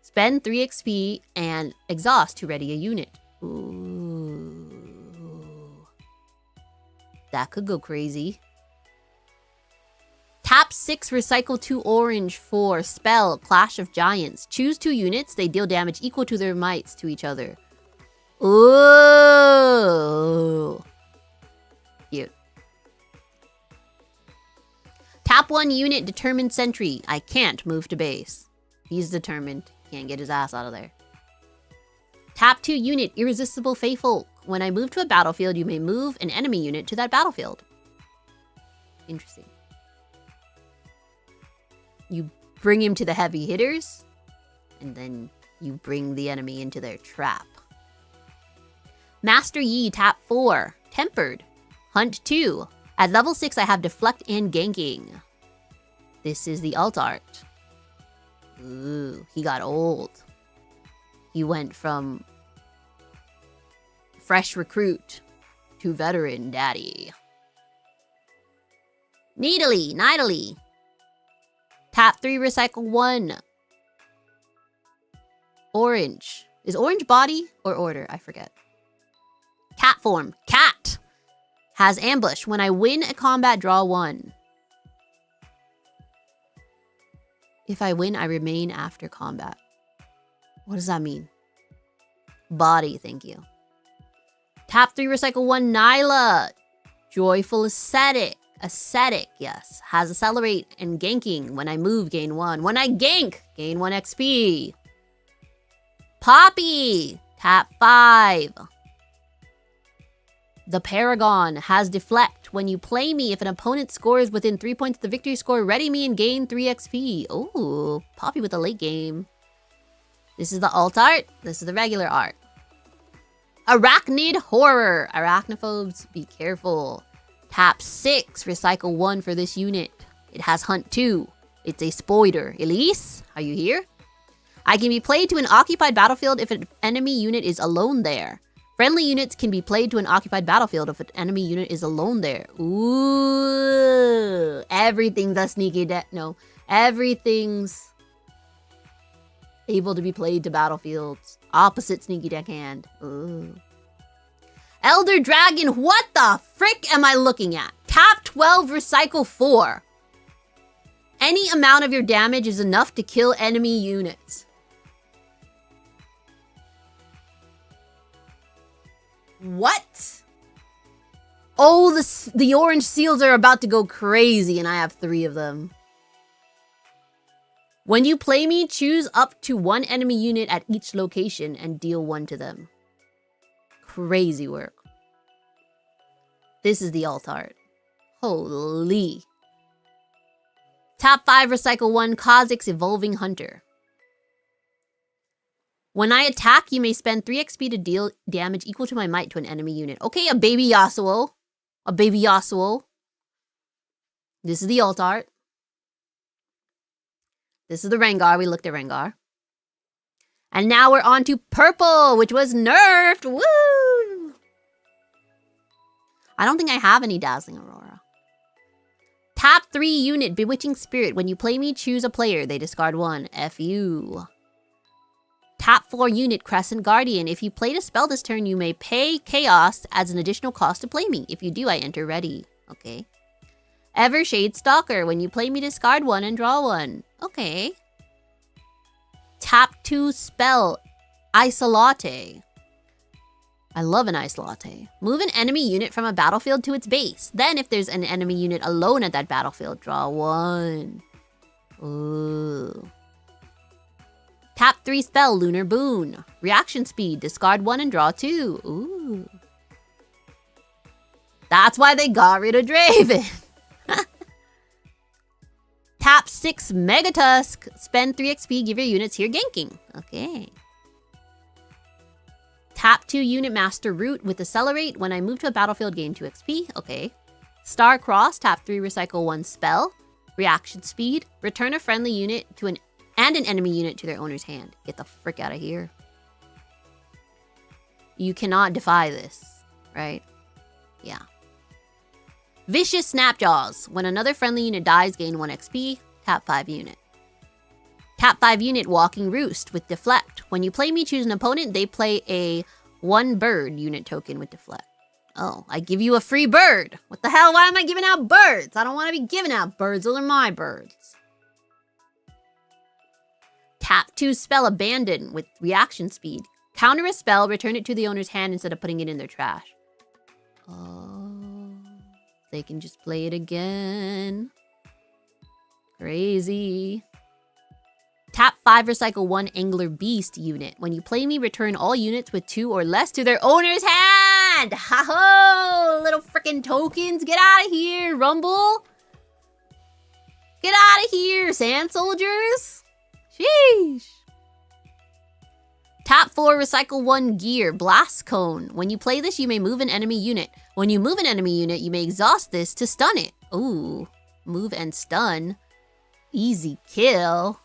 Spend 3 XP and exhaust to ready a unit. Ooh. That could go crazy. Tap 6, recycle 2 orange for spell, Clash of Giants. Choose 2 units, they deal damage equal to their mights to each other. Ooh. Cute. Tap 1 unit, determined sentry. I can't move to base. He's determined. Can't get his ass out of there. Tap 2 unit, irresistible faithful. When I move to a battlefield, you may move an enemy unit to that battlefield. Interesting. You bring him to the heavy hitters, and then you bring the enemy into their trap. Master Yi, tap 4. Tempered. Hunt 2. At level 6, I have deflect and ganking. This is the alt art. Ooh, he got old. He went from fresh recruit to veteran daddy. Needly. Tap 3, recycle 1. Orange. Is orange body or order? I forget. Cat form. Cat. Has ambush. When I win a combat, draw 1. If I win, I remain after combat. What does that mean? Body, thank you. Tap 3, recycle 1, Nyla. Joyful Ascetic. Ascetic, yes. Has accelerate and ganking. When I move, gain 1. When I gank, gain 1 XP. Poppy. Tap 5. The Paragon has deflect. When you play me, if an opponent scores within 3 points of the victory score, ready me and gain 3 XP. Ooh, Poppy with a late game. This is the alt art. This is the regular art. Arachnid Horror. Arachnophobes, be careful. Tap 6, recycle 1 for this unit. It has Hunt 2. It's a spoiler. Elise, are you here? I can be played to an occupied battlefield if an enemy unit is alone there. Friendly units can be played to an occupied battlefield if an enemy unit is alone there. Ooh, everything's a sneaky no, everything's able to be played to battlefields. Opposite sneaky deckhand. Ooh. Elder Dragon, what the frick am I looking at? Tap 12, recycle 4. Any amount of your damage is enough to kill enemy units. What? Oh, the orange seals are about to go crazy, and I have 3 of them. When you play me, choose up to 1 enemy unit at each location and deal 1 to them. Crazy work. This is the alt art. Holy. Tap 5, recycle 1, Kha'Zix's Evolving Hunter. When I attack, you may spend 3 XP to deal damage equal to my might to an enemy unit. Okay, a baby Yasuo. A baby Yasuo. This is the alt art. This is the Rengar. We looked at Rengar. And now we're on to purple, which was nerfed. Woo! I don't think I have any Dazzling Aurora. Tap 3 unit, Bewitching Spirit. When you play me, choose a player. They discard 1. F you. Tap 4 unit, Crescent Guardian. If you played a spell this turn, you may pay Chaos as an additional cost to play me. If you do, I enter ready. Okay. Evershade Stalker. When you play me, discard 1 and draw 1. Okay. Tap 2 spell, Isolate. I love an Isolate. Move an enemy unit from a battlefield to its base. Then, if there's an enemy unit alone at that battlefield, draw 1. Ooh. Tap 3 spell, Lunar Boon. Reaction speed, discard 1 and draw 2. Ooh. That's why they got rid of Draven. 6 Mega Tusk. Spend 3 XP, give your units here ganking. Okay. Tap 2 Unit Master Root with Accelerate. When I move to a battlefield, gain 2 XP. Okay. Star Cross, tap 3, recycle 1 spell. Reaction speed. Return a friendly unit to an enemy unit to their owner's hand. Get the frick out of here. You cannot defy this, right? Yeah. Vicious Snapjaws. When another friendly unit dies, gain 1 XP. Tap 5 unit. Tap 5 unit Walking Roost with Deflect. When you play me, choose an opponent. They play a 1 bird unit token with Deflect. Oh, I give you a free bird. What the hell? Why am I giving out birds? I don't want to be giving out birds. Those are my birds. Tap 2 spell Abandon with reaction speed. Counter a spell, return it to the owner's hand instead of putting it in their trash. Oh, they can just play it again. Crazy. Tap 5, recycle 1 Angler Beast unit. When you play me, return all units with 2 or less to their owner's hand. Ha-ho! Little freaking tokens. Get out of here, Rumble. Get out of here, Sand Soldiers. Sheesh. Tap 4, recycle 1 gear, Blast Cone. When you play this, you may move an enemy unit. When you move an enemy unit, you may exhaust this to stun it. Ooh, move and stun. Easy kill.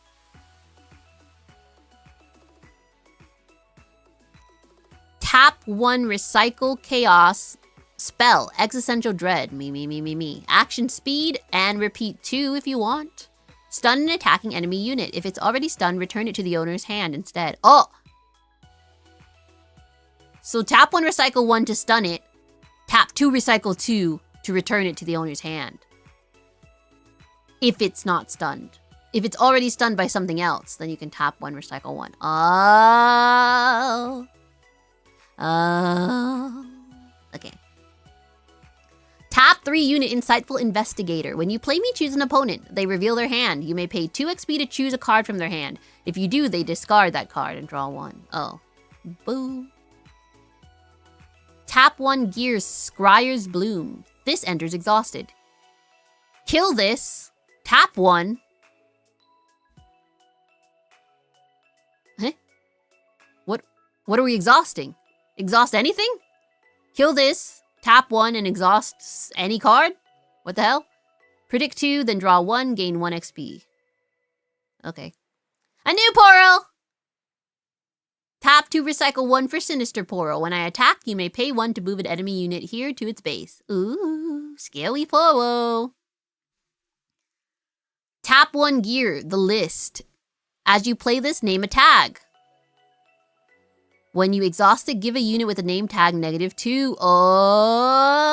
Tap 1, recycle Chaos spell, Existential Dread. Me. Action speed and repeat 2 if you want. Stun an attacking enemy unit. If it's already stunned, return it to the owner's hand instead. Oh! So tap 1, recycle 1 to stun it. Tap 2, recycle 2 to return it to the owner's hand. If it's not stunned. If it's already stunned by something else, then you can tap 1, recycle 1. Oh. Okay. Tap 3 unit Insightful Investigator. When you play me, choose an opponent. They reveal their hand. You may pay 2 XP to choose a card from their hand. If you do, they discard that card and draw 1. Oh. Boo. Tap 1 gear Scryer's Bloom. This enters exhausted. Kill this. Tap 1. Huh? What are we exhausting? Exhaust anything? Kill this. Tap 1 and exhaust any card? What the hell? Predict 2, then draw 1, gain 1 XP. Okay. A new Poro! Tap 2, recycle 1 for Sinister Poro. When I attack, you may pay 1 to move an enemy unit here to its base. Ooh, scary Poro. Tap 1 gear, the list. As you play this, name a tag. When you exhaust it, give a unit with a name tag -2. Oh.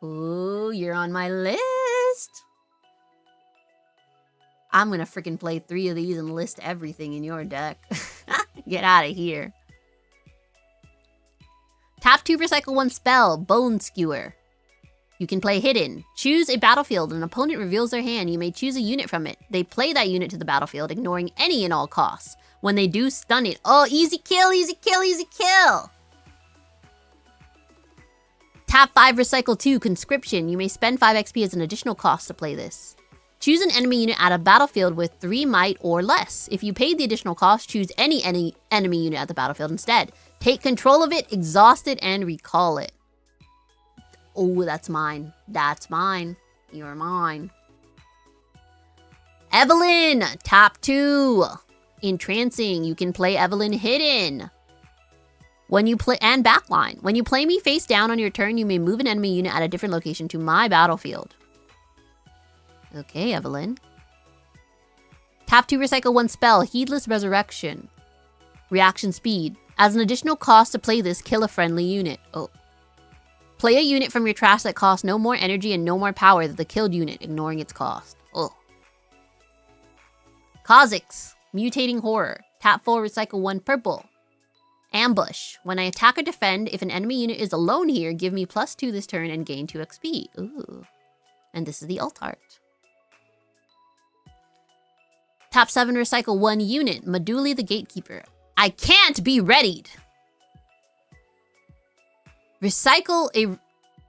Ooh, you're on my list. I'm gonna freaking play 3 of these and list everything in your deck. Get out of here. Tap 2, recycle 1 spell, Bone Skewer. You can play Hidden. Choose a battlefield. An opponent reveals their hand. You may choose a unit from it. They play that unit to the battlefield, ignoring any and all costs. When they do, stun it. Oh, easy kill, easy kill, easy kill! Tap 5, recycle 2, Conscription. You may spend 5 XP as an additional cost to play this. Choose an enemy unit at a battlefield with 3 might or less. If you paid the additional cost, choose any enemy unit at the battlefield instead. Take control of it, exhaust it, and recall it. Oh, that's mine. That's mine. You're mine. Evelyn, tap 2. Entrancing. You can play Evelyn Hidden. When you play and backline. When you play me face down on your turn, you may move an enemy unit at a different location to my battlefield. Okay, Evelyn. Tap 2, recycle 1 spell, Heedless Resurrection. Reaction speed. As an additional cost to play this, kill a friendly unit. Oh. Play a unit from your trash that costs no more energy and no more power than the killed unit, ignoring its cost. Oh. Kha'Zix, Mutating Horror. Tap 4, recycle 1 purple. Ambush. When I attack or defend, if an enemy unit is alone here, give me +2 this turn and gain 2 XP. Ooh. And this is the alt art. Tap 7, recycle 1 unit. Maduli the Gatekeeper. I can't be readied. Recycle a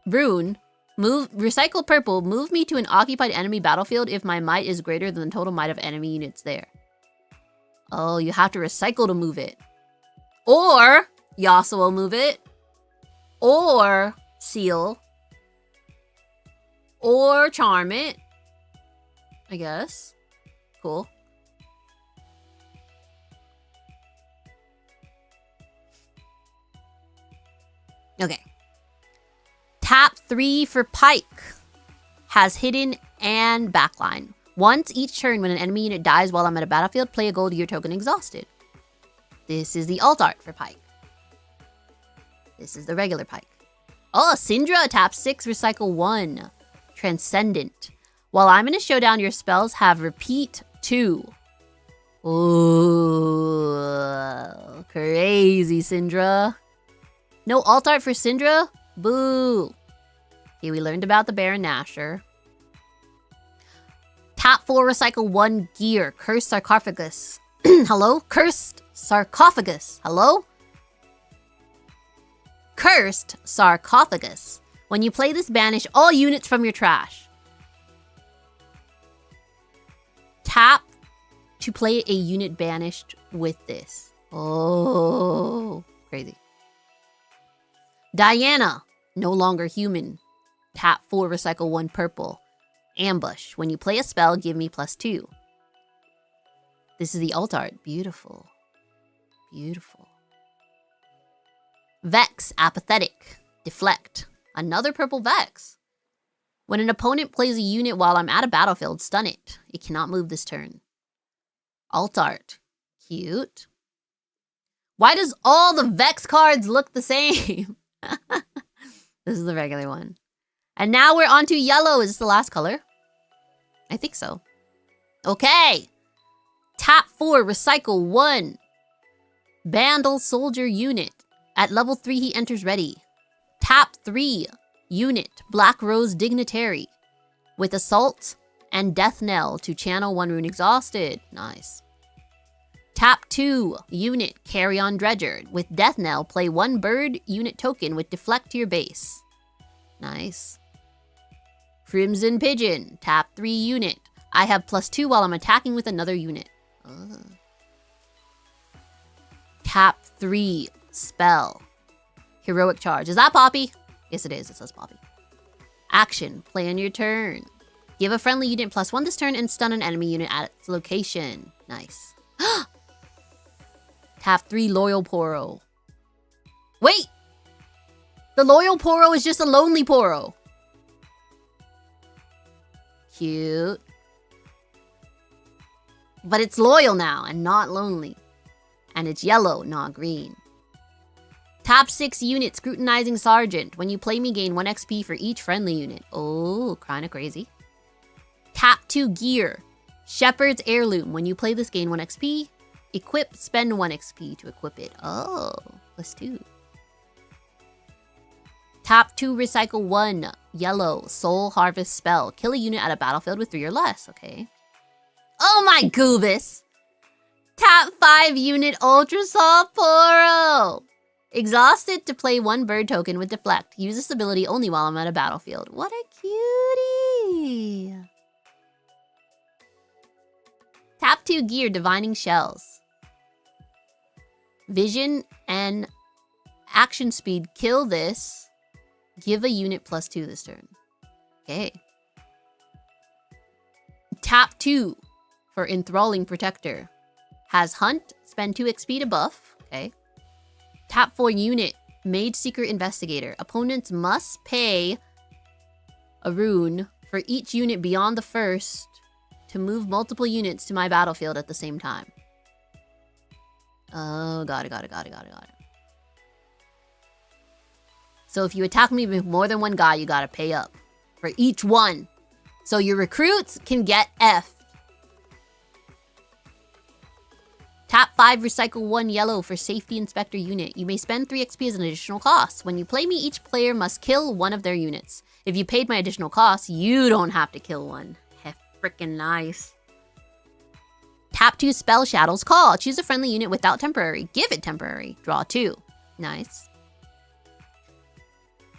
rune Recycle purple. Move me to an occupied enemy battlefield if my might is greater than the total might of enemy units there. Oh, you have to recycle to move it. Or Yasuo will move it. Or seal. Or charm it. I guess. Cool. Okay. Tap 3 for Pike. Has hidden and backline. Once each turn when an enemy unit dies while I'm at a battlefield, play a gold gear token exhausted. This is the alt art for Pike. This is the regular Pike. Oh, Syndra, tap 6, recycle 1. Transcendent. While I'm in a showdown, your spells have repeat 2. Ooh, crazy, Syndra. No alt art for Syndra? Boo. Okay, we learned about the Baron Nashor. Tap 4, recycle 1 gear. Cursed Sarcophagus. Hello? Cursed Sarcophagus. Hello? Cursed Sarcophagus. When you play this, banish all units from your trash. Tap to play a unit banished with this. Oh, crazy. Diana, no longer human. Tap 4, recycle 1 purple. Ambush. When you play a spell, give me +2. This is the alt art. Beautiful. Beautiful. Vex, apathetic. Deflect. Another purple Vex. When an opponent plays a unit while I'm at a battlefield, stun it. It cannot move this turn. Alt art. Cute. Why does all the Vex cards look the same? This is the regular one. And now we're on to yellow. Is this the last color? I think so. Okay. Tap 4, recycle 1. Bandle soldier unit. At level 3, he enters ready. Tap 3, unit, Black Rose Dignitary. With Assault and Death Knell to channel 1 rune exhausted. Nice. Tap 2, unit, Carrion Dredger. With Death Knell, play 1 bird unit token with Deflect to your base. Nice. Crimson Pigeon, tap 3 unit. I have +2 while I'm attacking with another unit. Tap 3, spell. Heroic Charge. Is that Poppy? Yes, it is. It says Poppy. Action. Play on your turn. Give a friendly unit +1 this turn and stun an enemy unit at its location. Nice. Tap 3, Loyal Poro. Wait! The Loyal Poro is just a Lonely Poro. Cute. But it's loyal now and not lonely. And it's yellow, not green. Tap 6 unit, Scrutinizing Sergeant. When you play me, gain 1 XP for each friendly unit. Oh, kinda crazy. Tap 2 gear. Shepherd's Heirloom. When you play this, gain 1 XP. Equip, spend 1 XP to equip it. Oh, +2. Tap 2, recycle 1. Yellow, Soul Harvest spell. Kill a unit at a battlefield with 3 or less. Okay. Oh my goobus! Tap 5 unit, Ultra Soft Poro. Exhausted to play 1 bird token with Deflect. Use this ability only while I'm at a battlefield. What a cutie! Tap 2 gear, Divining Shells. Vision and action speed. Kill this. Give a unit +2 this turn. Okay. Tap 2 for Enthralling Protector. Has Hunt. Spend 2 XP to buff. Okay. Tap 4 unit, Mage Seeker Investigator. Opponents must pay a rune for each unit beyond the first to move multiple units to my battlefield at the same time. Oh, got it. So if you attack me with more than 1 guy, you gotta pay up for each one. So your recruits can get F. Tap 5, recycle 1 yellow for Safety Inspector unit. You may spend 3 XP as an additional cost. When you play me, each player must kill 1 of their units. If you paid my additional cost, you don't have to kill 1. Heh, frickin' nice. Tap 2, Spell Shadow's Call. Choose a friendly unit without temporary. Give it temporary. Draw 2. Nice.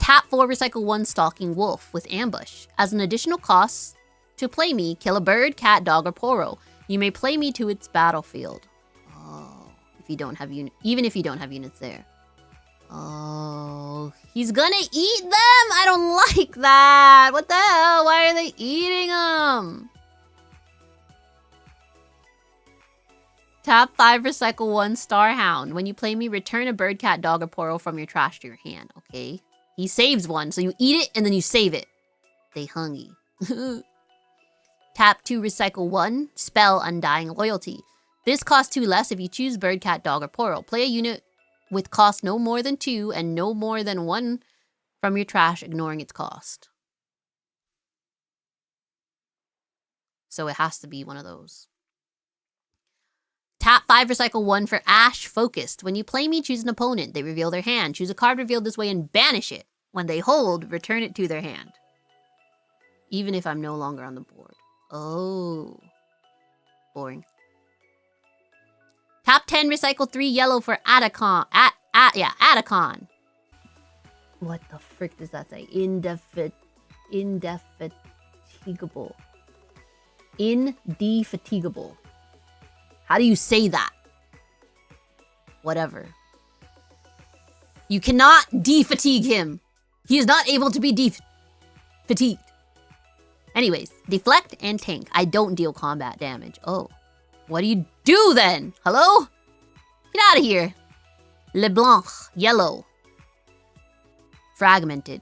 Tap 4, recycle 1 stalking wolf with ambush. As an additional cost to play me, kill a bird, cat, dog, or poro. You may play me to its battlefield. Oh, if you don't have even if you don't have units there. Oh, he's gonna eat them? I don't like that. What the hell? Why are they eating them? Tap 5, recycle 1 Starhound. When you play me, return a bird, cat, dog, or poro from your trash to your hand. Okay. He saves one, so you eat it and then you save it. They hungry. Tap 2, recycle 1 Spell, Undying Loyalty. This costs 2 less if you choose bird, cat, dog, or poro. Play a unit with cost no more than 2 and no more than 1 from your trash, ignoring its cost. So it has to be one of those. Tap 5, recycle 1 for Ash Focused. When you play me, choose an opponent. They reveal their hand. Choose a card revealed this way and banish it. When they hold, return it to their hand. Even if I'm no longer on the board. Oh. Boring. Tap 10, recycle 3 yellow for Atacon. Atacon. What the frick does that say? Indefatigable. Indefatigable. How do you say that? Whatever. You cannot defatigue him. He is not able to be fatigued. Anyways, deflect and tank. I don't deal combat damage. Oh. What do you do then? Hello? Get out of here. LeBlanc, yellow. Fragmented.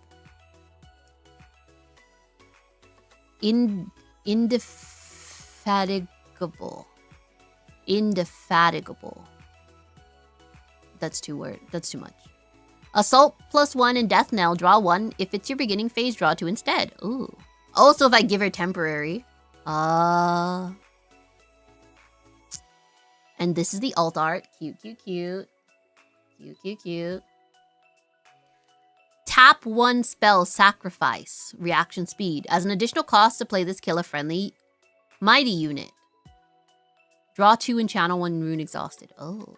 Indefatigable. Indefatigable. That's too much. Assault +1 and Death Knell, draw 1. If it's your beginning phase, draw 2 instead. Ooh. Also, if I give her temporary. And this is the alt art. Cute, cute, cute. Cute, cute, cute. Tap 1 spell, Sacrifice. Reaction speed. As an additional cost to play this, kill a friendly mighty unit. Draw 2 and channel 1 rune exhausted. Oh.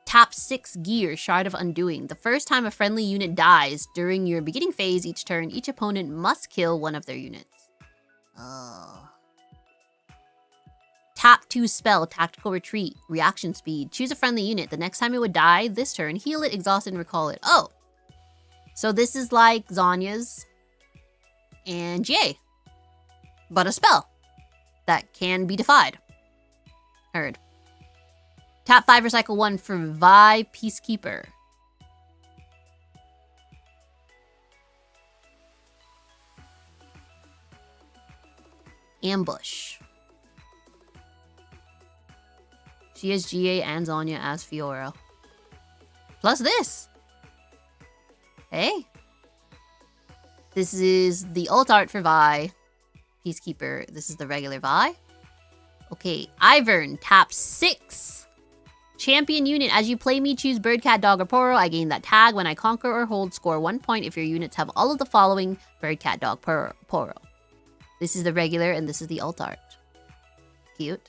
Tap 6 gear, Shard of Undoing. The first time a friendly unit dies during your beginning phase each turn, each opponent must kill one of their units. Oh. Tap 2 spell, Tactical Retreat. Reaction speed. Choose a friendly unit. The next time it would die this turn, heal it, exhaust it, and recall it. Oh. So this is like Zanya's and GA. But a spell that can be defied. Heard. Tap 5, recycle 1 for Vi Peacekeeper. Ambush. She has GA and Zanya as Fiora. Plus this. Hey. This is the alt art for Vi Peacekeeper. This is the regular Vi. Okay, Ivern, tap 6. Champion unit. As you play me, choose bird, cat, dog, or poro. I gain that tag. When I conquer or hold, score 1 point if your units have all of the following: bird, cat, dog, poro. This is the regular, and this is the alt art. Cute.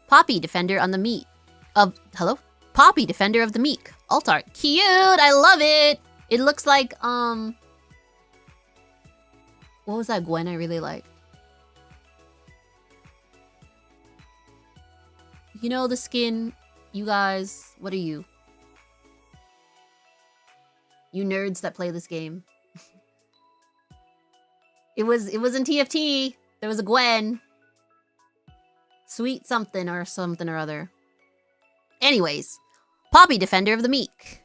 Poppy, defender on the meat. Hello? Poppy, defender of the meek. Alt art. Cute! I love it! It looks like, what was that Gwen I really liked? You know the skin, you guys, what are you? You nerds that play this game. It was in TFT. There was a Gwen. Sweet something or other. Anyways, Poppy, defender of the meek.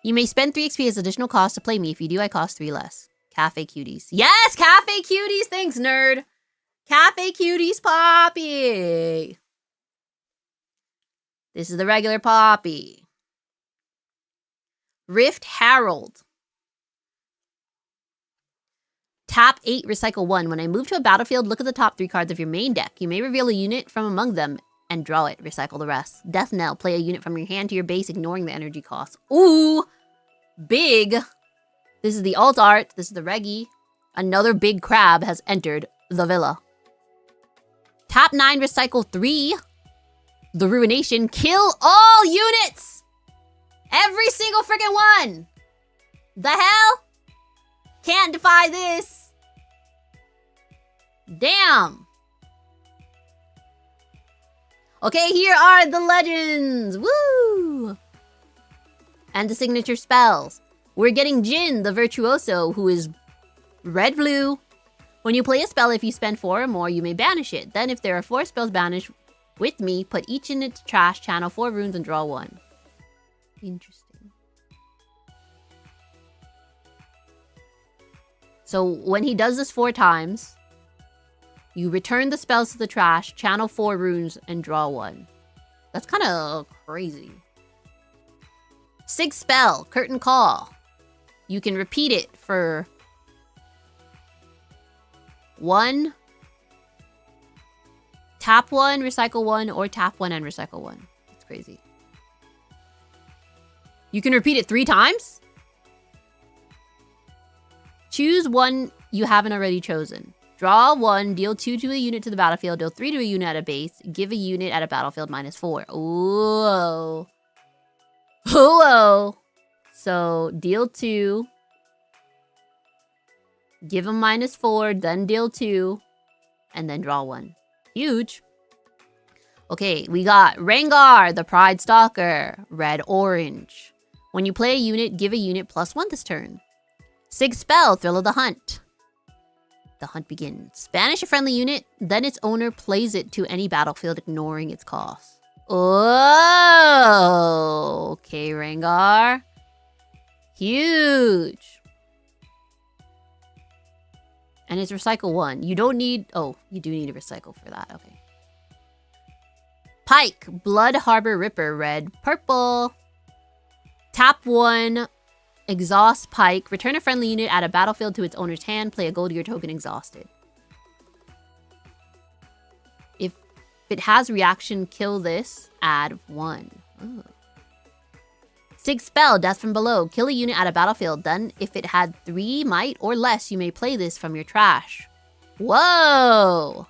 You may spend 3 XP as additional cost to play me. If you do, I cost 3 less. Cafe Cuties. Yes, Cafe Cuties! Thanks, nerd! Cafe Cuties Poppy! This is the regular Poppy. Rift Herald. Tap 8, recycle 1. When I move to a battlefield, look at the top 3 cards of your main deck. You may reveal a unit from among them and draw it. Recycle the rest. Death Knell. Play a unit from your hand to your base, ignoring the energy cost. Ooh! Big! This is the alt art. This is the Reggie. Another big crab has entered the villa. Tap 9, recycle 3. The Ruination. Kill all units! Every single freaking one! The hell? Can't defy this. Damn. Okay, here are the legends. Woo! And the signature spells. We're getting Jin, the virtuoso, who is red-blue. When you play a spell, if you spend 4 or more, you may banish it. Then if there are 4 spells banished with me, put each in its trash, channel 4 runes, and draw 1. Interesting. So when he does this 4 times, you return the spells to the trash, channel 4 runes, and draw 1. That's kind of crazy. 6th spell, Curtain Call. You can repeat it for 1. Tap 1, recycle 1, or tap 1 and recycle 1. That's crazy. You can repeat it 3 times? Choose one you haven't already chosen. Draw 1, deal 2 to a unit to the battlefield, deal 3 to a unit at a base, give a unit at a battlefield -4. Ooh. Ooh. So, deal 2. Give him -4, then deal 2. And then draw 1. Huge. Okay, we got Rengar, the Pride Stalker. Red-orange. When you play a unit, give a unit +1 this turn. 6th spell, Thrill of the Hunt. The hunt begins. Banish a friendly unit, then its owner plays it to any battlefield, ignoring its cost. Oh, okay, Rengar. Huge. And it's recycle 1. You don't need... Oh, you do need to recycle for that. Okay. Pike. Blood Harbor Ripper. Red. Purple. Tap 1. Exhaust Pike. Return a friendly unit at a battlefield to its owner's hand. Play a gold to your token exhausted. If it has reaction, kill this. Add 1. Oh. 6th spell, Death from Below. Kill a unit at a battlefield. Then, if it had 3 might or less, you may play this from your trash. Whoa!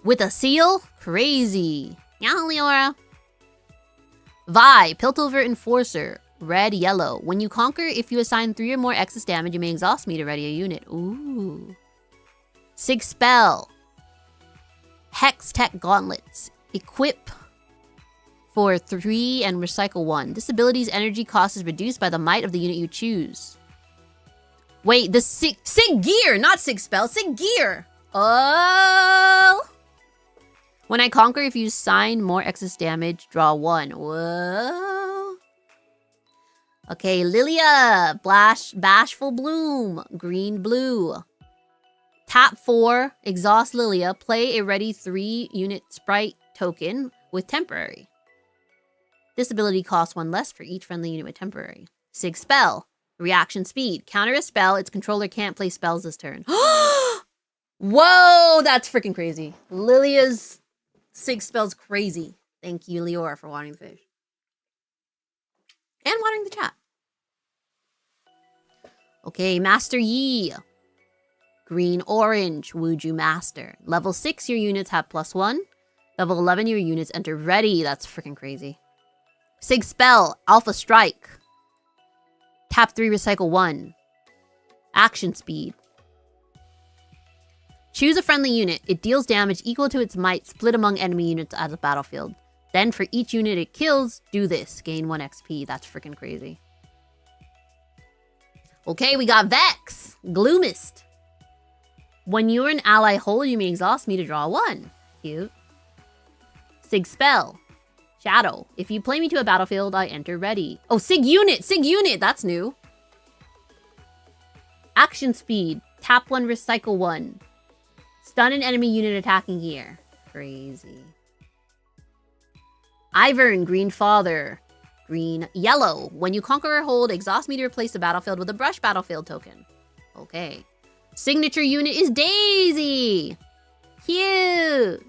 With a seal? Crazy. Nyaho, Leora. Vi, Piltover Enforcer. Red, yellow. When you conquer, if you assign 3 or more excess damage, you may exhaust me to ready a unit. Ooh. 6th spell. Hex Tech Gauntlets. Equip for 3 and recycle 1. This ability's energy cost is reduced by the might of the unit you choose. Wait, the Sig Gear, not 6th spell. Sig Gear. Oh. When I conquer, if you assign more excess damage, draw 1. Whoa. Okay, Lilia, Bashful Bloom, green, blue. Tap 4, exhaust Lilia, play a ready 3 unit sprite token with temporary. This ability costs 1 less for each friendly unit with temporary. 6th spell, reaction speed. Counter a spell, its controller can't play spells this turn. Whoa, that's freaking crazy. Lilia's 6th spell's crazy. Thank you, Leora, for watering the fish. And watering the chat. Okay, Master Yi. Green, orange, Wuju Master. Level 6, your units have +1. Level 11, your units enter ready. That's freaking crazy. 6th spell, Alpha Strike. Tap 3, recycle 1. Action speed. Choose a friendly unit. It deals damage equal to its might split among enemy units as a battlefield. Then for each unit it kills, do this. Gain 1 XP. That's freaking crazy. Okay, we got Vex. Gloomist. When you're an ally hold, you may exhaust me to draw 1. Cute. 6th spell. Shadow. If you play me to a battlefield, I enter ready. Oh, Sig Unit! Sig Unit! That's new. Action speed. Tap 1, recycle 1. Stun an enemy unit attacking here. Crazy. Ivern, Green Father. Green, yellow. When you conquer or hold, exhaust me to replace the battlefield with a brush battlefield token. Okay. Signature unit is Daisy. Cute.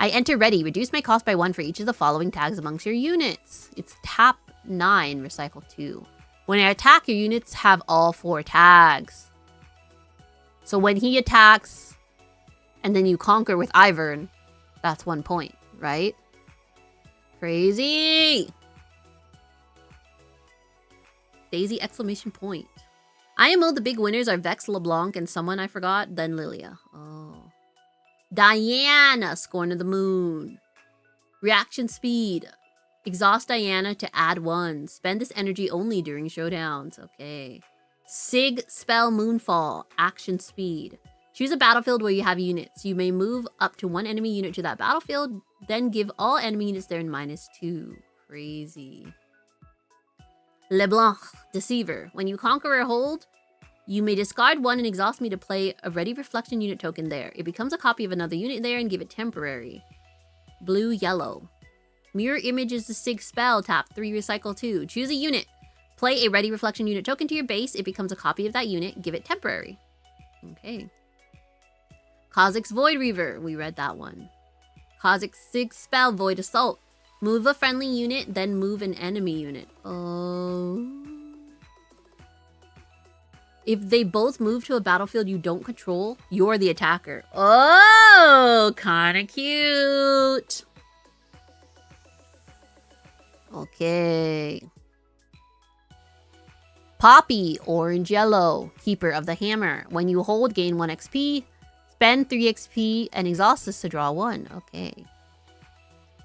I enter ready. Reduce my cost by 1 for each of the following tags amongst your units. It's tap 9, recycle 2. When I attack, your units have all 4 tags. So when he attacks, and then you conquer with Ivern, that's 1 point, right? Crazy! Daisy exclamation point. IMO, the big winners are Vex, LeBlanc, and someone I forgot, then Lilia. Oh. Diana, Scorn of the Moon. Reaction speed. Exhaust Diana to add 1. Spend this energy only during showdowns. Okay. Sig spell Moonfall. Action speed. Choose a battlefield where you have units. You may move up to 1 enemy unit to that battlefield, then give all enemy units there -2. Crazy. LeBlanc, Deceiver. When you conquer or hold, you may discard 1 and exhaust me to play a Ready Reflection unit token there. It becomes a copy of another unit there and give it temporary. Blue, Yellow. Mirror Image is the Sig spell. Tap 3, recycle 2. Choose a unit. Play a Ready Reflection unit token to your base. It becomes a copy of that unit. Give it temporary. Okay. Kha'Zix Void Reaver. We read that one. Kha'Zix Sig spell Void Assault. Move a friendly unit, then move an enemy unit. Oh. If they both move to a battlefield you don't control, you're the attacker. Oh, kind of cute. Okay. Poppy, Orange Yellow, Keeper of the Hammer. When you hold, gain 1 XP. Spend 3 XP and exhaust this to draw 1. Okay.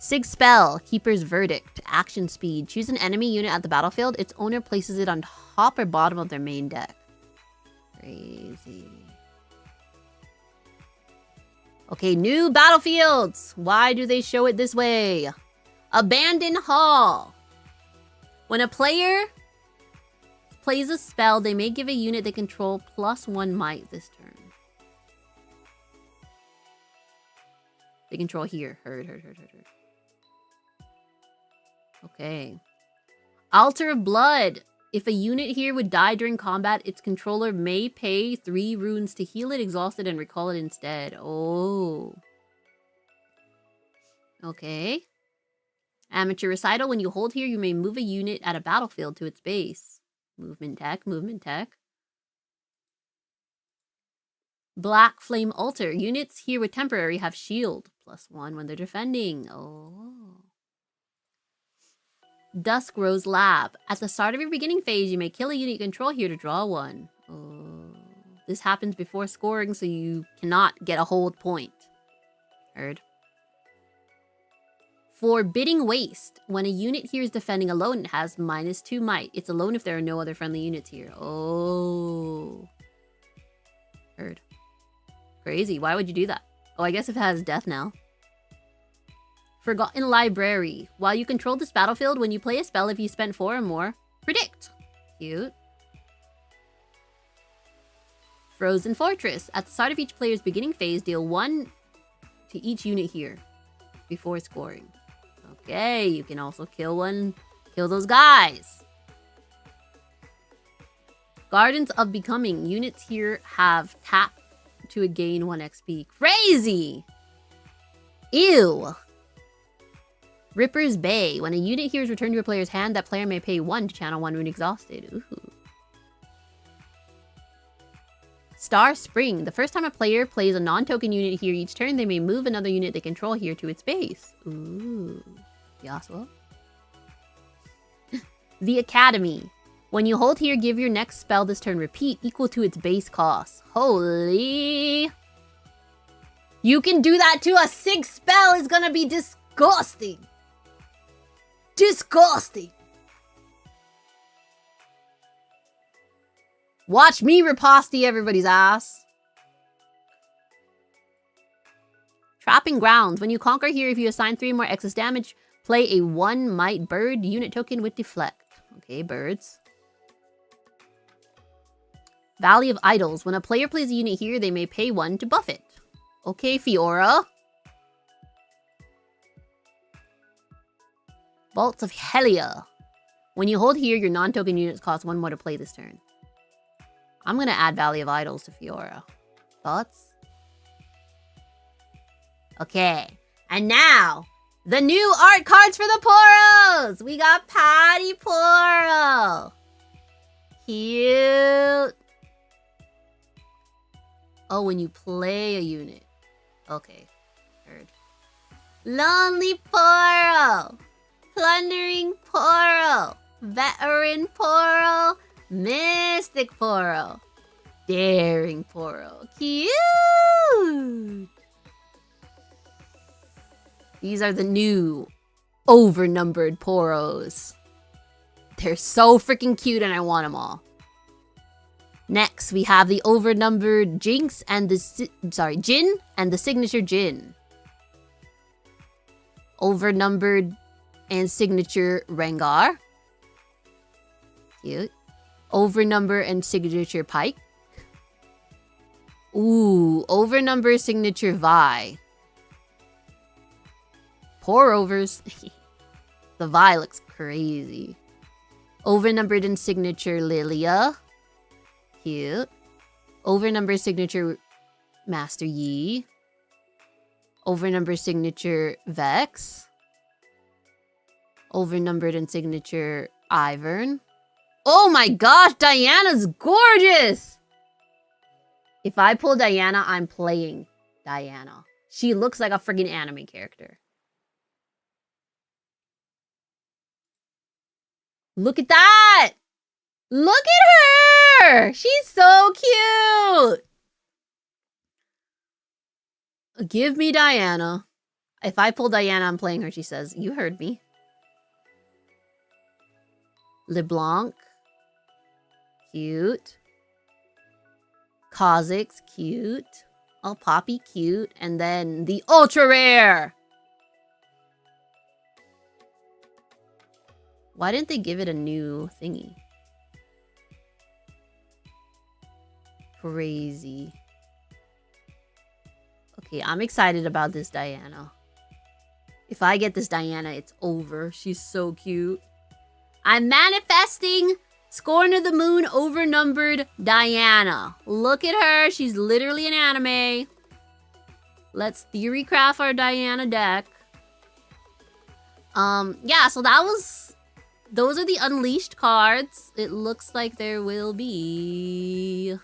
Sig Spell, Keeper's Verdict. Action speed. Choose an enemy unit at the battlefield. Its owner places it on top or bottom of their main deck. Crazy. Okay, new battlefields. Why do they show it this way? Abandoned Hall. When a player plays a spell, they may give a unit they control +1 might this turn. They control here. Heard. Okay. Altar of Blood. If a unit here would die during combat, its controller may pay 3 runes to heal it, exhaust it, and recall it instead. Oh. Okay. Amateur Recital. When you hold here, you may move a unit at a battlefield to its base. Movement tech. Black Flame Altar. Units here with temporary have shield +1 when they're defending. Oh. Dusk Rose Lab. At the start of your beginning phase, you may kill a unit you control here to draw 1. Oh. This happens before scoring, so you cannot get a hold point. Heard. Forbidding Waste. When a unit here is defending alone, it has -2 might. It's alone if there are no other friendly units here. Oh. Heard. Crazy. Why would you do that? Oh, I guess if it has death now. Forgotten Library. While you control this battlefield, when you play a spell, if you spent 4 or more, predict. Cute. Frozen Fortress. At the start of each player's beginning phase, deal 1 to each unit here before scoring. Okay, you can also kill those guys. Gardens of Becoming. Units here have tap to gain 1 XP. Crazy! Ew! Ripper's Bay. When a unit here is returned to a player's hand, that player may pay 1 to channel 1 rune exhausted. Ooh. Star Spring. The first time a player plays a non-token unit here each turn, they may move another unit they control here to its base. Ooh. Yasuo. The Academy. When you hold here, give your next spell this turn repeat equal to its base cost. Holy. You can do that to a 6 spell. It's gonna be disgusting. Disgusting. Watch me riposte everybody's ass. Trapping Grounds. When you conquer here, if you assign 3 more excess damage, play a 1 might bird unit token with deflect. Okay, birds. Valley of Idols. When a player plays a unit here, they may pay 1 to buff it. Okay, Fiora. Vaults of Helia. When you hold here, your non-token units cost 1 more to play this turn. I'm gonna add Valley of Idols to Fiora. Thoughts? Okay. And now, the new art cards for the Poros! We got Patty Poro. Cute. Oh, when you play a unit. Okay. Heard. Lonely Poro. Plundering Poro. Veteran Poro, Mystic Poro, Daring Poro. Cute! These are the new overnumbered Poros. They're so freaking cute and I want them all. Next, we have the overnumbered Jinx and the Jin and the signature Jin. Overnumbered and signature Rengar. Cute. Overnumber and signature Pike. Ooh, overnumber signature Vi. Pour overs. The Vi looks crazy. Overnumbered and signature Lilia. Cute. Overnumbered signature Master Yi. Overnumbered signature Vex. Overnumbered and signature Ivern. Oh my gosh, Diana's gorgeous! If I pull Diana, I'm playing Diana. She looks like a freaking anime character. Look at that! Look at her! She's so cute! Give me Diana. If I pull Diana, I'm playing her, she says. You heard me. LeBlanc. Cute. Kha'Zix, cute. Oh, Poppy, cute. And then the ultra rare! Why didn't they give it a new thingy? Crazy. Okay, I'm excited about this Diana. If I get this Diana, it's over. She's so cute. I'm manifesting Scorn of the Moon overnumbered Diana. Look at her. She's literally an anime. Let's theory craft our Diana deck. Yeah, so those are the unleashed cards. It looks like there will be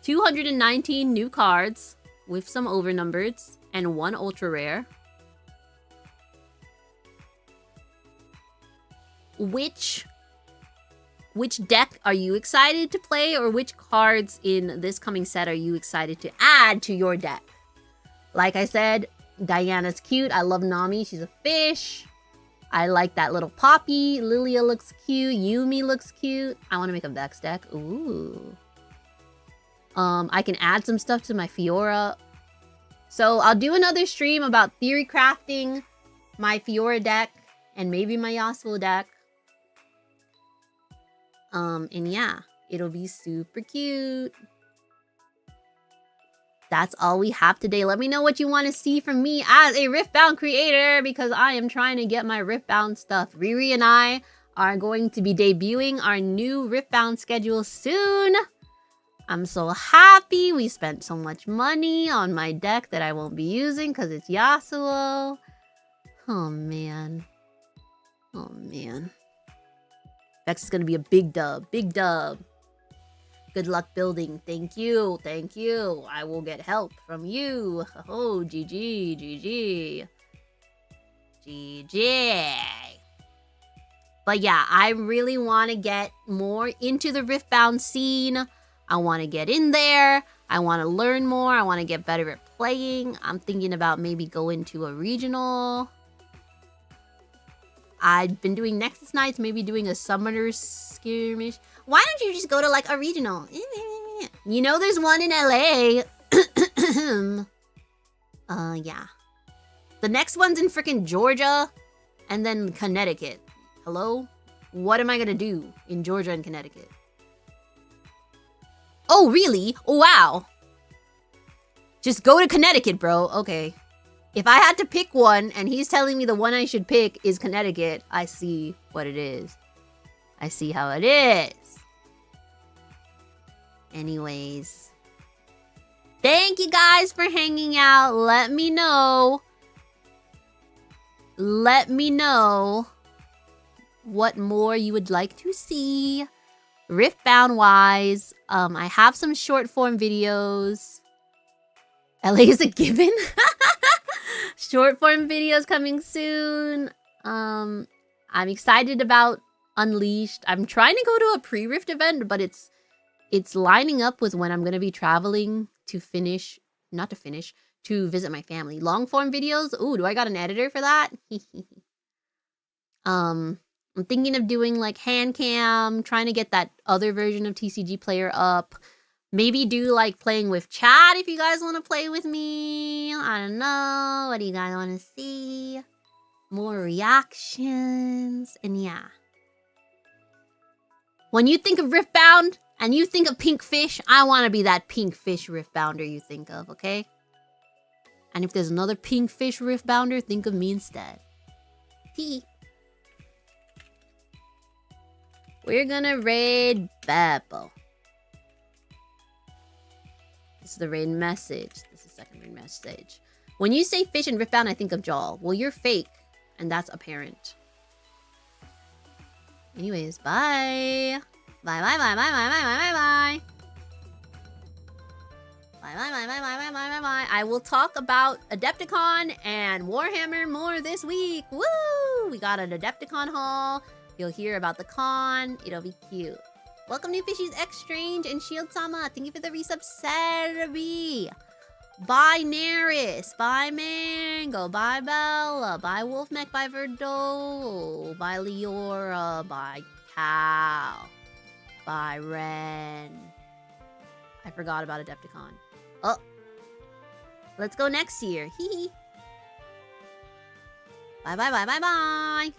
219 new cards with some overnumbereds and 1 ultra rare. Which deck are you excited to play, or which cards in this coming set are you excited to add to your deck? Like I said, Diana's cute. I love Nami. She's a fish. I like that little Poppy. Lilia looks cute. Yumi looks cute. I want to make a Vex deck. Ooh. I can add some stuff to my Fiora. So I'll do another stream about theory crafting my Fiora deck and maybe my Yasuo deck. And yeah, it'll be super cute. That's all we have today. Let me know what you want to see from me as a Riftbound creator, because I am trying to get my Riftbound stuff. Riri and I are going to be debuting our new Riftbound schedule soon. I'm so happy. We spent so much money on my deck that I won't be using because it's Yasuo. Oh man. Oh man. Vex is going to be a big dub. Big dub. Good luck building. Thank you. Thank you. I will get help from you. Oh, GG. GG. GG. But yeah, I really want to get more into the Riftbound scene. I want to get in there. I want to learn more. I want to get better at playing. I'm thinking about maybe going to a regional. I've been doing Nexus Nights, maybe doing a Summoner's Skirmish. Why don't you just go to like a regional? You know there's one in LA. Yeah. The next one's in freaking Georgia and then Connecticut. Hello? What am I gonna do in Georgia and Connecticut? Oh, really? Oh, wow. Just go to Connecticut, bro. Okay. If I had to pick one and he's telling me the one I should pick is Connecticut, I see what it is. I see how it is. Anyways. Thank you guys for hanging out. Let me know. Let me know what more you would like to see. Riftbound wise. I have some short form videos. LA is a given. Short form videos coming soon. I'm excited about Unleashed. I'm trying to go to a pre-Rift event, but it's lining up with when I'm going to be traveling to to visit my family. Long form videos. Ooh, do I got an editor for that? I'm thinking of doing like hand cam, trying to get that other version of TCG Player up. Maybe do like playing with chat if you guys want to play with me. I don't know. What do you guys want to see? More reactions. And yeah. When you think of Riftbound and you think of pink fish, I want to be that pink fish Riftbounder you think of, okay? And if there's another pink fish Riftbounder, think of me instead. Hee. We're gonna raid Beppo. This is the raid message. This is the second raid message. When you say fish and Riftbound, I think of Jaw. Well, you're fake, and that's apparent. Anyways, bye. Bye, bye, bye, bye, bye, bye, bye, bye, bye. Bye, bye, bye, bye, bye, bye, bye, bye, bye. I will talk about Adepticon and Warhammer more this week. Woo! We got an Adepticon haul. You'll hear about the con. It'll be cute. Welcome new fishies, X Strange and Shield Sama. Thank you for the resub, Serbi. Bye, Neris. Bye, Mango. Bye, Bella. Bye, Wolfmech. Bye, Verdo. Bye, Leora. Bye, Cow. Bye, Ren. I forgot about Adepticon. Oh. Let's go next year. Hee hee. Bye, bye, bye, bye, bye.